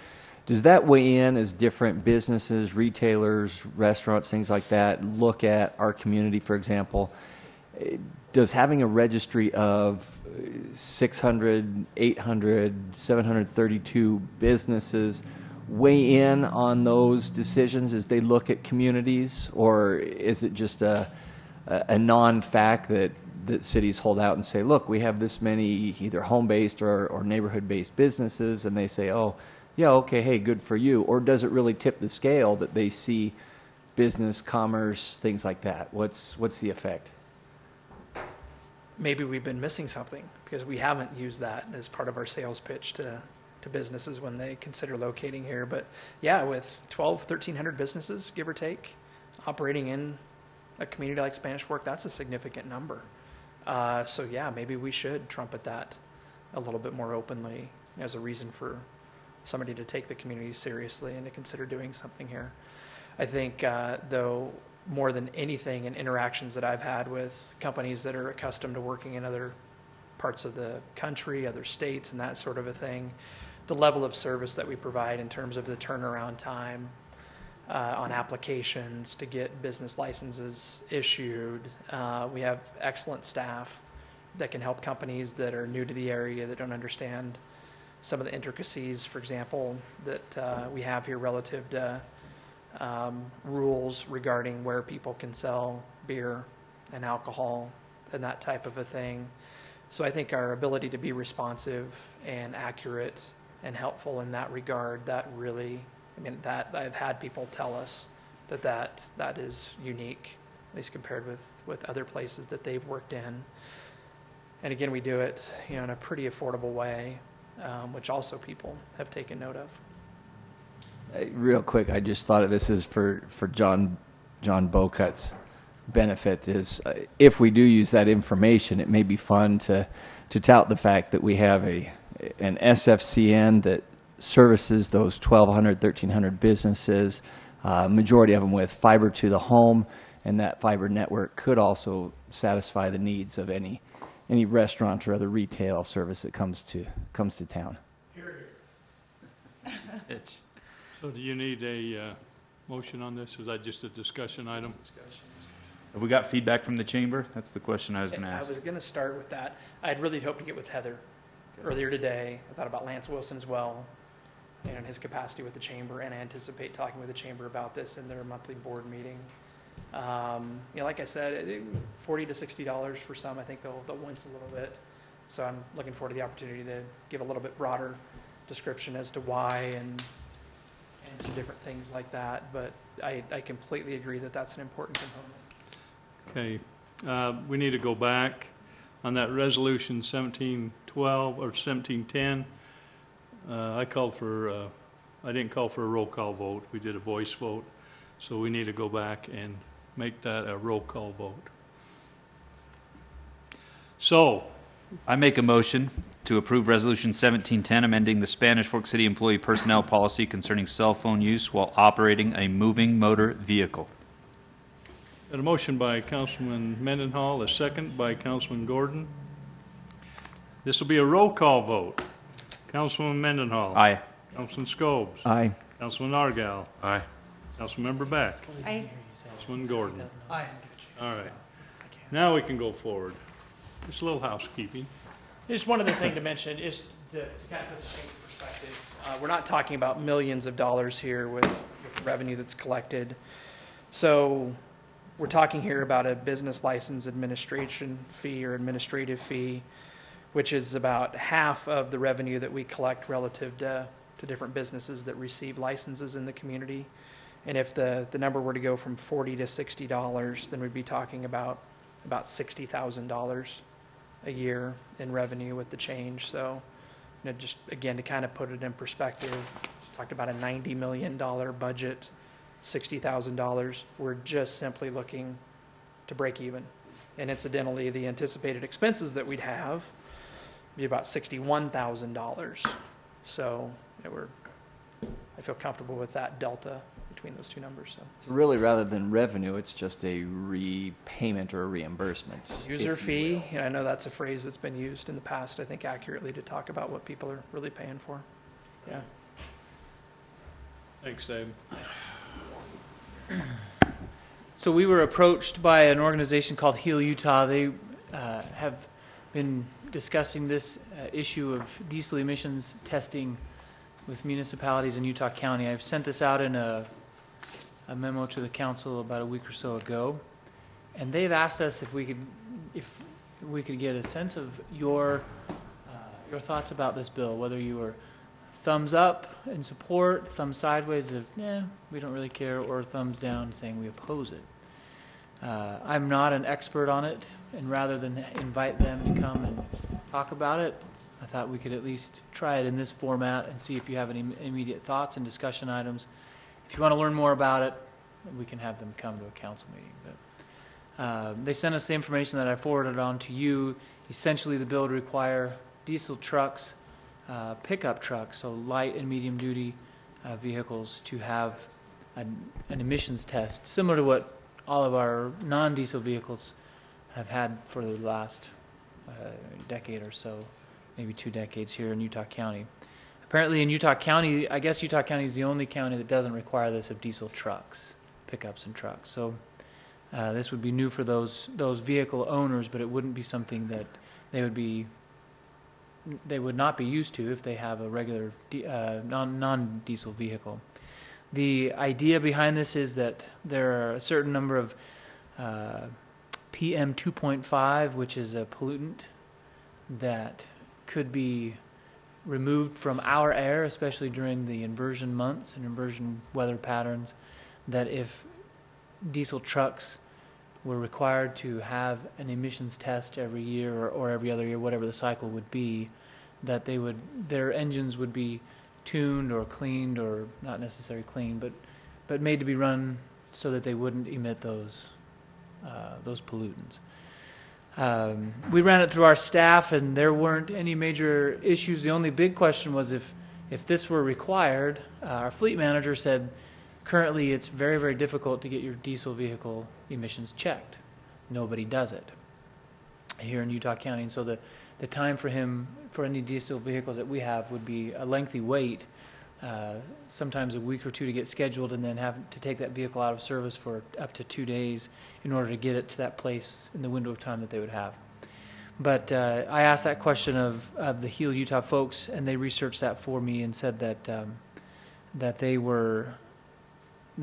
does that weigh in as different businesses, retailers, restaurants, things like that look at our community, for example? Does having a registry of 600, 800, 732 businesses weigh in on those decisions as they look at communities, or is it just a non-fact that cities hold out and say, look, we have this many either home-based or neighborhood-based businesses, and they say, oh, yeah, okay, hey, good for you? Or does it really tip the scale that they see business, commerce, things like that? What's the effect? Maybe we've been missing something because we haven't used that as part of our sales pitch to businesses when they consider locating here. But yeah, with 1,300 businesses, give or take, operating in a community like Spanish Fork, that's a significant number. So yeah, maybe we should trumpet that a little bit more openly as a reason for somebody to take the community seriously and to consider doing something here. I think, though, more than anything in interactions that I've had with companies that are accustomed to working in other parts of the country, other states, and that sort of a thing, the level of service that we provide in terms of the turnaround time on applications to get business licenses issued. We have excellent staff that can help companies that are new to the area that don't understand some of the intricacies, for example, that we have here relative to rules regarding where people can sell beer and alcohol and that type of a thing. So I think our ability to be responsive and accurate and helpful in that regard, that really, that I've had people tell us that is unique, at least compared with other places that they've worked in. And again, we do it, in a pretty affordable way, which also people have taken note of. Real quick, I just thought of this is for John Bocut's benefit is if we do use that information, it may be fun to tout the fact that we have an SFCN that services those 1,200, 1,300 businesses, majority of them with fiber to the home, and that fiber network could also satisfy the needs of any restaurant or other retail service that comes to town. So do you need a motion on this? Is that just a discussion item? Have we got feedback from the chamber? That's the question I was going to ask. I was going to start with that. I'd really hoped to get with Heather earlier today. I thought about Lance Wilson as well and his capacity with the chamber, and I anticipate talking with the chamber about this in their monthly board meeting. Like I said, $40 to $60 for some. I think they'll wince a little bit. So I'm looking forward to the opportunity to give a little bit broader description as to why and some different things like that. But I completely agree that that's an important component. Okay. We need to go back on that resolution 1712 or 1710. I didn't call for a roll call vote. We did a voice vote. So we need to go back and make that a roll call vote. So I make a motion to approve Resolution 1710, amending the Spanish Fork City employee personnel policy concerning cell phone use while operating a moving motor vehicle. Got a motion by Councilman Mendenhall, a second by Councilman Gordon. This will be a roll call vote. Councilman Mendenhall. Aye. Councilman Scobes. Aye. Councilman Argal. Aye. Councilmember Beck. Aye. Councilman Gordon. Aye. All right. Now we can go forward. Just a little housekeeping. Just one other thing to mention is to kind of put some things in perspective. We're not talking about millions of dollars here with the revenue that's collected. So we're talking here about a business license administration fee or administrative fee, which is about half of the revenue that we collect relative to different businesses that receive licenses in the community. And if the number were to go from $40 to $60, then we'd be talking about $60,000 a year in revenue with the change. So, just again, to kind of put it in perspective, talked about a $90 million budget, $60,000. We're just simply looking to break even. And incidentally, the anticipated expenses that we'd have would be about $61,000. So I feel comfortable with that delta between those two numbers. So really, rather than revenue, it's just a repayment or a reimbursement. User fee, I know that's a phrase that's been used in the past, I think accurately, to talk about what people are really paying for. Yeah. Thanks, Dave. So we were approached by an organization called Heal Utah. They have been discussing this issue of diesel emissions testing with municipalities in Utah County. I've sent this out in a memo to the council about a week or so ago, and they've asked us if we could get a sense of your thoughts about this bill, whether you were thumbs up in support, thumbs sideways of we don't really care, or thumbs down saying we oppose it. I'm not an expert on it, and rather than invite them to come and talk about it, I thought we could at least try it in this format and see if you have any immediate thoughts and discussion items. If you want to learn more about it, we can have them come to a council meeting. But they sent us the information that I forwarded on to you. Essentially, the bill would require diesel trucks, pickup trucks, so light and medium duty vehicles, to have an emissions test similar to what all of our non-diesel vehicles have had for the last decade or so, maybe 2 decades here in Utah County. Apparently in Utah County, I guess Utah County is the only county that doesn't require this of diesel trucks, pickups and trucks. So this would be new for those vehicle owners, but it wouldn't be something that they would not be used to if they have a regular non-diesel vehicle. The idea behind this is that there are a certain number of PM 2.5, which is a pollutant that could be removed from our air, especially during the inversion months and inversion weather patterns, that if diesel trucks were required to have an emissions test every year or every other year, whatever the cycle would be, that their engines would be tuned or cleaned, or not necessarily cleaned, but made to be run so that they wouldn't emit those pollutants. We ran it through our staff, and there weren't any major issues. The only big question was if this were required. Our fleet manager said currently it's very, very difficult to get your diesel vehicle emissions checked. Nobody does it here in Utah County, and so the time for him for any diesel vehicles that we have would be a lengthy wait, sometimes a week or two to get scheduled, and then have to take that vehicle out of service for up to 2 days in order to get it to that place in the window of time that they would have. But I asked that question of the Heal Utah folks, and they researched that for me and said that they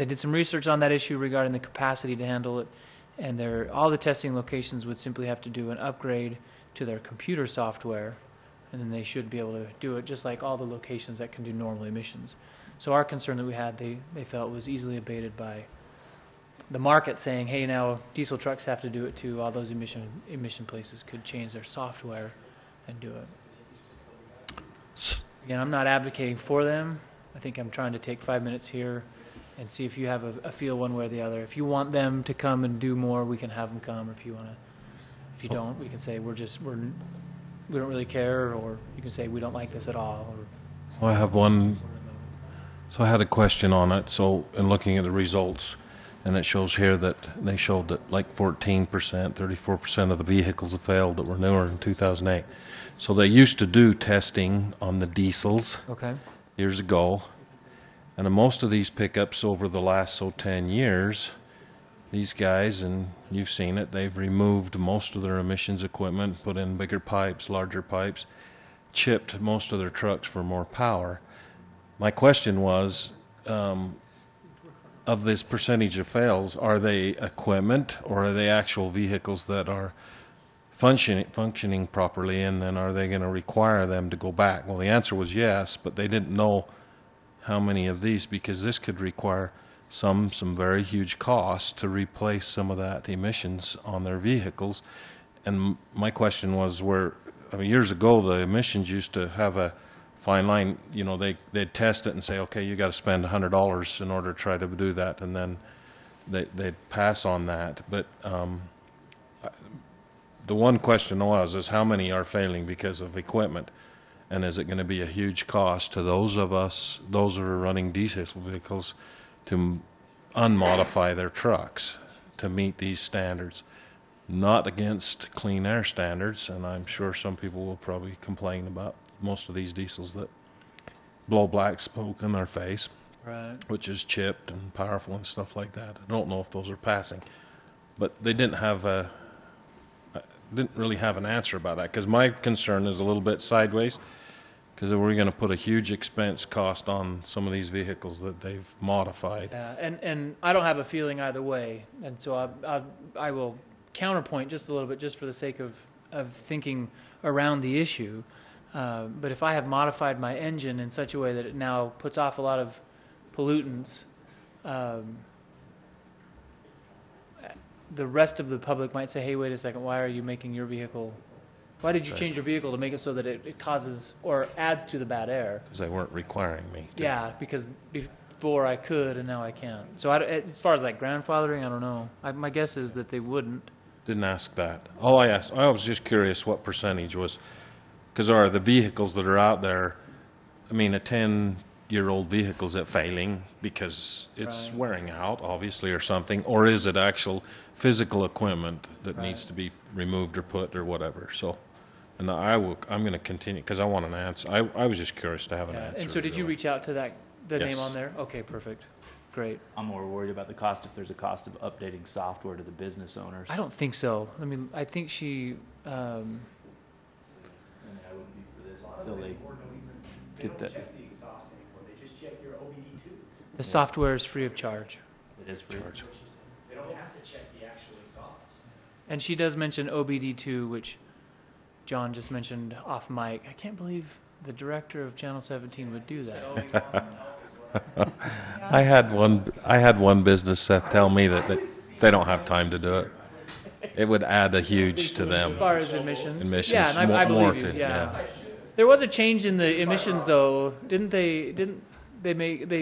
did some research on that issue regarding the capacity to handle it, and all the testing locations would simply have to do an upgrade to their computer software, and then they should be able to do it just like all the locations that can do normal emissions. So our concern that we had, they felt was easily abated by the market saying, hey, now diesel trucks have to do it too. All those emission places could change their software and do it. Again, I'm not advocating for them. I think I'm trying to take 5 minutes here and see if you have a feel one way or the other. If you want them to come and do more, we can have them come. Or if you don't, we can say we don't really care, or you can say we don't like this at all. Well, I have one. So I had a question on it. So in looking at the results, and it shows here that they showed that like 14%, 34% of the vehicles have failed that were newer in 2008. So they used to do testing on the diesels years ago. And in most of these pickups over the last 10 years, these guys, and you've seen it, they've removed most of their emissions equipment, put in bigger pipes, larger pipes, chipped most of their trucks for more power. My question was, of this percentage of fails, are they equipment or are they actual vehicles that are functioning properly, and then are they going to require them to go back? Well, the answer was yes, but they didn't know how many of these, because this could require some very huge costs to replace some of that emissions on their vehicles. And my question was, years ago the emissions used to have a fine line. They'd test it and say, okay, you got to spend $100 in order to try to do that, and then they'd pass on that. But the one question is how many are failing because of equipment, and is it going to be a huge cost to those of that are running diesel vehicles, to unmodify their trucks to meet these standards? Not against clean air standards, and I'm sure some people will probably complain about most of these diesels that blow black smoke in their face, right, which is chipped and powerful and stuff like that. I don't know if those are passing, but they didn't really have an answer about that, because my concern is a little bit sideways, because we're going to put a huge expense cost on some of these vehicles that they've modified. Yeah, and I don't have a feeling either way, and so I will counterpoint just a little bit, just for the sake of thinking around the issue. But if I have modified my engine in such a way that it now puts off a lot of pollutants, the rest of the public might say, hey, wait a second, why did you change your vehicle to make it so that it causes or adds to the bad air? Because they weren't requiring me to. Yeah, because before I could and now I can't. So as far as like grandfathering, I don't know. My guess is that they wouldn't. Didn't ask that. All I asked, I was just curious what percentage was, because there are the vehicles that are out there. I mean, a 10-year-old vehicle, is it failing because it's wearing out, obviously, or something, or is it actual physical equipment that needs to be removed or put or whatever? So, and I'm going to continue because I want an answer. I was just curious to have an answer. And so, did you reach out to the Yes. name on there? Okay, perfect. Great. I'm more worried about the cost, if there's a cost of updating software to the business owners. I don't think so. I mean, I think she. I wouldn't be for this until they get that. Check the exhaust anymore. They just check your OBD2. The software is free of charge. It is free of charge. They don't have to check the actual exhaust. And she does mention OBD2, which John just mentioned off mic. I can't believe the director of Channel 17 would do that. I had one business tell me that they don't have time to do it. it would add a huge to them. As far as emissions. Emissions, Yeah, and I more believe you, to- yeah. There was a change in the emissions, though, didn't they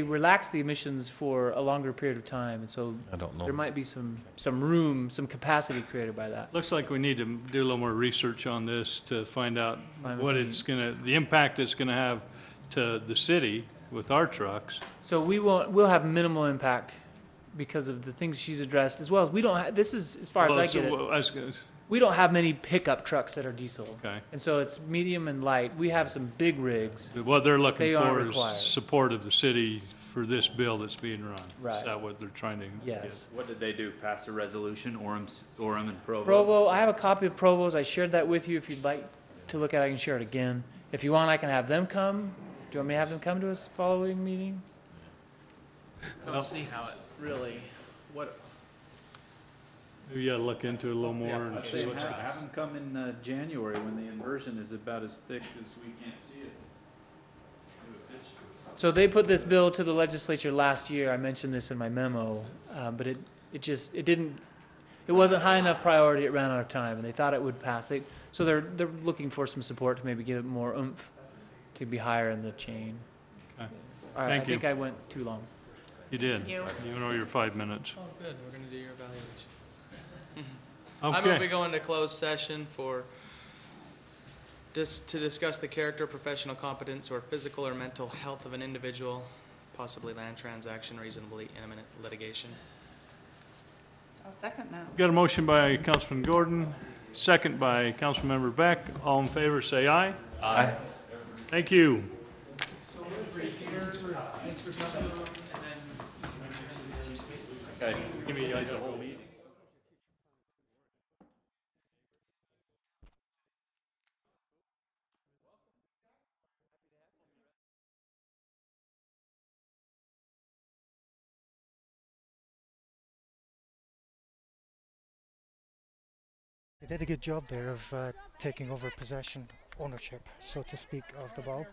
relaxed the emissions for a longer period of time, and so I don't know. there might be some room, some capacity created by that. Looks like we need to do a little more research on this to find out what it's gonna, the impact it's gonna have to the city with our trucks. So we'll have minimal impact because of the things she's addressed, as well as we don't have, this is, as far as I get it, we don't have many pickup trucks that are diesel. Okay. And so it's medium and light. We have some big rigs. What they're looking They aren't for is required. support of the city for this bill that's being run. Right. Is that what they're trying to get? Yes. What did they do? Pass a resolution, Orem and Provo? Provo, I have a copy of Provo's. I shared that with you. If you'd like to look at it, I can share it again. If you want, I can have them come. Do you want me to have them come to us following meeting? I don't see how it really, what, You gotta look into it a little more and I'd see say what's. have them come in January when the inversion is about as thick as we can't see it. Do a pitch to it. So they put this bill to the legislature last year. I mentioned this in my memo, but it wasn't high enough priority. It ran out of time, and they thought it would pass. So they're looking for some support to maybe give it more oomph to be higher in the chain. Okay. All right, Thank I think you. I went too long. You did. You. You know your 5 minutes. oh, good, we're gonna do your evaluation. Okay. I move we go into closed session for, to discuss the character, professional competence, or physical or mental health of an individual, possibly land transaction, reasonably imminent litigation. I'll second that. Got a motion by Councilman Gordon, second by Councilmember Beck. All in favor, say aye. Aye. Thank you. Okay. Give me the whole meeting. They did a good job there of taking over possession, ownership, so to speak, of the ball.